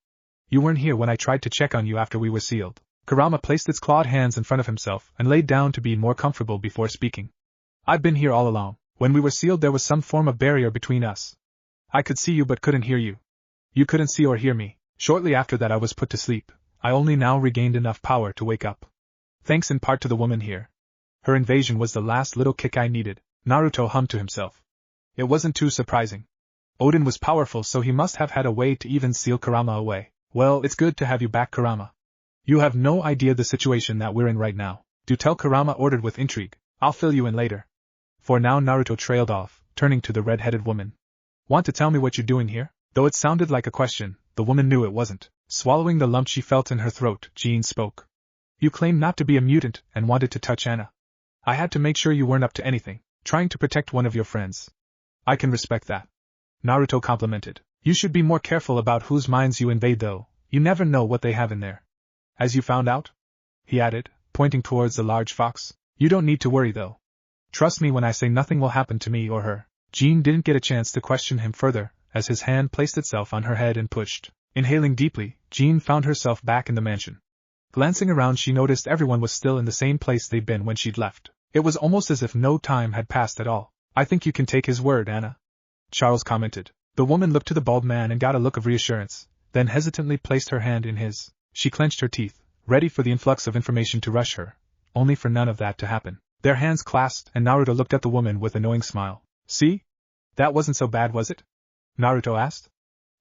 You weren't here when I tried to check on you after we were sealed. Kurama placed its clawed hands in front of himself and laid down to be more comfortable before speaking. I've been here all along. When we were sealed there was some form of barrier between us. I could see you but couldn't hear you. You couldn't see or hear me. Shortly after that I was put to sleep. I only now regained enough power to wake up. Thanks in part to the woman here. Her invasion was the last little kick I needed, Naruto hummed to himself. It wasn't too surprising. Odin was powerful, so he must have had a way to even seal Kurama away. Well, it's good to have you back, Kurama. You have no idea the situation that we're in right now. Do tell, Kurama ordered with intrigue. I'll fill you in later. For now, Naruto trailed off, turning to the red-headed woman. Want to tell me what you're doing here? Though it sounded like a question, the woman knew it wasn't. Swallowing the lump she felt in her throat, Jean spoke. You claim not to be a mutant and wanted to touch Anna. I had to make sure you weren't up to anything, trying to protect one of your friends. I can respect that. Naruto complimented. You should be more careful about whose minds you invade though, you never know what they have in there. As you found out? He added, pointing towards the large fox. You don't need to worry though. Trust me when I say nothing will happen to me or her. Jean didn't get a chance to question him further, as his hand placed itself on her head and pushed. Inhaling deeply, Jean found herself back in the mansion. Glancing around she noticed everyone was still in the same place they'd been when she'd left. It was almost as if no time had passed at all. I think you can take his word, Anna, Charles commented. The woman looked to the bald man and got a look of reassurance, then hesitantly placed her hand in his. She clenched her teeth, ready for the influx of information to rush her, only for none of that to happen. Their hands clasped and Naruto looked at the woman with a knowing smile. See? That wasn't so bad, was it? Naruto asked.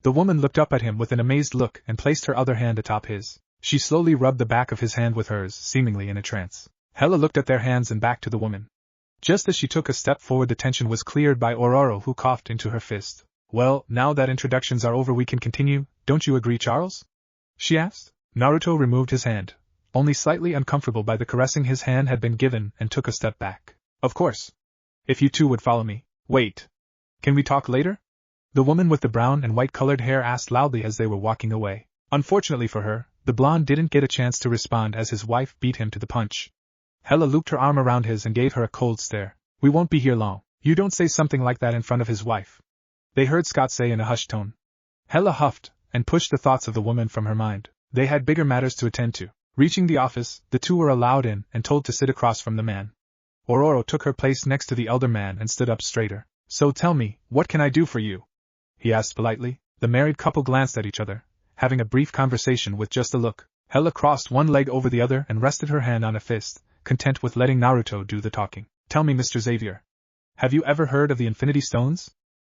The woman looked up at him with an amazed look and placed her other hand atop his. She slowly rubbed the back of his hand with hers, seemingly in a trance. Hela looked at their hands and back to the woman. Just as she took a step forward, the tension was cleared by Ororo, who coughed into her fist. Well, now that introductions are over we can continue, don't you agree, Charles? She asked. Naruto removed his hand, only slightly uncomfortable by the caressing his hand had been given, and took a step back. Of course. If you two would follow me. Wait. Can we talk later? The woman with the brown and white-colored hair asked loudly as they were walking away. Unfortunately for her, the blonde didn't get a chance to respond as his wife beat him to the punch. Hela looped her arm around his and gave her a cold stare. We won't be here long. You don't say something like that in front of his wife, they heard Scott say in a hushed tone. Hela huffed and pushed the thoughts of the woman from her mind. They had bigger matters to attend to. Reaching the office, the two were allowed in and told to sit across from the man. Ororo took her place next to the elder man and stood up straighter. So tell me, what can I do for you? He asked politely. The married couple glanced at each other, having a brief conversation with just a look. Hela crossed one leg over the other and rested her hand on a fist, content with letting Naruto do the talking. Tell me, Mr. Xavier. Have you ever heard of the Infinity Stones?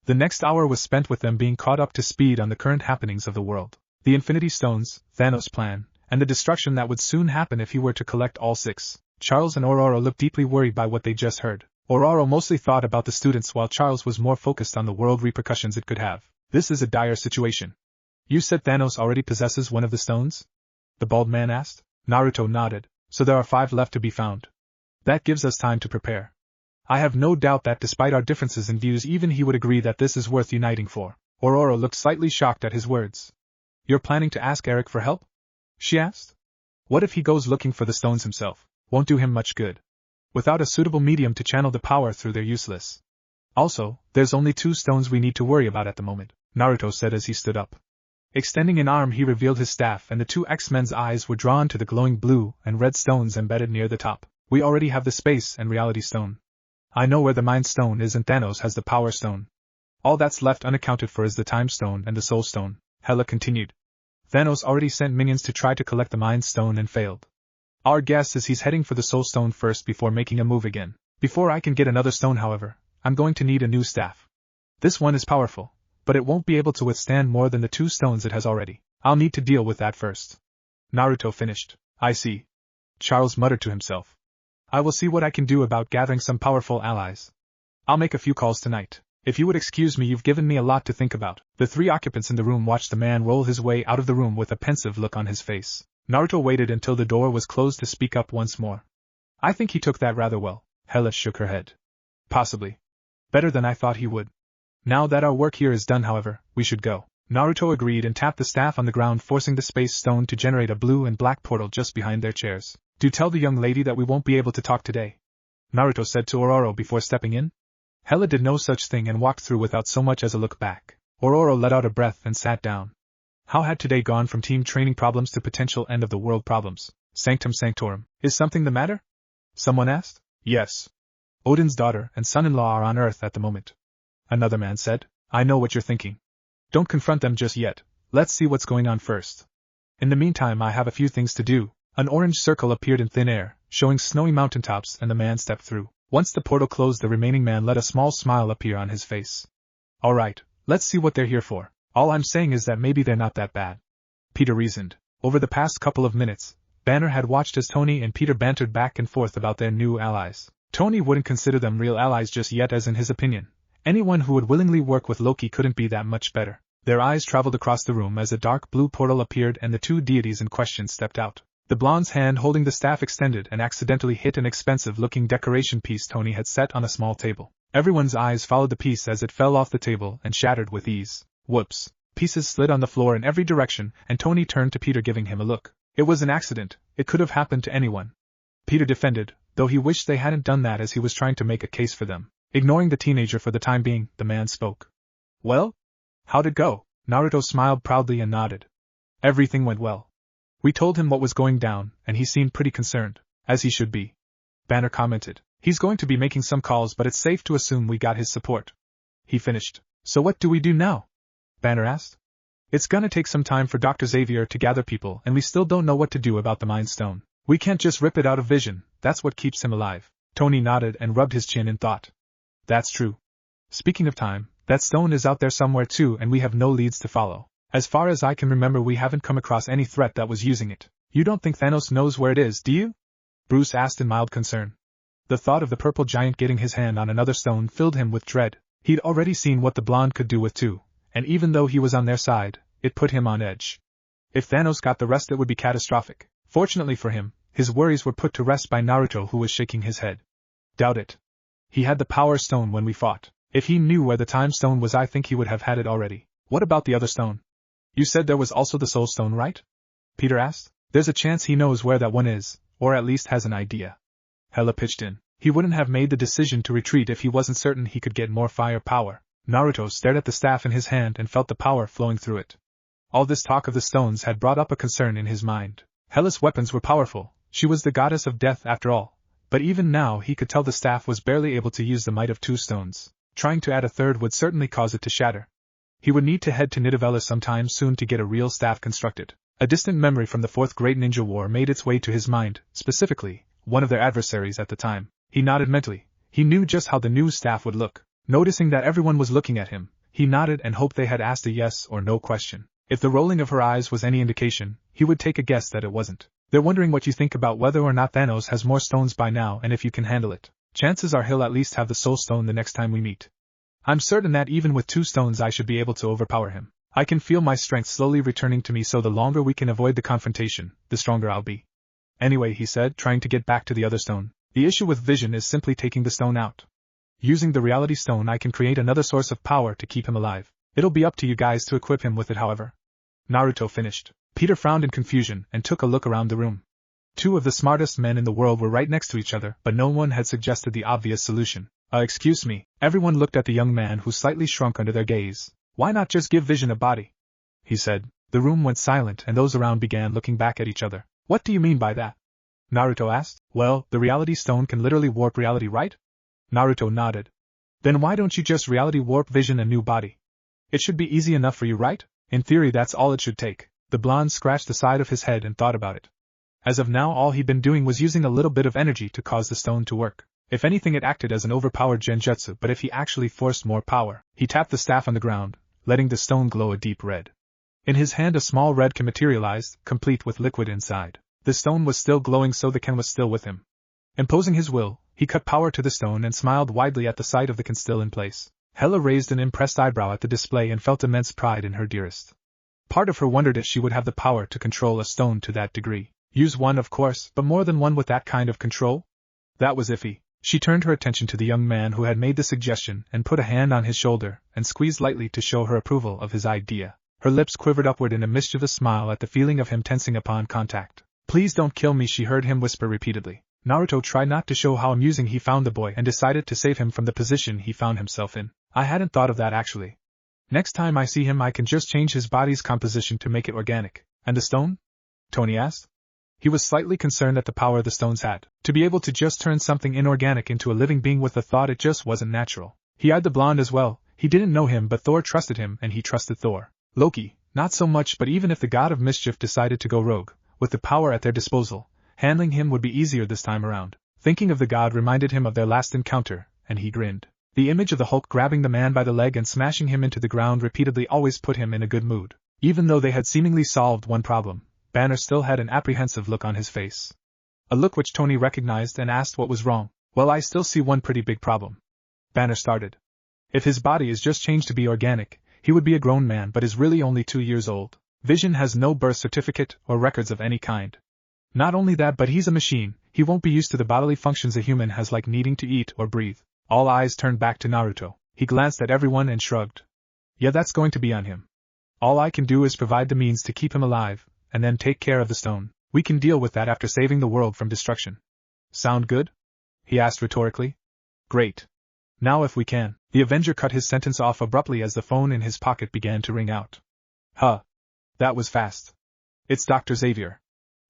The next hour was spent with them being caught up to speed on the current happenings of the world. The Infinity Stones, Thanos' plan, and the destruction that would soon happen if he were to collect all 6. Charles and Ororo looked deeply worried by what they just heard. Ororo mostly thought about the students while Charles was more focused on the world repercussions it could have. This is a dire situation. You said Thanos already possesses one of the stones? The bald man asked. Naruto nodded. So there are 5 left to be found. That gives us time to prepare. I have no doubt that despite our differences in views even he would agree that this is worth uniting for. Aurora looked slightly shocked at his words. You're planning to ask Eric for help? She asked. What if he goes looking for the stones himself? Won't do him much good. Without a suitable medium to channel the power through, they're useless. Also, there's only 2 stones we need to worry about at the moment, Naruto said as he stood up. Extending an arm he revealed his staff and the 2 X-Men's eyes were drawn to the glowing blue and red stones embedded near the top. We already have the space and reality stone. I know where the Mind Stone is and Thanos has the Power Stone. All that's left unaccounted for is the Time Stone and the Soul Stone, Hela continued. Thanos already sent minions to try to collect the Mind Stone and failed. Our guess is he's heading for the Soul Stone first before making a move again. Before I can get another stone, however, I'm going to need a new staff. This one is powerful, but it won't be able to withstand more than the 2 stones it has already. I'll need to deal with that first. Naruto finished. I see. Charles muttered to himself. I will see what I can do about gathering some powerful allies. I'll make a few calls tonight. If you would excuse me, you've given me a lot to think about. The 3 occupants in the room watched the man roll his way out of the room with a pensive look on his face. Naruto waited until the door was closed to speak up once more. I think he took that rather well. Hela shook her head. Possibly. Better than I thought he would. Now that our work here is done, however, we should go. Naruto agreed and tapped the staff on the ground, forcing the space stone to generate a blue and black portal just behind their chairs. Do tell the young lady that we won't be able to talk today, Naruto said to Aurora before stepping in. Hela did no such thing and walked through without so much as a look back. Aurora let out a breath and sat down. How had today gone from team training problems to potential end-of-the-world problems? Sanctum sanctorum. Is something the matter? Someone asked. Yes. Odin's daughter and son-in-law are on Earth at the moment. Another man said. I know what you're thinking. Don't confront them just yet. Let's see what's going on first. In the meantime, I have a few things to do. An orange circle appeared in thin air, showing snowy mountaintops, and the man stepped through. Once the portal closed, the remaining man let a small smile appear on his face. All right, let's see what they're here for. All I'm saying is that maybe they're not that bad. Peter reasoned. Over the past couple of minutes, Banner had watched as Tony and Peter bantered back and forth about their new allies. Tony wouldn't consider them real allies just yet, as in his opinion, anyone who would willingly work with Loki couldn't be that much better. Their eyes traveled across the room as a dark blue portal appeared and the 2 deities in question stepped out. The blonde's hand holding the staff extended and accidentally hit an expensive-looking decoration piece Tony had set on a small table. Everyone's eyes followed the piece as it fell off the table and shattered with ease. Whoops. Pieces slid on the floor in every direction, and Tony turned to Peter, giving him a look. It was an accident. It could have happened to anyone. Peter defended, though he wished they hadn't done that, as he was trying to make a case for them. Ignoring the teenager for the time being, the man spoke. Well? How'd it go? Naruto smiled proudly and nodded. Everything went well. We told him what was going down, and he seemed pretty concerned, as he should be. Banner commented. He's going to be making some calls, but it's safe to assume we got his support. He finished. So what do we do now? Banner asked. It's gonna take some time for Dr. Xavier to gather people, and we still don't know what to do about the Mind Stone. We can't just rip it out of Vision, that's what keeps him alive. Tony nodded and rubbed his chin in thought. That's true. Speaking of time, that stone is out there somewhere too, and we have no leads to follow. As far as I can remember, we haven't come across any threat that was using it. You don't think Thanos knows where it is, do you? Bruce asked in mild concern. The thought of the purple giant getting his hand on another stone filled him with dread. He'd already seen what the blonde could do with 2, and even though he was on their side, it put him on edge. If Thanos got the rest, it would be catastrophic. Fortunately for him, his worries were put to rest by Naruto, who was shaking his head. Doubt it. He had the Power Stone when we fought. If he knew where the Time Stone was, I think he would have had it already. What about the other stone? You said there was also the Soul Stone, right? Peter asked. There's a chance he knows where that one is, or at least has an idea. Hela pitched in. He wouldn't have made the decision to retreat if he wasn't certain he could get more fire power. Naruto stared at the staff in his hand and felt the power flowing through it. All this talk of the stones had brought up a concern in his mind. Hela's weapons were powerful. She was the goddess of death after all. But even now he could tell the staff was barely able to use the might of 2 stones. Trying to add a third would certainly cause it to shatter. He would need to head to Nidavellir sometime soon to get a real staff constructed. A distant memory from the 4th Great Ninja War made its way to his mind, specifically, one of their adversaries at the time. He nodded mentally. He knew just how the new staff would look. Noticing that everyone was looking at him, he nodded and hoped they had asked a yes or no question. If the rolling of her eyes was any indication, he would take a guess that it wasn't. They're wondering what you think about whether or not Thanos has more stones by now, and if you can handle it. Chances are he'll at least have the Soul Stone the next time we meet. I'm certain that even with 2 stones I should be able to overpower him. I can feel my strength slowly returning to me, so the longer we can avoid the confrontation, the stronger I'll be. Anyway, he said, trying to get back to the other stone, the issue with Vision is simply taking the stone out. Using the reality stone I can create another source of power to keep him alive. It'll be up to you guys to equip him with it, however. Naruto finished. Peter frowned in confusion and took a look around the room. 2 of the smartest men in the world were right next to each other, but no one had suggested the obvious solution. Excuse me. Everyone looked at the young man, who slightly shrunk under their gaze. Why not just give Vision a body? He said. The room went silent and those around began looking back at each other. What do you mean by that? Naruto asked. Well, the reality stone can literally warp reality, right? Naruto nodded. Then why don't you just reality warp Vision a new body? It should be easy enough for you, right? In theory, that's all it should take. The blonde scratched the side of his head and thought about it. As of now, all he'd been doing was using a little bit of energy to cause the stone to work. If anything, it acted as an overpowered genjutsu, but if he actually forced more power, he tapped the staff on the ground, letting the stone glow a deep red. In his hand a small redkin materialized, complete with liquid inside. The stone was still glowing, so the Ken was still with him. Imposing his will, he cut power to the stone and smiled widely at the sight of the Ken still in place. Hela raised an impressed eyebrow at the display and felt immense pride in her dearest. Part of her wondered if she would have the power to control a stone to that degree. Use one, of course, but more than one with that kind of control? That was iffy. She turned her attention to the young man who had made the suggestion and put a hand on his shoulder and squeezed lightly to show her approval of his idea. Her lips quivered upward in a mischievous smile at the feeling of him tensing upon contact. Please don't kill me, she heard him whisper repeatedly. Naruto tried not to show how amusing he found the boy and decided to save him from the position he found himself in. I hadn't thought of that actually. Next time I see him I can just change his body's composition to make it organic. And the stone? Tony asked. He was slightly concerned at the power the stones had. To be able to just turn something inorganic into a living being with the thought, it just wasn't natural. He eyed the blonde as well. He didn't know him, but Thor trusted him and he trusted Thor. Loki, not so much, but even if the god of mischief decided to go rogue, with the power at their disposal, handling him would be easier this time around. Thinking of the god reminded him of their last encounter, and he grinned. The image of the Hulk grabbing the man by the leg and smashing him into the ground repeatedly always put him in a good mood. Even though they had seemingly solved one problem, Banner still had an apprehensive look on his face. A look which Tony recognized and asked what was wrong. Well, I still see one pretty big problem. Banner started. If his body is just changed to be organic, he would be a grown man but is really only 2 years old. Vision has no birth certificate or records of any kind. Not only that, but he's a machine. He won't be used to the bodily functions a human has, like needing to eat or breathe. All eyes turned back to Naruto. He glanced at everyone and shrugged. Yeah, that's going to be on him. All I can do is provide the means to keep him alive, and then take care of the stone. We can deal with that after saving the world from destruction. Sound good? He asked rhetorically. Great. Now if we can. The Avenger cut his sentence off abruptly as the phone in his pocket began to ring out. Huh. That was fast. It's Dr. Xavier.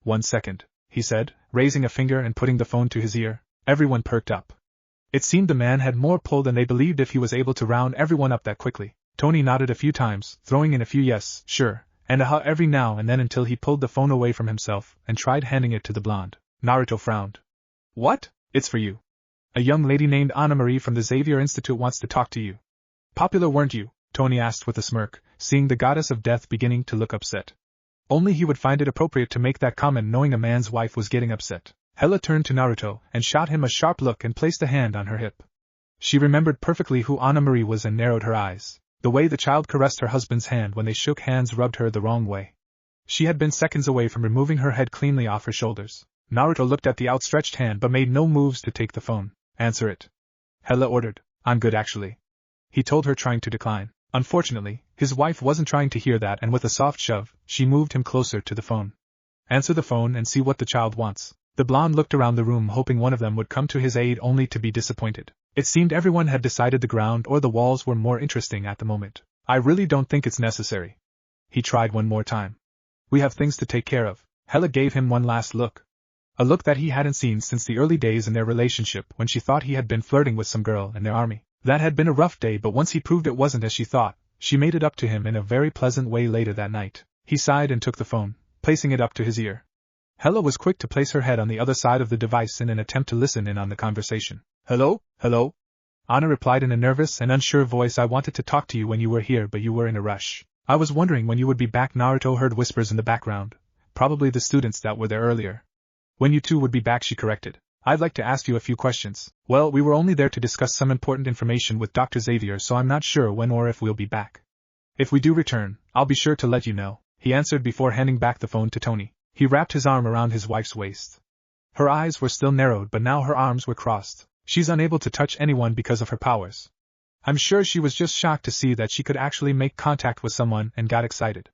1 second, he said, raising a finger and putting the phone to his ear. Everyone perked up. It seemed the man had more pull than they believed if he was able to round everyone up that quickly. Tony nodded a few times, throwing in a few yes, sure, and a huh every now and then until he pulled the phone away from himself and tried handing it to the blonde. Naruto frowned. What? It's for you. A young lady named Anna-Marie from the Xavier Institute wants to talk to you. Popular, weren't you? Tony asked with a smirk, seeing the goddess of death beginning to look upset. Only he would find it appropriate to make that comment knowing a man's wife was getting upset. Hela turned to Naruto and shot him a sharp look and placed a hand on her hip. She remembered perfectly who Anna-Marie was and narrowed her eyes. The way the child caressed her husband's hand when they shook hands rubbed her the wrong way. She had been seconds away from removing her head cleanly off her shoulders. Naruto looked at the outstretched hand but made no moves to take the phone. Answer it. Hela ordered. I'm good actually. He told her, trying to decline. Unfortunately, his wife wasn't trying to hear that, and with a soft shove, she moved him closer to the phone. Answer the phone and see what the child wants. The blonde looked around the room hoping one of them would come to his aid, only to be disappointed. It seemed everyone had decided the ground or the walls were more interesting at the moment. I really don't think it's necessary. He tried one more time. We have things to take care of. Hela gave him one last look. A look that he hadn't seen since the early days in their relationship when she thought he had been flirting with some girl in their army. That had been a rough day, but once he proved it wasn't as she thought, she made it up to him in a very pleasant way later that night. He sighed and took the phone, placing it up to his ear. Hela was quick to place her head on the other side of the device in an attempt to listen in on the conversation. Hello? Hello? Anna replied in a nervous and unsure voice. I wanted to talk to you when you were here, but you were in a rush. I was wondering when you would be back. Naruto heard whispers in the background. Probably the students that were there earlier. When you two would be back, she corrected. I'd like to ask you a few questions. Well, we were only there to discuss some important information with Dr. Xavier, so I'm not sure when or if we'll be back. If we do return, I'll be sure to let you know, he answered before handing back the phone to Tony. He wrapped his arm around his wife's waist. Her eyes were still narrowed, but now her arms were crossed. She's unable to touch anyone because of her powers. I'm sure she was just shocked to see that she could actually make contact with someone and got excited.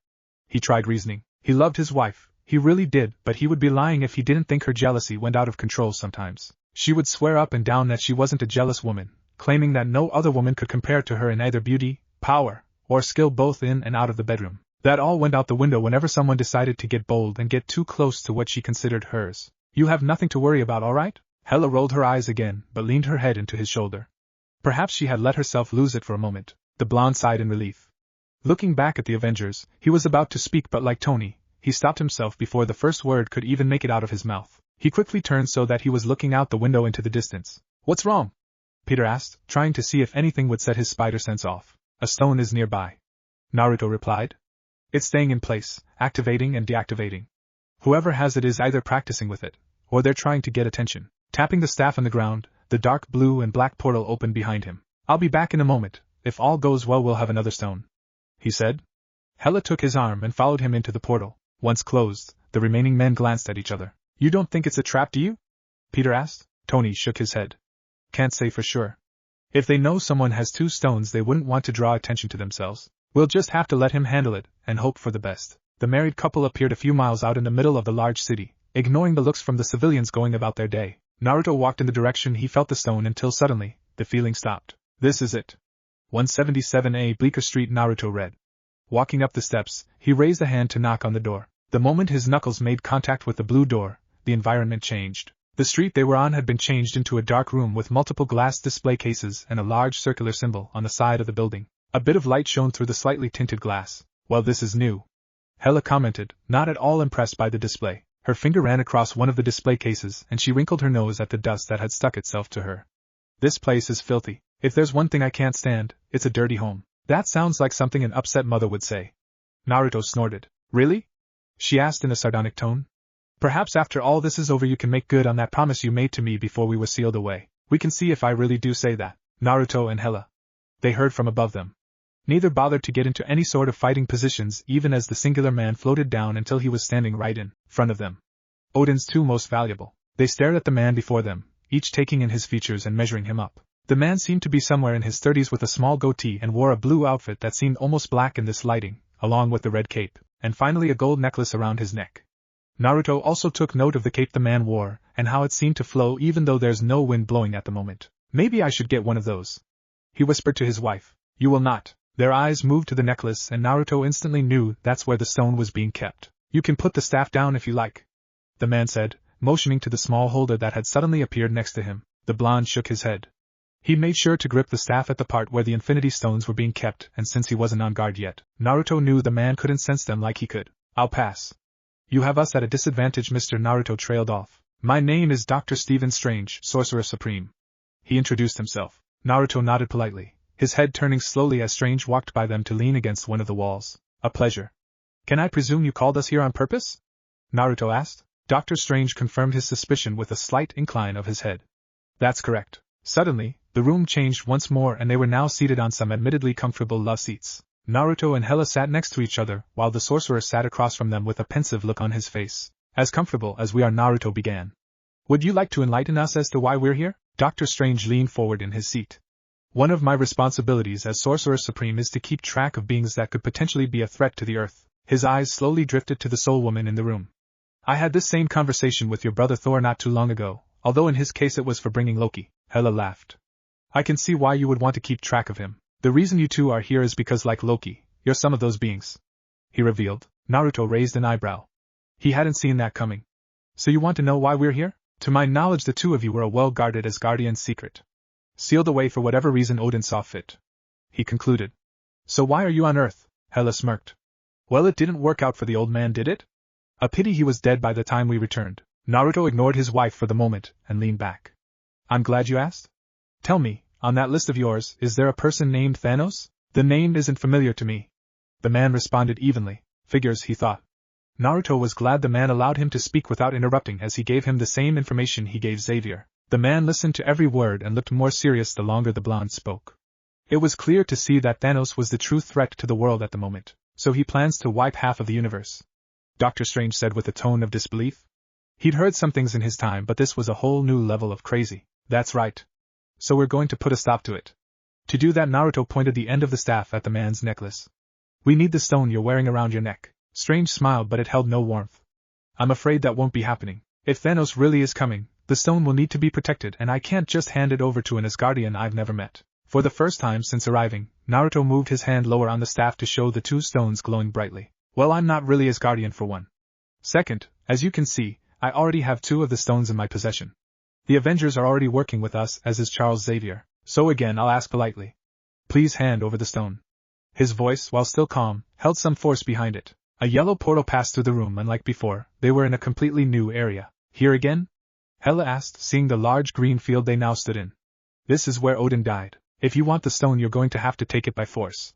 He tried reasoning. He loved his wife, he really did, but he would be lying if he didn't think her jealousy went out of control sometimes. She would swear up and down that she wasn't a jealous woman, claiming that no other woman could compare to her in either beauty, power, or skill both in and out of the bedroom. That all went out the window whenever someone decided to get bold and get too close to what she considered hers. You have nothing to worry about, all right? Hela rolled her eyes again, but leaned her head into his shoulder. Perhaps she had let herself lose it for a moment. The blonde sighed in relief. Looking back at the Avengers, he was about to speak, but like Tony, he stopped himself before the first word could even make it out of his mouth. He quickly turned so that he was looking out the window into the distance. What's wrong? Peter asked, trying to see if anything would set his spider sense off. A stone is nearby, Naruto replied. It's staying in place, activating and deactivating. Whoever has it is either practicing with it, or they're trying to get attention. Tapping the staff on the ground, the dark blue and black portal opened behind him. I'll be back in a moment. If all goes well, we'll have another stone, he said. Hela took his arm and followed him into the portal. Once closed, the remaining men glanced at each other. You don't think it's a trap, do you? Peter asked. Tony shook his head. Can't say for sure. If they know someone has 2 stones, they wouldn't want to draw attention to themselves. We'll just have to let him handle it, and hope for the best. The married couple appeared a few miles out in the middle of the large city, ignoring the looks from the civilians going about their day. Naruto walked in the direction he felt the stone until suddenly, the feeling stopped. This is it. 177A Bleecker Street, Naruto read. Walking up the steps, he raised a hand to knock on the door. The moment his knuckles made contact with the blue door, the environment changed. The street they were on had been changed into a dark room with multiple glass display cases and a large circular symbol on the side of the building. A bit of light shone through the slightly tinted glass. Well, this is new, Hela commented, not at all impressed by the display. Her finger ran across one of the display cases and she wrinkled her nose at the dust that had stuck itself to her. This place is filthy. If there's one thing I can't stand, it's a dirty home. That sounds like something an upset mother would say. Naruto snorted. Really? She asked in a sardonic tone. Perhaps after all this is over you can make good on that promise you made to me before we were sealed away. We can see if I really do say that. Naruto and Hela. They heard from above them. Neither bothered to get into any sort of fighting positions even as the singular man floated down until he was standing right in front of them. Odin's 2 most valuable. They stared at the man before them, each taking in his features and measuring him up. The man seemed to be somewhere in his 30s with a small goatee and wore a blue outfit that seemed almost black in this lighting, along with the red cape, and finally a gold necklace around his neck. Naruto also took note of the cape the man wore, and how it seemed to flow even though there's no wind blowing at the moment. Maybe I should get one of those, he whispered to his wife. You will not. Their eyes moved to the necklace and Naruto instantly knew that's where the stone was being kept. You can put the staff down if you like, the man said, motioning to the small holder that had suddenly appeared next to him. The blonde shook his head. He made sure to grip the staff at the part where the infinity stones were being kept, and since he wasn't on guard yet, Naruto knew the man couldn't sense them like he could. I'll pass. You have us at a disadvantage, Mr. Naruto trailed off. My name is Dr. Stephen Strange, Sorcerer Supreme. He introduced himself. Naruto nodded politely, his head turning slowly as Strange walked by them to lean against one of the walls. A pleasure. Can I presume you called us here on purpose? Naruto asked. Dr. Strange confirmed his suspicion with a slight incline of his head. That's correct. Suddenly, the room changed once more and they were now seated on some admittedly comfortable love seats. Naruto and Hela sat next to each other, while the sorcerer sat across from them with a pensive look on his face. As comfortable as we are, Naruto began. Would you like to enlighten us as to why we're here? Dr. Strange leaned forward in his seat. One of my responsibilities as Sorcerer Supreme is to keep track of beings that could potentially be a threat to the Earth. His eyes slowly drifted to the soul woman in the room. I had this same conversation with your brother Thor not too long ago, although in his case it was for bringing Loki. Hela laughed. I can see why you would want to keep track of him. The reason you two are here is because, like Loki, you're some of those beings, he revealed. Naruto raised an eyebrow. He hadn't seen that coming. So you want to know why we're here? To my knowledge, the two of you were a well-guarded Asgardian secret, sealed away for whatever reason Odin saw fit, he concluded. So why are you on Earth? Hela smirked. Well, it didn't work out for the old man, did it? A pity he was dead by the time we returned. Naruto ignored his wife for the moment and leaned back. I'm glad you asked. Tell me, on that list of yours, is there a person named Thanos? The name isn't familiar to me. The man responded evenly. Figures, he thought. Naruto was glad the man allowed him to speak without interrupting, as he gave him the same information he gave Xavier. The man listened to every word and looked more serious the longer the blonde spoke. It was clear to see that Thanos was the true threat to the world at the moment, so he plans to wipe half of the universe. Doctor Strange said with a tone of disbelief. He'd heard some things in his time, but this was a whole new level of crazy. That's right. So we're going to put a stop to it. To do that, Naruto pointed the end of the staff at the man's necklace. We need the stone you're wearing around your neck. Strange smiled, but it held no warmth. I'm afraid that won't be happening. If Thanos really is coming, the stone will need to be protected, and I can't just hand it over to an Asgardian I've never met. For the first time since arriving, Naruto moved his hand lower on the staff to show the two stones glowing brightly. Well, I'm not really Asgardian for one. Second, as you can see, I already have 2 of the stones in my possession. The Avengers are already working with us, as is Charles Xavier, so again I'll ask politely. Please hand over the stone. His voice, while still calm, held some force behind it. A yellow portal passed through the room, and like before, they were in a completely new area. Here again? Hela asked, seeing the large green field they now stood in. This is where Odin died. If you want the stone, you're going to have to take it by force.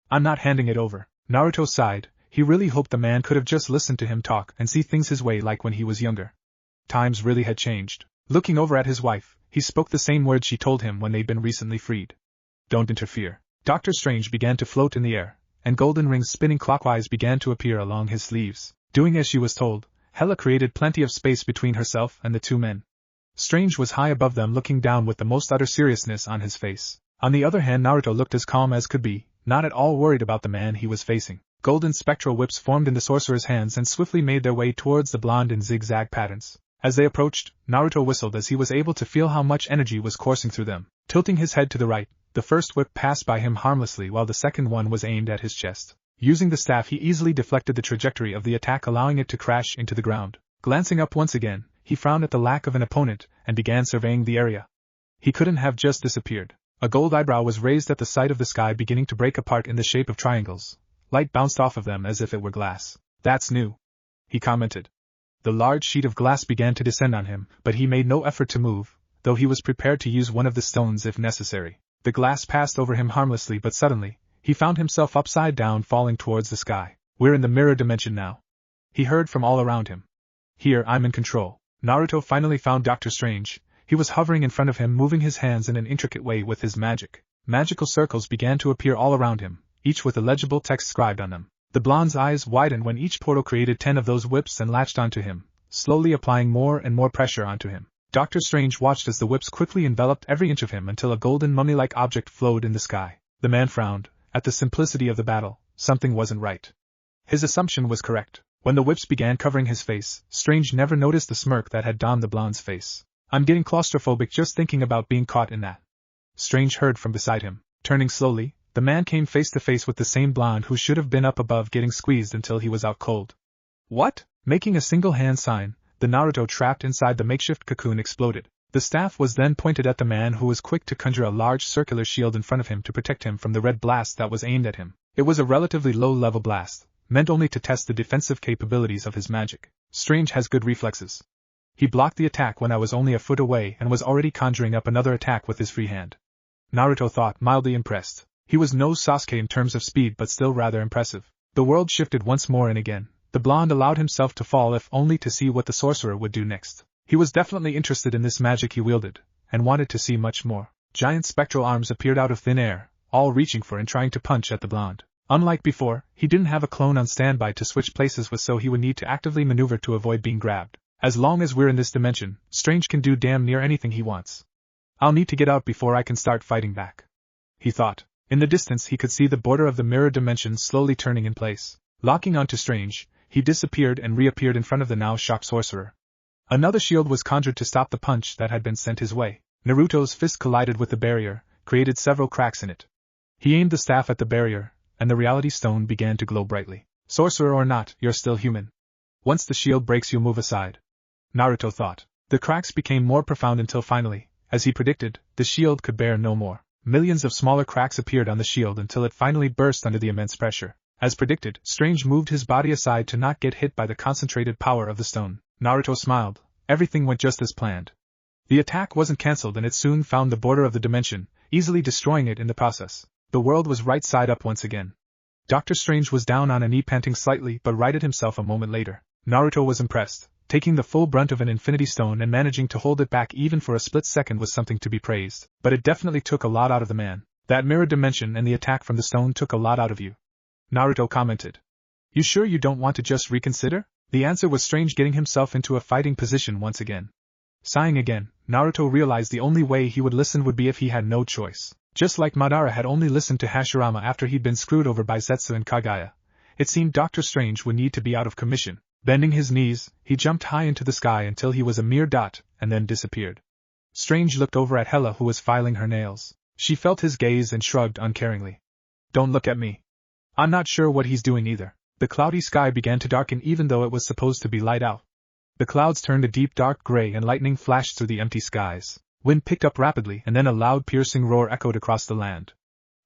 I'm not handing it over. Naruto sighed. He really hoped the man could have just listened to him talk and see things his way like when he was younger. Times really had changed. Looking over at his wife, he spoke the same words she told him when they'd been recently freed. Don't interfere. Doctor Strange began to float in the air, and golden rings spinning clockwise began to appear along his sleeves. Doing as she was told, Hela created plenty of space between herself and the 2 men. Strange was high above them, looking down with the most utter seriousness on his face. On the other hand, Naruto looked as calm as could be, not at all worried about the man he was facing. Golden spectral whips formed in the sorcerer's hands and swiftly made their way towards the blonde in zigzag patterns. As they approached, Naruto whistled as he was able to feel how much energy was coursing through them. Tilting his head to the right, the first whip passed by him harmlessly while the second one was aimed at his chest. Using the staff, he easily deflected the trajectory of the attack, allowing it to crash into the ground. Glancing up once again, he frowned at the lack of an opponent and began surveying the area. He couldn't have just disappeared. A gold eyebrow was raised at the sight of the sky beginning to break apart in the shape of triangles. Light bounced off of them as if it were glass. That's new, he commented. The large sheet of glass began to descend on him, but he made no effort to move, though he was prepared to use one of the stones if necessary. The glass passed over him harmlessly, but suddenly, he found himself upside down, falling towards the sky. We're in the mirror dimension now, he heard from all around him. Here, I'm in control. Naruto finally found Doctor Strange. He was hovering in front of him, moving his hands in an intricate way with his magic. Magical circles began to appear all around him, each with illegible text scribed on them. The blonde's eyes widened when each portal created 10 of those whips and latched onto him, slowly applying more and more pressure onto him. Doctor Strange watched as the whips quickly enveloped every inch of him until a golden mummy-like object flowed in the sky. The man frowned. At the simplicity of the battle, something wasn't right. His assumption was correct. When the whips began covering his face, Strange never noticed the smirk that had donned the blonde's face. I'm getting claustrophobic just thinking about being caught in that. Strange heard from beside him. Turning slowly, the man came face to face with the same blonde who should have been up above getting squeezed until he was out cold. What? Making a single hand sign, the Naruto trapped inside the makeshift cocoon exploded. The staff was then pointed at the man, who was quick to conjure a large circular shield in front of him to protect him from the red blast that was aimed at him. It was a relatively low-level blast, meant only to test the defensive capabilities of his magic. Strange has good reflexes. He blocked the attack when I was only a foot away and was already conjuring up another attack with his free hand. Naruto thought, mildly impressed. He was no Sasuke in terms of speed, but still rather impressive. The world shifted once more, and again, the blonde allowed himself to fall, if only to see what the sorcerer would do next. He was definitely interested in this magic he wielded, and wanted to see much more. Giant spectral arms appeared out of thin air, all reaching for and trying to punch at the blonde. Unlike before, he didn't have a clone on standby to switch places with, so he would need to actively maneuver to avoid being grabbed. As long as we're in this dimension, Strange can do damn near anything he wants. I'll need to get out before I can start fighting back, he thought. In the distance he could see the border of the mirror dimension slowly turning in place. Locking onto Strange, he disappeared and reappeared in front of the now shocked sorcerer. Another shield was conjured to stop the punch that had been sent his way. Naruto's fist collided with the barrier, created several cracks in it. He aimed the staff at the barrier, and the reality stone began to glow brightly. Sorcerer or not, you're still human. Once the shield breaks, you move aside, Naruto thought. The cracks became more profound until finally, as he predicted, the shield could bear no more. Millions of smaller cracks appeared on the shield until it finally burst under the immense pressure. As predicted, Strange moved his body aside to not get hit by the concentrated power of the stone. Naruto smiled. Everything went just as planned. The attack wasn't cancelled, and it soon found the border of the dimension, easily destroying it in the process. The world was right side up once again. Doctor Strange was down on a knee panting slightly but righted himself a moment later. Naruto was impressed. Taking the full brunt of an infinity stone and managing to hold it back even for a split second was something to be praised, but it definitely took a lot out of the man. That mirror dimension and the attack from the stone took a lot out of you. Naruto commented. You sure you don't want to just reconsider? The answer was Strange getting himself into a fighting position once again. Sighing again, Naruto realized the only way he would listen would be if he had no choice. Just like Madara had only listened to Hashirama after he'd been screwed over by Zetsu and Kagaya, it seemed Doctor Strange would need to be out of commission. Bending his knees, he jumped high into the sky until he was a mere dot, and then disappeared. Strange looked over at Hela, who was filing her nails. She felt his gaze and shrugged uncaringly. Don't look at me. I'm not sure what he's doing either. The cloudy sky began to darken even though it was supposed to be light out. The clouds turned a deep dark gray and lightning flashed through the empty skies. Wind picked up rapidly and then a loud piercing roar echoed across the land.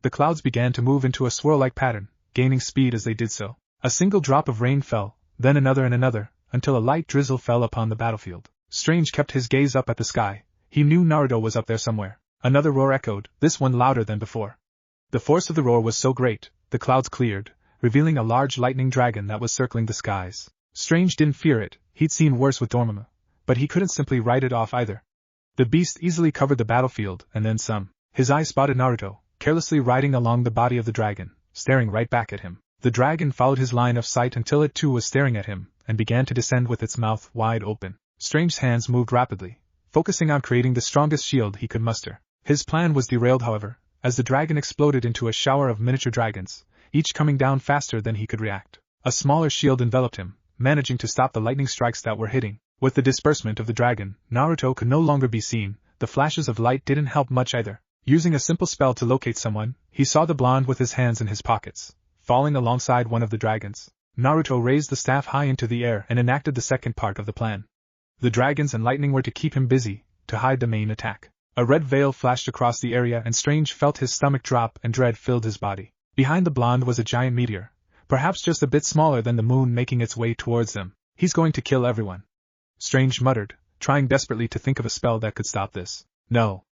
The clouds began to move into a swirl-like pattern, gaining speed as they did so. A single drop of rain fell, then another and another, until a light drizzle fell upon the battlefield. Strange kept his gaze up at the sky. He knew Naruto was up there somewhere. Another roar echoed, this one louder than before. The force of the roar was so great, the clouds cleared, revealing a large lightning dragon that was circling the skies. Strange didn't fear it, he'd seen worse with Dormammu, but he couldn't simply write it off either. The beast easily covered the battlefield, and then some. His eye spotted Naruto, carelessly riding along the body of the dragon, staring right back at him. The dragon followed his line of sight until it too was staring at him, and began to descend with its mouth wide open. Strange's hands moved rapidly, focusing on creating the strongest shield he could muster. His plan was derailed, however, as the dragon exploded into a shower of miniature dragons, each coming down faster than he could react. A smaller shield enveloped him, managing to stop the lightning strikes that were hitting. With the disbursement of the dragon, Naruto could no longer be seen. The flashes of light didn't help much either. Using a simple spell to locate someone, he saw the blonde with his hands in his pockets, falling alongside one of the dragons. Naruto raised the staff high into the air and enacted the second part of the plan. The dragons and lightning were to keep him busy, to hide the main attack. A red veil flashed across the area and Strange felt his stomach drop and dread filled his body. Behind the blonde was a giant meteor, perhaps just a bit smaller than the moon, making its way towards them. He's going to kill everyone. Strange muttered, trying desperately to think of a spell that could stop this. No.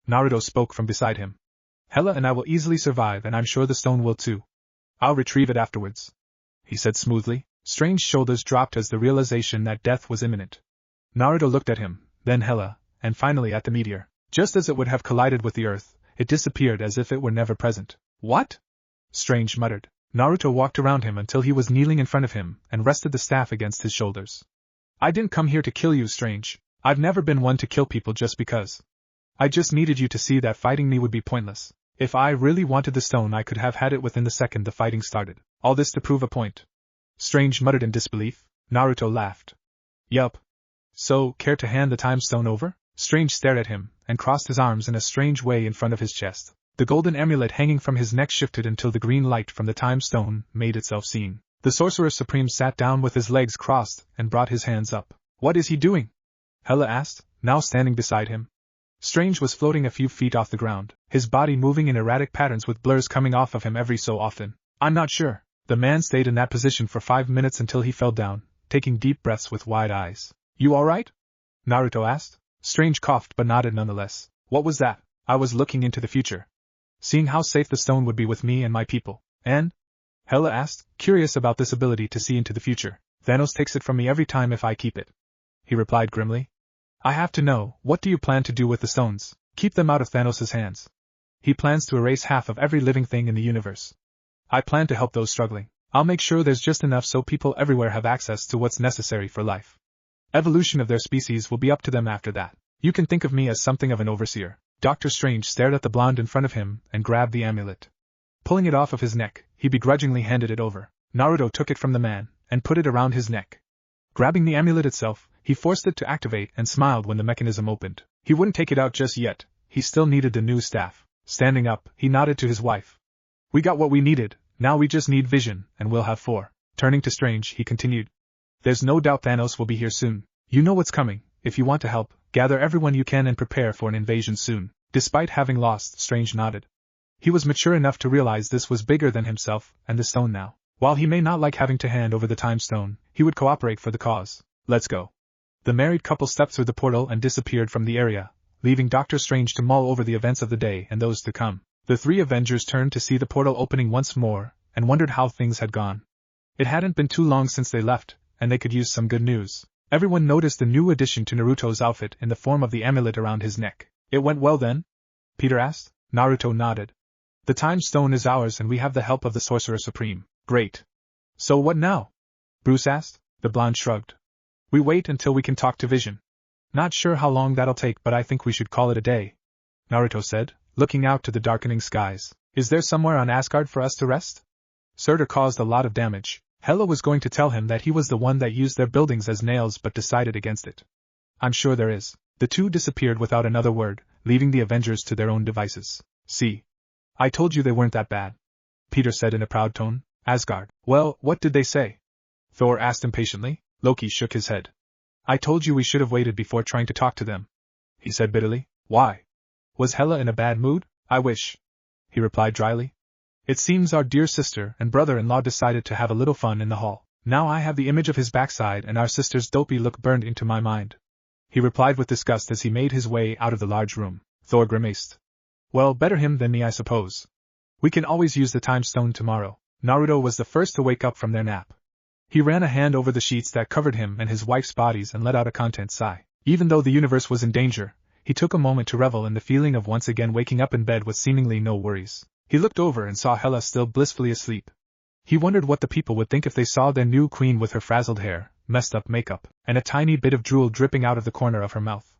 Naruto spoke from beside him. Hela and I will easily survive, and I'm sure the stone will too. I'll retrieve it afterwards, he said smoothly. Strange's shoulders dropped as the realization that death was imminent. Naruto looked at him, then Hela, and finally at the meteor. Just as it would have collided with the earth, it disappeared as if it were never present. What? Strange muttered. Naruto walked around him until he was kneeling in front of him and rested the staff against his shoulders. I didn't come here to kill you, Strange. I've never been one to kill people just because. I just needed you to see that fighting me would be pointless. If I really wanted the stone, I could have had it within the second the fighting started. All this to prove a point. Strange muttered in disbelief. Naruto laughed. Yup. So, care to hand the time stone over? Strange stared at him, and crossed his arms in a strange way in front of his chest. The golden amulet hanging from his neck shifted until the green light from the time stone made itself seen. The Sorcerer Supreme sat down with his legs crossed and brought his hands up. What is he doing? Hela asked, now standing beside him. Strange was floating a few feet off the ground, his body moving in erratic patterns with blurs coming off of him every so often. I'm not sure. The man stayed in that position for 5 minutes until he fell down, taking deep breaths with wide eyes. You alright? Naruto asked. Strange coughed but nodded nonetheless. What was that? I was looking into the future, seeing how safe the stone would be with me and my people. And? Hela asked, curious about this ability to see into the future. Thanos takes it from me every time if I keep it, he replied grimly. I have to know, what do you plan to do with the stones? Keep them out of Thanos' hands. He plans to erase half of every living thing in the universe. I plan to help those struggling. I'll make sure there's just enough so people everywhere have access to what's necessary for life. Evolution of their species will be up to them after that. You can think of me as something of an overseer. Doctor Strange stared at the blonde in front of him and grabbed the amulet. Pulling it off of his neck, he begrudgingly handed it over. Naruto took it from the man and put it around his neck. Grabbing the amulet itself, he forced it to activate and smiled when the mechanism opened. He wouldn't take it out just yet, he still needed the new staff. Standing up, he nodded to his wife. We got what we needed, now we just need vision, and we'll have 4. Turning to Strange, he continued. There's no doubt Thanos will be here soon. You know what's coming. If you want to help, gather everyone you can and prepare for an invasion soon. Despite having lost, Strange nodded. He was mature enough to realize this was bigger than himself and the stone now. While he may not like having to hand over the time stone, he would cooperate for the cause. Let's go. The married couple stepped through the portal and disappeared from the area, leaving Doctor Strange to mull over the events of the day and those to come. The 3 Avengers turned to see the portal opening once more, and wondered how things had gone. It hadn't been too long since they left, and they could use some good news. Everyone noticed the new addition to Naruto's outfit in the form of the amulet around his neck. It went well then? Peter asked. Naruto nodded. The time stone is ours and we have the help of the Sorcerer Supreme. Great. So what now? Bruce asked. The blonde shrugged. We wait until we can talk to Vision. Not sure how long that'll take, but I think we should call it a day, Naruto said, looking out to the darkening skies. Is there somewhere on Asgard for us to rest? Surtur caused a lot of damage. Hela was going to tell him that he was the one that used their buildings as nails but decided against it. I'm sure there is. The two disappeared without another word, leaving the Avengers to their own devices. See. I told you they weren't that bad, Peter said in a proud tone. Asgard. Well, what did they say? Thor asked impatiently. Loki shook his head. I told you we should have waited before trying to talk to them, he said bitterly. Why? Was Hela in a bad mood? I wish, he replied dryly. It seems our dear sister and brother-in-law decided to have a little fun in the hall. Now I have the image of his backside and our sister's dopey look burned into my mind, he replied with disgust as he made his way out of the large room. Thor grimaced. Well, better him than me, I suppose. We can always use the time stone tomorrow. Naruto was the first to wake up from their nap. He ran a hand over the sheets that covered him and his wife's bodies and let out a content sigh. Even though the universe was in danger, he took a moment to revel in the feeling of once again waking up in bed with seemingly no worries. He looked over and saw Hela still blissfully asleep. He wondered what the people would think if they saw their new queen with her frazzled hair, messed up makeup, and a tiny bit of drool dripping out of the corner of her mouth.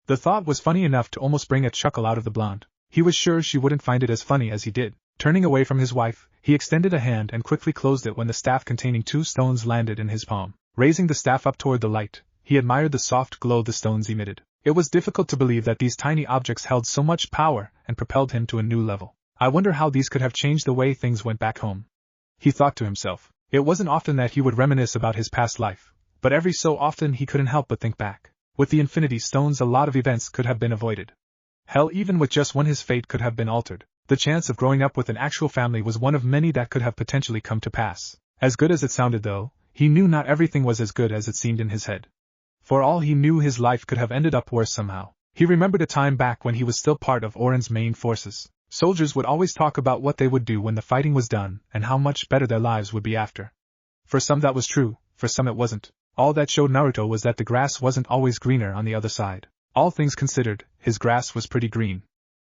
The thought was funny enough to almost bring a chuckle out of the blonde. He was sure she wouldn't find it as funny as he did. Turning away from his wife, he extended a hand and quickly closed it when the staff containing 2 stones landed in his palm. Raising the staff up toward the light, he admired the soft glow the stones emitted. It was difficult to believe that these tiny objects held so much power and propelled him to a new level. I wonder how these could have changed the way things went back home, he thought to himself. It wasn't often that he would reminisce about his past life, but every so often he couldn't help but think back. With the Infinity Stones a lot of events could have been avoided. Hell, even with just one his fate could have been altered. The chance of growing up with an actual family was one of many that could have potentially come to pass. As good as it sounded though, he knew not everything was as good as it seemed in his head. For all he knew his life could have ended up worse somehow. He remembered a time back when he was still part of Oren's main forces. Soldiers would always talk about what they would do when the fighting was done and how much better their lives would be after. For some that was true, for some it wasn't. All that showed Naruto was that the grass wasn't always greener on the other side. All things considered, his grass was pretty green.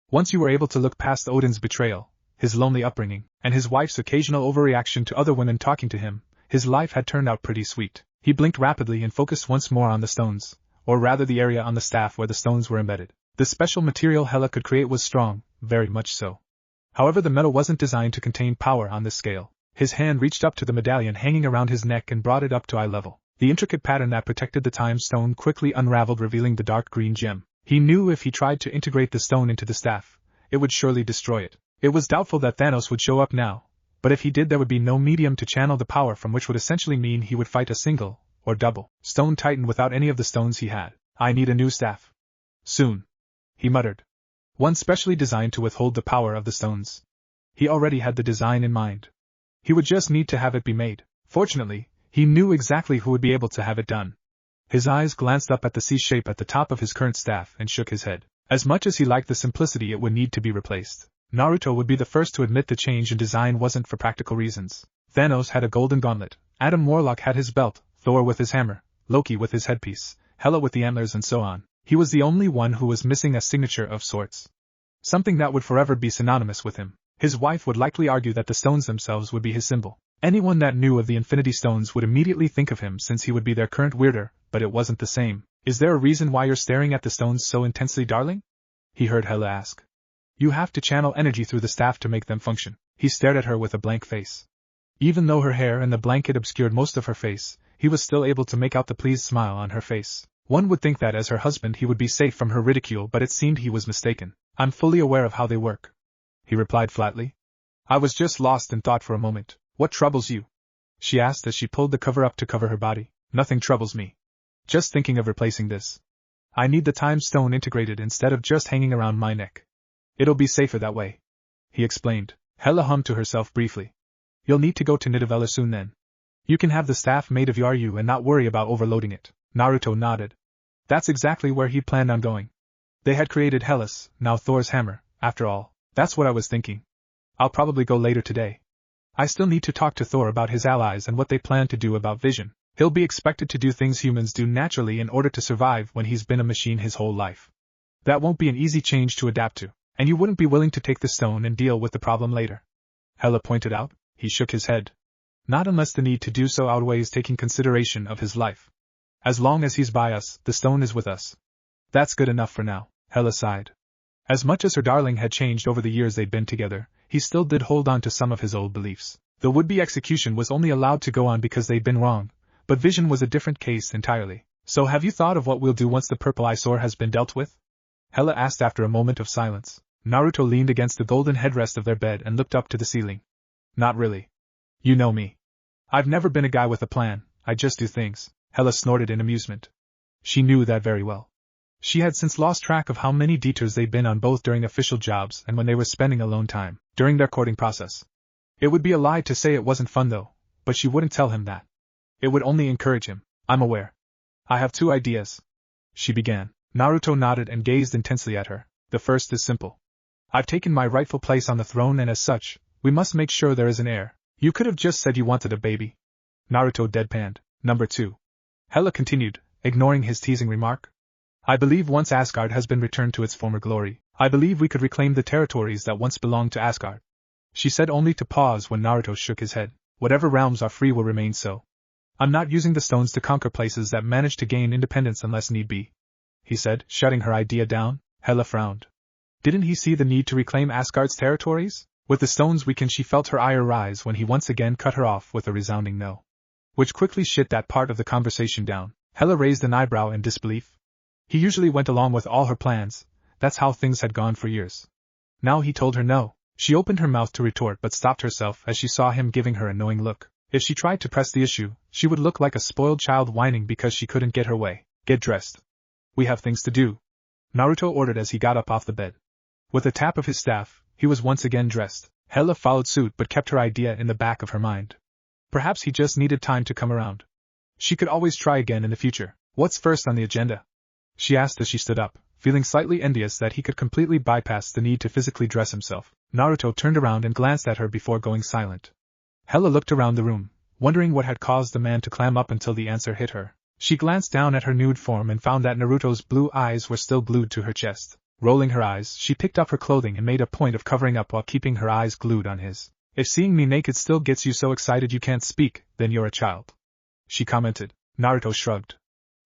Once you were able to look past Odin's betrayal, his lonely upbringing, and his wife's occasional overreaction to other women talking to him, his life had turned out pretty sweet. He blinked rapidly and focused once more on the stones, or rather the area on the staff where the stones were embedded. The special material Hela could create was strong, very much so. However, the metal wasn't designed to contain power on this scale. His hand reached up to the medallion hanging around his neck and brought it up to eye level. The intricate pattern that protected the time stone quickly unraveled, revealing the dark green gem. He knew if he tried to integrate the stone into the staff, it would surely destroy it. It was doubtful that Thanos would show up now, but if he did there would be no medium to channel the power from, which would essentially mean he would fight a single, or double, stone titan without any of the stones he had. I need a new staff. Soon, he muttered. One specially designed to withhold the power of the stones. He already had the design in mind. He would just need to have it be made. Fortunately, he knew exactly who would be able to have it done. His eyes glanced up at the C shape at the top of his current staff and shook his head. As much as he liked the simplicity, it would need to be replaced. Naruto would be the first to admit the change in design wasn't for practical reasons. Thanos had a golden gauntlet, Adam Warlock had his belt, Thor with his hammer, Loki with his headpiece, Hela with the antlers, and so on. He was the only one who was missing a signature of sorts. Something that would forever be synonymous with him. His wife would likely argue that the stones themselves would be his symbol. Anyone that knew of the Infinity Stones would immediately think of him, since he would be their current wielder, but it wasn't the same. Is there a reason why you're staring at the stones so intensely, darling? He heard Hela ask. You have to channel energy through the staff to make them function. He stared at her with a blank face. Even though her hair and the blanket obscured most of her face, he was still able to make out the pleased smile on her face. One would think that as her husband he would be safe from her ridicule, but it seemed he was mistaken. I'm fully aware of how they work, he replied flatly. I was just lost in thought for a moment. What troubles you? She asked as she pulled the cover up to cover her body. Nothing troubles me. Just thinking of replacing this. I need the time stone integrated instead of just hanging around my neck. It'll be safer that way, he explained. Hela hummed to herself briefly. You'll need to go to Nidavellir soon then. You can have the staff made of Yaryu and not worry about overloading it. Naruto nodded. That's exactly where he planned on going. They had created Hela's, now Thor's hammer, after all. That's what I was thinking. I'll probably go later today. I still need to talk to Thor about his allies and what they plan to do about Vision. He'll be expected to do things humans do naturally in order to survive when he's been a machine his whole life. That won't be an easy change to adapt to, and you wouldn't be willing to take the stone and deal with the problem later. Hela pointed out. He shook his head. Not unless the need to do so outweighs taking consideration of his life. As long as he's by us, the stone is with us. That's good enough for now, Hela sighed. As much as her darling had changed over the years they'd been together, he still did hold on to some of his old beliefs. The would-be execution was only allowed to go on because they'd been wrong, but Vision was a different case entirely. So have you thought of what we'll do once the purple eyesore has been dealt with? Hela asked after a moment of silence. Naruto leaned against the golden headrest of their bed and looked up to the ceiling. Not really. You know me. I've never been a guy with a plan, I just do things, Hela snorted in amusement. She knew that very well. She had since lost track of how many detours they'd been on both during official jobs and when they were spending alone time, during their courting process. It would be a lie to say it wasn't fun though, but she wouldn't tell him that. It would only encourage him, I'm aware. I have 2 ideas. She began. Naruto nodded and gazed intensely at her. The first is simple. I've taken my rightful place on the throne and as such, we must make sure there is an heir. You could have just said you wanted a baby. Naruto deadpanned. Number 2. Hela continued, ignoring his teasing remark. I believe once Asgard has been returned to its former glory, I believe we could reclaim the territories that once belonged to Asgard. She said only to pause when Naruto shook his head. Whatever realms are free will remain so. I'm not using the stones to conquer places that manage to gain independence unless need be, he said, shutting her idea down. Hela frowned. Didn't he see the need to reclaim Asgard's territories? With the stones weakened, she felt her ire rise when he once again cut her off with a resounding no. Which quickly shut that part of the conversation down. Hela raised an eyebrow in disbelief. He usually went along with all her plans, that's how things had gone for years. Now he told her no. She opened her mouth to retort but stopped herself as she saw him giving her a knowing look. If she tried to press the issue, she would look like a spoiled child whining because she couldn't get her way. Get dressed. We have things to do, Naruto ordered as he got up off the bed. With a tap of his staff, he was once again dressed. Hela followed suit but kept her idea in the back of her mind. Perhaps he just needed time to come around. She could always try again in the future. What's first on the agenda? She asked as she stood up, feeling slightly envious that he could completely bypass the need to physically dress himself. Naruto turned around and glanced at her before going silent. Hela looked around the room, wondering what had caused the man to clam up until the answer hit her. She glanced down at her nude form and found that Naruto's blue eyes were still glued to her chest. Rolling her eyes, she picked up her clothing and made a point of covering up while keeping her eyes glued on his. If seeing me naked still gets you so excited you can't speak, then you're a child, she commented. Naruto shrugged.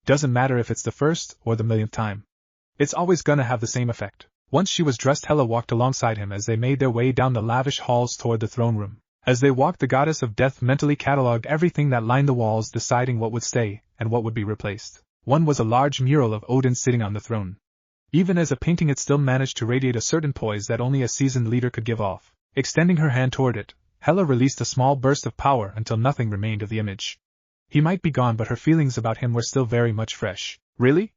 Doesn't matter if it's the first or the millionth time. It's always gonna have the same effect. Once she was dressed, Hela walked alongside him as they made their way down the lavish halls toward the throne room. As they walked, the goddess of death mentally catalogued everything that lined the walls, deciding what would stay and what would be replaced. One was a large mural of Odin sitting on the throne. Even as a painting, it still managed to radiate a certain poise that only a seasoned leader could give off. Extending her hand toward it, Hela released a small burst of power until nothing remained of the image. He might be gone, but her feelings about him were still very much fresh. Really?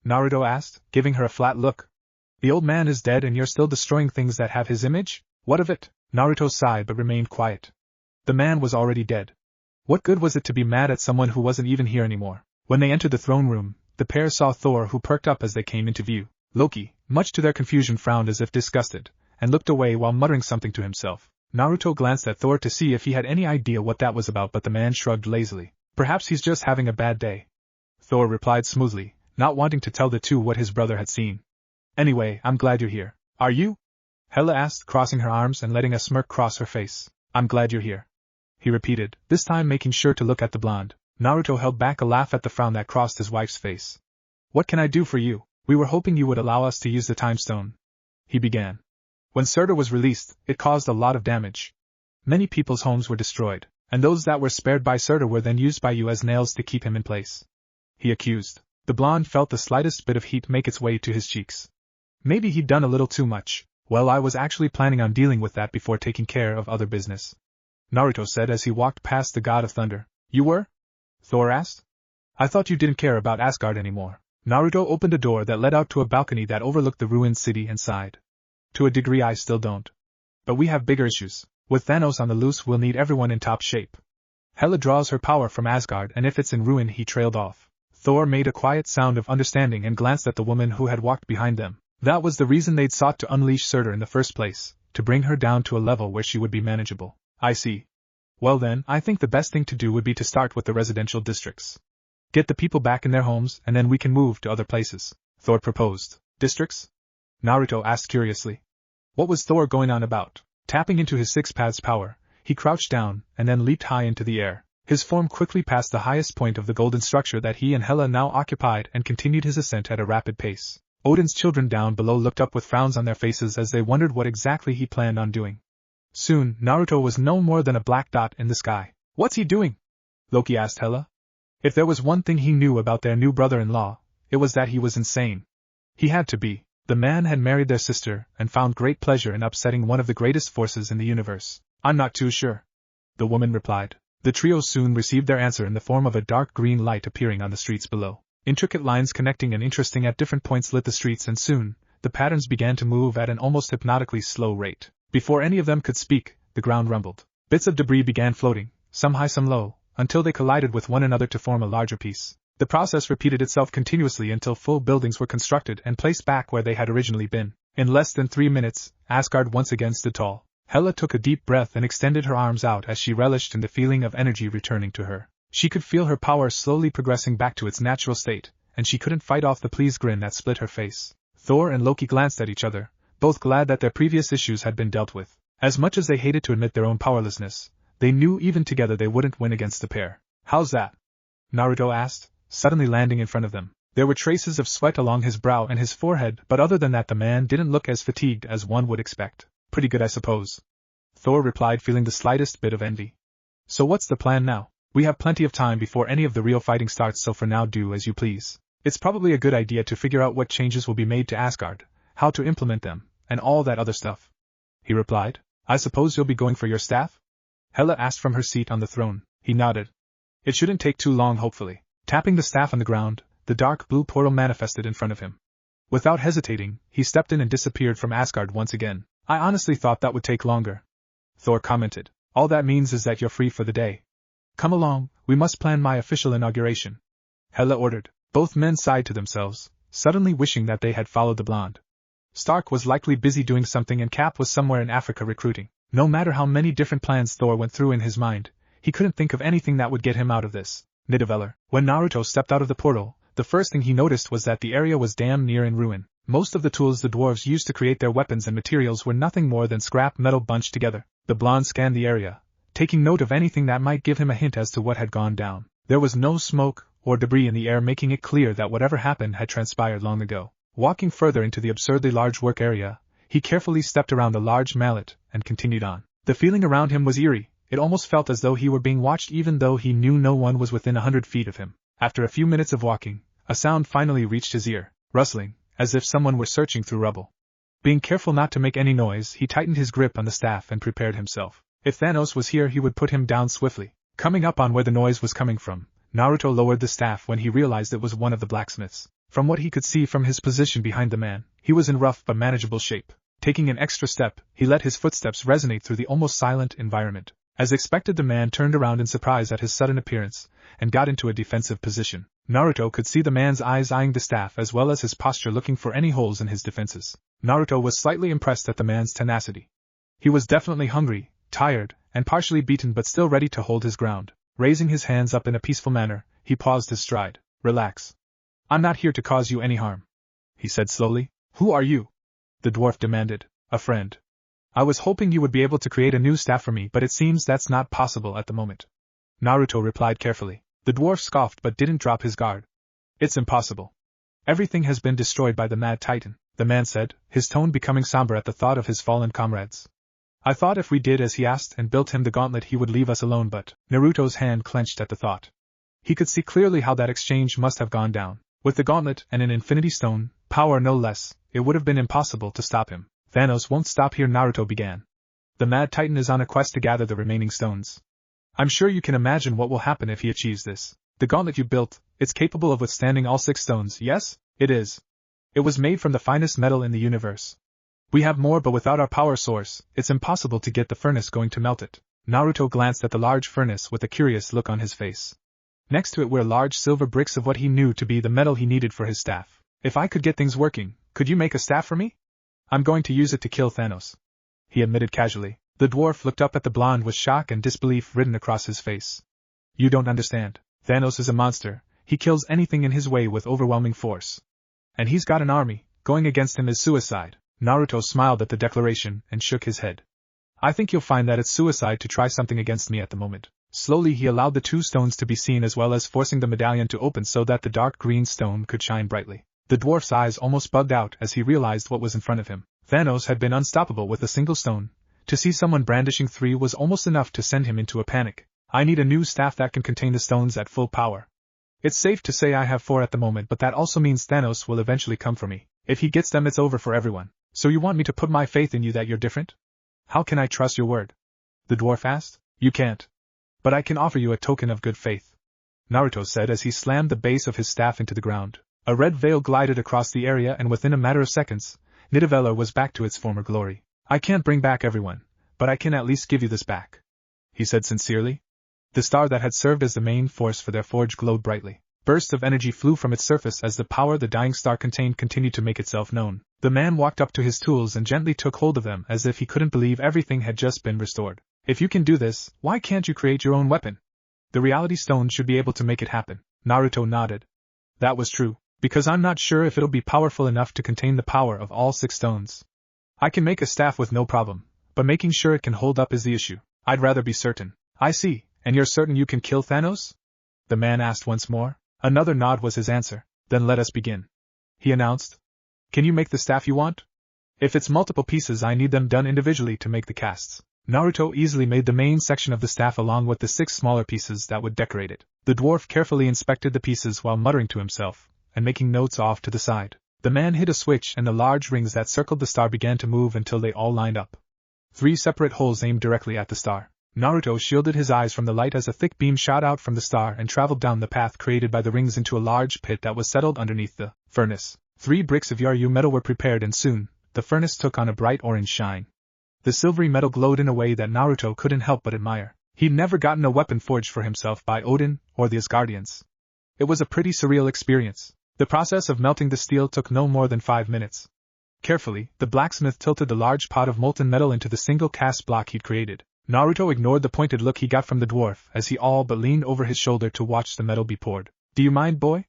Naruto asked, giving her a flat look. The old man is dead and you're still destroying things that have his image? What of it? Naruto sighed but remained quiet. The man was already dead. What good was it to be mad at someone who wasn't even here anymore? When they entered the throne room, the pair saw Thor, who perked up as they came into view. Loki, much to their confusion, frowned as if disgusted, and looked away while muttering something to himself. Naruto glanced at Thor to see if he had any idea what that was about, but the man shrugged lazily. Perhaps he's just having a bad day, Thor replied smoothly, not wanting to tell the two what his brother had seen. Anyway, I'm glad you're here. Are you? Hela asked, crossing her arms and letting a smirk cross her face. I'm glad you're here, he repeated, this time making sure to look at the blonde. Naruto held back a laugh at the frown that crossed his wife's face. What can I do for you? We were hoping you would allow us to use the time stone, he began. When Surtur was released, it caused a lot of damage. Many people's homes were destroyed, and those that were spared by Surtur were then used by you as nails to keep him in place, he accused. The blonde felt the slightest bit of heat make its way to his cheeks. Maybe he'd done a little too much. Well, I was actually planning on dealing with that before taking care of other business, Naruto said as he walked past the god of thunder. You were? Thor asked. I thought you didn't care about Asgard anymore. Naruto opened a door that led out to a balcony that overlooked the ruined city and sighed. To a degree I still don't. But we have bigger issues. With Thanos on the loose, we'll need everyone in top shape. Hela draws her power from Asgard, and if it's in ruin, he trailed off. Thor made a quiet sound of understanding and glanced at the woman who had walked behind them. That was the reason they'd sought to unleash Surtur in the first place, to bring her down to a level where she would be manageable. I see. Well then, I think the best thing to do would be to start with the residential districts. Get the people back in their homes and then we can move to other places, Thor proposed. Districts? Naruto asked curiously. What was Thor going on about? Tapping into his six paths power, he crouched down and then leaped high into the air. His form quickly passed the highest point of the golden structure that he and Hela now occupied and continued his ascent at a rapid pace. Odin's children down below looked up with frowns on their faces as they wondered what exactly he planned on doing. Soon, Naruto was no more than a black dot in the sky. What's he doing? Loki asked Hela. If there was one thing he knew about their new brother-in-law, it was that he was insane. He had to be. The man had married their sister and found great pleasure in upsetting one of the greatest forces in the universe. I'm not too sure, the woman replied. The trio soon received their answer in the form of a dark green light appearing on the streets below. Intricate lines connecting and interesting at different points lit the streets and soon, the patterns began to move at an almost hypnotically slow rate. Before any of them could speak, the ground rumbled. Bits of debris began floating, some high some low, until they collided with one another to form a larger piece. The process repeated itself continuously until full buildings were constructed and placed back where they had originally been. In less than 3 minutes, Asgard once again stood tall. Hela took a deep breath and extended her arms out as she relished in the feeling of energy returning to her. She could feel her power slowly progressing back to its natural state, and she couldn't fight off the pleased grin that split her face. Thor and Loki glanced at each other, both glad that their previous issues had been dealt with. As much as they hated to admit their own powerlessness, they knew even together they wouldn't win against the pair. How's that? Naruto asked, suddenly landing in front of them. There were traces of sweat along his brow and his forehead, but other than that the man didn't look as fatigued as one would expect. Pretty good, I suppose, Thor replied, feeling the slightest bit of envy. So what's the plan now? We have plenty of time before any of the real fighting starts, so for now do as you please. It's probably a good idea to figure out what changes will be made to Asgard, how to implement them, and all that other stuff, he replied. I suppose you'll be going for your staff? Hela asked from her seat on the throne. He nodded. It shouldn't take too long, hopefully. Tapping the staff on the ground, the dark blue portal manifested in front of him. Without hesitating, he stepped in and disappeared from Asgard once again. I honestly thought that would take longer, Thor commented. All that means is that you're free for the day. Come along, we must plan my official inauguration, Hela ordered. Both men sighed to themselves, suddenly wishing that they had followed the blonde. Stark was likely busy doing something and Cap was somewhere in Africa recruiting. No matter how many different plans Thor went through in his mind, he couldn't think of anything that would get him out of this. Nidavellir. When Naruto stepped out of the portal, the first thing he noticed was that the area was damn near in ruin. Most of the tools the dwarves used to create their weapons and materials were nothing more than scrap metal bunched together. The blonde scanned the area, taking note of anything that might give him a hint as to what had gone down. There was no smoke or debris in the air, making it clear that whatever happened had transpired long ago. Walking further into the absurdly large work area, he carefully stepped around the large mallet and continued on. The feeling around him was eerie. It almost felt as though he were being watched even though he knew no one was within 100 feet of him. After a few minutes of walking, a sound finally reached his ear, rustling, as if someone were searching through rubble. Being careful not to make any noise, he tightened his grip on the staff and prepared himself. If Thanos was here, he would put him down swiftly. Coming up on where the noise was coming from, Naruto lowered the staff when he realized it was one of the blacksmiths. From what he could see from his position behind the man, he was in rough but manageable shape. Taking an extra step, he let his footsteps resonate through the almost silent environment. As expected, the man turned around in surprise at his sudden appearance, and got into a defensive position. Naruto could see the man's eyes eyeing the staff as well as his posture looking for any holes in his defenses. Naruto was slightly impressed at the man's tenacity. He was definitely hungry, tired, and partially beaten but still ready to hold his ground. Raising his hands up in a peaceful manner, he paused his stride. Relax. I'm not here to cause you any harm, he said slowly. Who are you? The dwarf demanded. A friend. I was hoping you would be able to create a new staff for me, but it seems that's not possible at the moment, Naruto replied carefully. The dwarf scoffed but didn't drop his guard. It's impossible. Everything has been destroyed by the Mad Titan, the man said, his tone becoming somber at the thought of his fallen comrades. I thought if we did as he asked and built him the gauntlet he would leave us alone, but Naruto's hand clenched at the thought. He could see clearly how that exchange must have gone down. With the gauntlet and an infinity stone, power no less, it would have been impossible to stop him. Thanos won't stop here, Naruto began. The Mad Titan is on a quest to gather the remaining stones. I'm sure you can imagine what will happen if he achieves this. The gauntlet you built, it's capable of withstanding all 6 stones, yes? It is. It was made from the finest metal in the universe. We have more, but without our power source, it's impossible to get the furnace going to melt it. Naruto glanced at the large furnace with a curious look on his face. Next to it were large silver bricks of what he knew to be the metal he needed for his staff. If I could get things working, could you make a staff for me? I'm going to use it to kill Thanos, he admitted casually. The dwarf looked up at the blonde with shock and disbelief written across his face. You don't understand. Thanos is a monster. He kills anything in his way with overwhelming force. And he's got an army. Going against him is suicide. Naruto smiled at the declaration and shook his head. I think you'll find that it's suicide to try something against me at the moment. Slowly he allowed the two stones to be seen as well as forcing the medallion to open so that the dark green stone could shine brightly. The dwarf's eyes almost bugged out as he realized what was in front of him. Thanos had been unstoppable with a single stone. To see someone brandishing 3 was almost enough to send him into a panic. I need a new staff that can contain the stones at full power. It's safe to say I have 4 at the moment, but that also means Thanos will eventually come for me. If he gets them, it's over for everyone. So you want me to put my faith in you that you're different? How can I trust your word? The dwarf asked. You can't. But I can offer you a token of good faith, Naruto said as he slammed the base of his staff into the ground. A red veil glided across the area and within a matter of seconds, Nidavellir was back to its former glory. I can't bring back everyone, but I can at least give you this back, he said sincerely. The star that had served as the main force for their forge glowed brightly. Bursts of energy flew from its surface as the power the dying star contained continued to make itself known. The man walked up to his tools and gently took hold of them as if he couldn't believe everything had just been restored. If you can do this, why can't you create your own weapon? The reality stone should be able to make it happen. Naruto nodded. That was true, because I'm not sure if it'll be powerful enough to contain the power of all 6 stones. I can make a staff with no problem, but making sure it can hold up is the issue. I'd rather be certain. I see, and you're certain you can kill Thanos? The man asked once more. Another nod was his answer. Then let us begin, he announced. Can you make the staff you want? If it's multiple pieces, I need them done individually to make the casts. Naruto easily made the main section of the staff along with the 6 smaller pieces that would decorate it. The dwarf carefully inspected the pieces while muttering to himself, and making notes off to the side. The man hit a switch and the large rings that circled the star began to move until they all lined up. 3 separate holes aimed directly at the star. Naruto shielded his eyes from the light as a thick beam shot out from the star and traveled down the path created by the rings into a large pit that was settled underneath the furnace. 3 bricks of Yaru metal were prepared and soon, the furnace took on a bright orange shine. The silvery metal glowed in a way that Naruto couldn't help but admire. He'd never gotten a weapon forged for himself by Odin or the Asgardians. It was a pretty surreal experience. The process of melting the steel took no more than 5 minutes. Carefully, the blacksmith tilted the large pot of molten metal into the single cast block he'd created. Naruto ignored the pointed look he got from the dwarf as he all but leaned over his shoulder to watch the metal be poured. Do you mind, boy?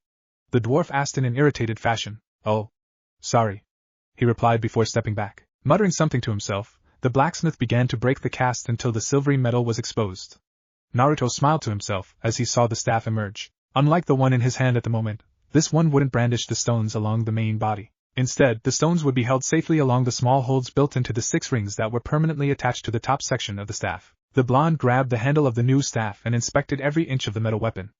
The dwarf asked in an irritated fashion. Oh. Sorry, he replied before stepping back. Muttering something to himself, the blacksmith began to break the cast until the silvery metal was exposed. Naruto smiled to himself as he saw the staff emerge. Unlike the one in his hand at the moment, this one wouldn't brandish the stones along the main body. Instead, the stones would be held safely along the small holes built into the 6 rings that were permanently attached to the top section of the staff. The blonde grabbed the handle of the new staff and inspected every inch of the metal weapon.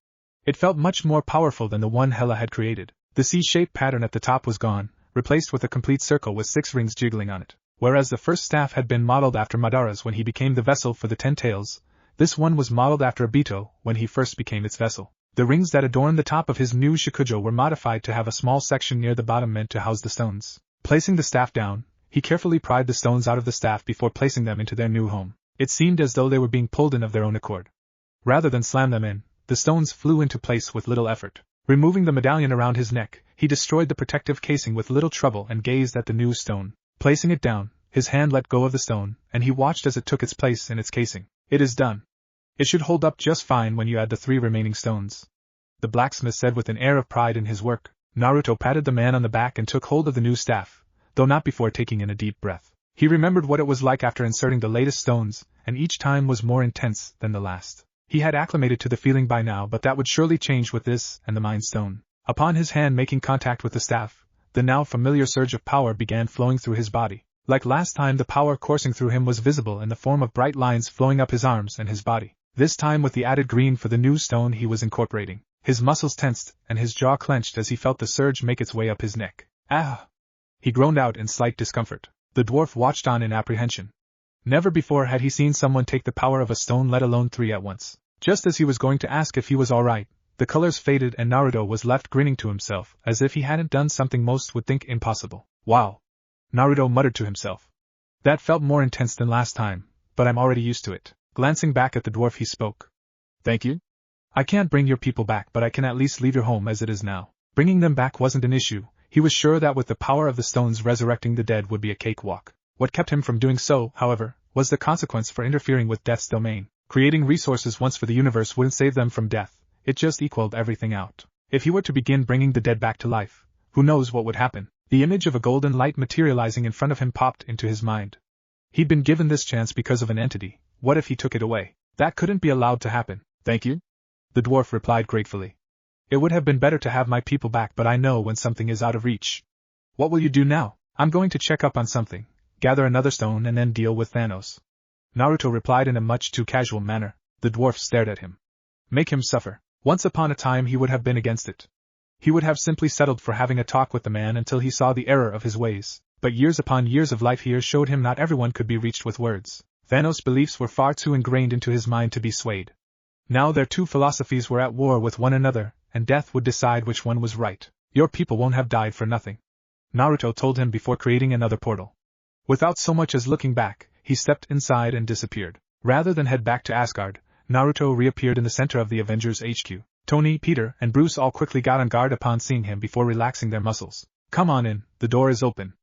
It felt much more powerful than the one Hela had created. The C-shaped pattern at the top was gone, replaced with a complete circle with 6 rings jiggling on it. Whereas the first staff had been modeled after Madara's when he became the vessel for the 10 tails, this one was modeled after Obito when he first became its vessel. The rings that adorned the top of his new Shikujo were modified to have a small section near the bottom meant to house the stones. Placing the staff down, he carefully pried the stones out of the staff before placing them into their new home. It seemed as though they were being pulled in of their own accord. Rather than slam them in, the stones flew into place with little effort. Removing the medallion around his neck, he destroyed the protective casing with little trouble and gazed at the new stone. Placing it down, his hand let go of the stone, and he watched as it took its place in its casing. It is done. It should hold up just fine when you add the 3 remaining stones, the blacksmith said with an air of pride in his work. Naruto patted the man on the back and took hold of the new staff, though not before taking in a deep breath. He remembered what it was like after inserting the latest stones, and each time was more intense than the last. He had acclimated to the feeling by now, but that would surely change with this and the Mind Stone. Upon his hand making contact with the staff, the now familiar surge of power began flowing through his body. Like last time, the power coursing through him was visible in the form of bright lines flowing up his arms and his body. This time with the added green for the new stone he was incorporating. His muscles tensed and his jaw clenched as he felt the surge make its way up his neck. Ah! He groaned out in slight discomfort. The dwarf watched on in apprehension. Never before had he seen someone take the power of a stone, let alone 3 at once. Just as he was going to ask if he was all right, the colors faded and Naruto was left grinning to himself as if he hadn't done something most would think impossible. Wow! Naruto muttered to himself. That felt more intense than last time, but I'm already used to it. Glancing back at the dwarf he spoke. Thank you? I can't bring your people back, but I can at least leave your home as it is now. Bringing them back wasn't an issue. He was sure that with the power of the stones resurrecting the dead would be a cakewalk. What kept him from doing so, however, was the consequence for interfering with Death's domain. Creating resources once for the universe wouldn't save them from death, it just equaled everything out. If he were to begin bringing the dead back to life, who knows what would happen? The image of a golden light materializing in front of him popped into his mind. He'd been given this chance because of an entity. What if he took it away? That couldn't be allowed to happen. Thank you? The dwarf replied gratefully. It would have been better to have my people back, but I know when something is out of reach. What will you do now? I'm going to check up on something, gather another stone and then deal with Thanos. Naruto replied in a much too casual manner. The dwarf stared at him. Make him suffer. Once upon a time he would have been against it. He would have simply settled for having a talk with the man until he saw the error of his ways, but years upon years of life here showed him not everyone could be reached with words. Thanos' beliefs were far too ingrained into his mind to be swayed. Now their two philosophies were at war with one another, and death would decide which one was right. Your people won't have died for nothing, Naruto told him before creating another portal. Without so much as looking back, he stepped inside and disappeared. Rather than head back to Asgard, Naruto reappeared in the center of the Avengers HQ. Tony, Peter, and Bruce all quickly got on guard upon seeing him before relaxing their muscles. Come on in, the door is open.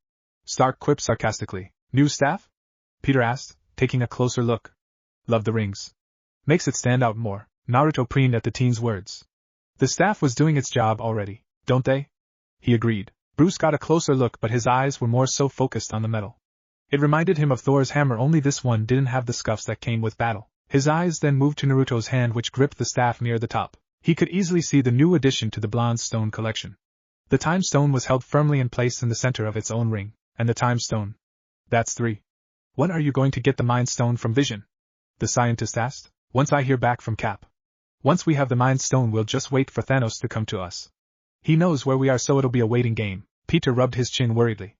Stark quipped sarcastically. New staff? Peter asked, taking a closer look. Love the rings. Makes it stand out more. Naruto preened at the teen's words. The staff was doing its job already, don't they? He agreed. Bruce got a closer look, but his eyes were more so focused on the metal. It reminded him of Thor's hammer, only this one didn't have the scuffs that came with battle. His eyes then moved to Naruto's hand, which gripped the staff near the top. He could easily see the new addition to the Bronze Stone collection. The Time Stone was held firmly in place in the center of its own ring, and the Time Stone. That's 3. When are you going to get the Mind Stone from Vision? The scientist asked. Once I hear back from Cap. Once we have the Mind Stone, we'll just wait for Thanos to come to us. He knows where we are, so it'll be a waiting game. Peter rubbed his chin worriedly.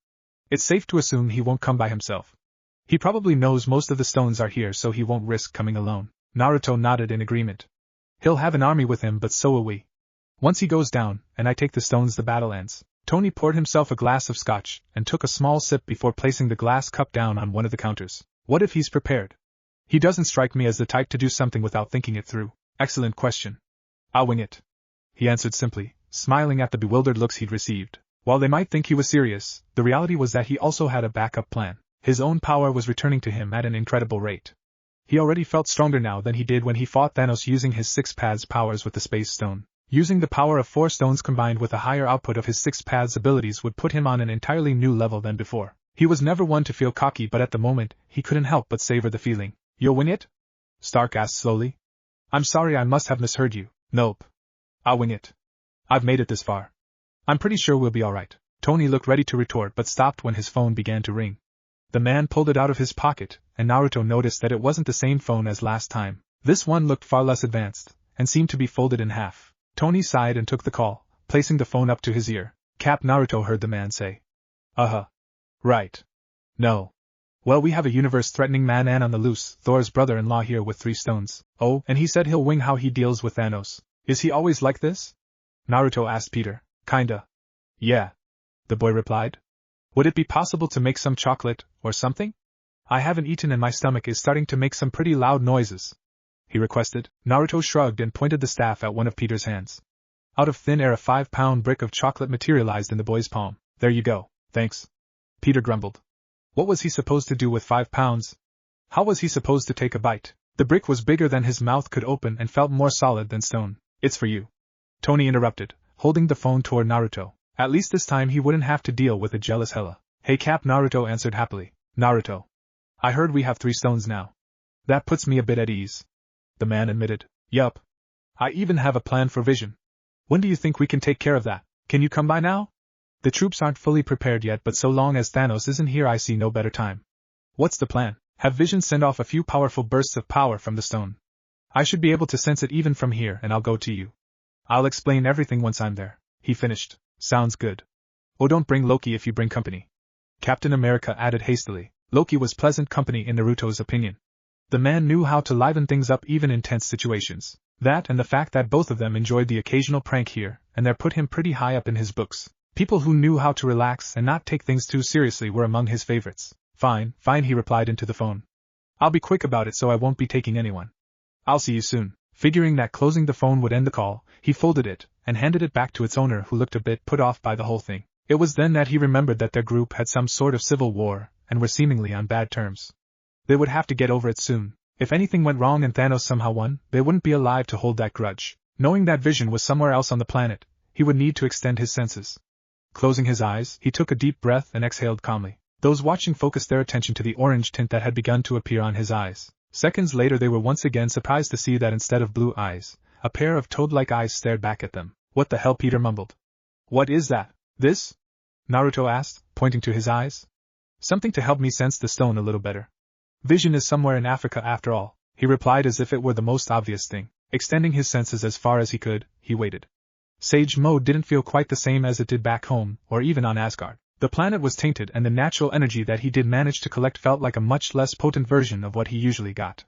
It's safe to assume he won't come by himself. He probably knows most of the stones are here, so he won't risk coming alone. Naruto nodded in agreement. He'll have an army with him, but so will we. Once he goes down, and I take the stones, the battle ends. Tony poured himself a glass of scotch, and took a small sip before placing the glass cup down on one of the counters. What if he's prepared? He doesn't strike me as the type to do something without thinking it through. Excellent question. I'll wing it. He answered simply, smiling at the bewildered looks he'd received. While they might think he was serious, the reality was that he also had a backup plan. His own power was returning to him at an incredible rate. He already felt stronger now than he did when he fought Thanos using his 6 paths powers with the Space Stone. Using the power of 4 stones combined with a higher output of his 6 paths abilities would put him on an entirely new level than before. He was never one to feel cocky, but at the moment, he couldn't help but savor the feeling. You'll win it? Stark asked slowly. I'm sorry, I must have misheard you. Nope. I'll wing it. I've made it this far. I'm pretty sure we'll be alright. Tony looked ready to retort but stopped when his phone began to ring. The man pulled it out of his pocket, and Naruto noticed that it wasn't the same phone as last time. This one looked far less advanced, and seemed to be folded in half. Tony sighed and took the call, placing the phone up to his ear. Cap, Naruto heard the man say. Right. No. Well, we have a universe-threatening man on the loose, Thor's brother-in-law here with 3 stones. Oh, and he said he'll wing how he deals with Thanos. Is he always like this? Naruto asked Peter. Kinda. Yeah. The boy replied. Would it be possible to make some chocolate, or something? I haven't eaten and my stomach is starting to make some pretty loud noises, he requested. Naruto shrugged and pointed the staff at one of Peter's hands. Out of thin air, a 5-pound brick of chocolate materialized in the boy's palm. There you go, thanks. Peter grumbled. What was he supposed to do with 5 pounds? How was he supposed to take a bite? The brick was bigger than his mouth could open and felt more solid than stone. It's for you. Tony interrupted, holding the phone toward Naruto. At least this time he wouldn't have to deal with a jealous Hela. Hey Cap, Naruto answered happily. Naruto. I heard we have 3 stones now. That puts me a bit at ease. The man admitted. Yup. I even have a plan for Vision. When do you think we can take care of that? Can you come by now? The troops aren't fully prepared yet, but so long as Thanos isn't here I see no better time. What's the plan? Have Vision send off a few powerful bursts of power from the stone. I should be able to sense it even from here, and I'll go to you. I'll explain everything once I'm there, he finished. Sounds good. Oh, don't bring Loki if you bring company. Captain America added hastily. Loki was pleasant company in Naruto's opinion. The man knew how to liven things up even in tense situations. That and the fact that both of them enjoyed the occasional prank here and there put him pretty high up in his books. People who knew how to relax and not take things too seriously were among his favorites. Fine, he replied into the phone. I'll be quick about it so I won't be taking anyone. I'll see you soon. Figuring that closing the phone would end the call, he folded it and handed it back to its owner, who looked a bit put off by the whole thing. It was then that he remembered that their group had some sort of civil war and were seemingly on bad terms. They would have to get over it soon. If anything went wrong and Thanos somehow won, they wouldn't be alive to hold that grudge. Knowing that Vision was somewhere else on the planet, he would need to extend his senses. Closing his eyes, he took a deep breath and exhaled calmly. Those watching focused their attention to the orange tint that had begun to appear on his eyes. Seconds later they were once again surprised to see that instead of blue eyes, a pair of toad-like eyes stared back at them. What the hell? Peter mumbled. What is that? This? Naruto asked, pointing to his eyes. Something to help me sense the stone a little better. Vision is somewhere in Africa after all, he replied as if it were the most obvious thing. Extending his senses as far as he could, he waited. Sage mode didn't feel quite the same as it did back home, or even on Asgard. The planet was tainted and the natural energy that he did manage to collect felt like a much less potent version of what he usually got.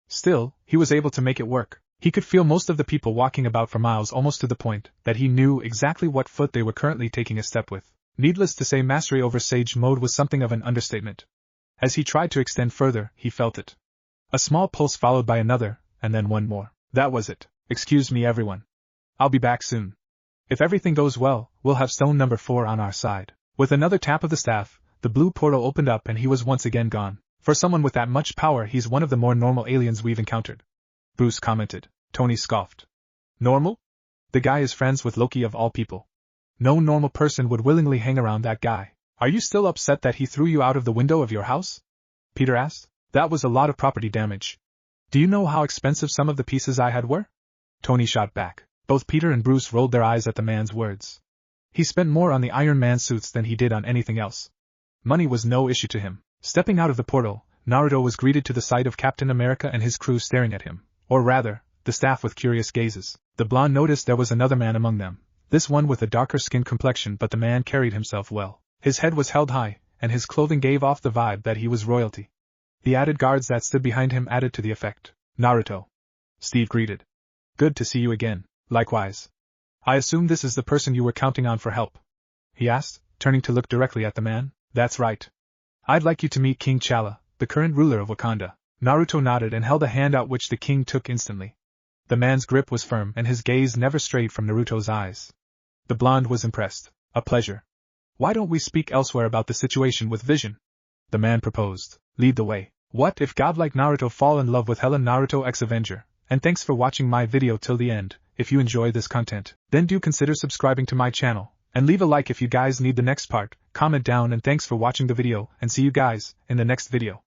Still, he was able to make it work. He could feel most of the people walking about for miles, almost to the point that he knew exactly what foot they were currently taking a step with. Needless to say, mastery over Sage mode was something of an understatement. As he tried to extend further, he felt it. A small pulse followed by another, and then one more. That was it. Excuse me everyone. I'll be back soon. If everything goes well, we'll have stone number 4 on our side. With another tap of the staff, the blue portal opened up and he was once again gone. For someone with that much power, he's one of the more normal aliens we've encountered. Bruce commented. Tony scoffed. Normal? The guy is friends with Loki of all people. No normal person would willingly hang around that guy. Are you still upset that he threw you out of the window of your house? Peter asked. That was a lot of property damage. Do you know how expensive some of the pieces I had were? Tony shot back. Both Peter and Bruce rolled their eyes at the man's words. He spent more on the Iron Man suits than he did on anything else. Money was no issue to him. Stepping out of the portal, Naruto was greeted to the sight of Captain America and his crew staring at him. Or rather, the staff with curious gazes. The blonde noticed there was another man among them. This one with a darker skin complexion, but the man carried himself well. His head was held high, and his clothing gave off the vibe that he was royalty. The added guards that stood behind him added to the effect. Naruto. Steve greeted. Good to see you again. Likewise. I assume this is the person you were counting on for help? He asked, turning to look directly at the man. That's right. I'd like you to meet King T'Challa, the current ruler of Wakanda. Naruto nodded and held a hand out which the king took instantly. The man's grip was firm and his gaze never strayed from Naruto's eyes. The blonde was impressed. A pleasure. Why don't we speak elsewhere about the situation with Vision? The man proposed. Lead the way. What if Godlike Naruto fall in love with Hela? Naruto x Avenger? And thanks for watching my video till the end. If you enjoy this content, then do consider subscribing to my channel, and leave a like if you guys need the next part, comment down, and thanks for watching the video, and see you guys in the next video.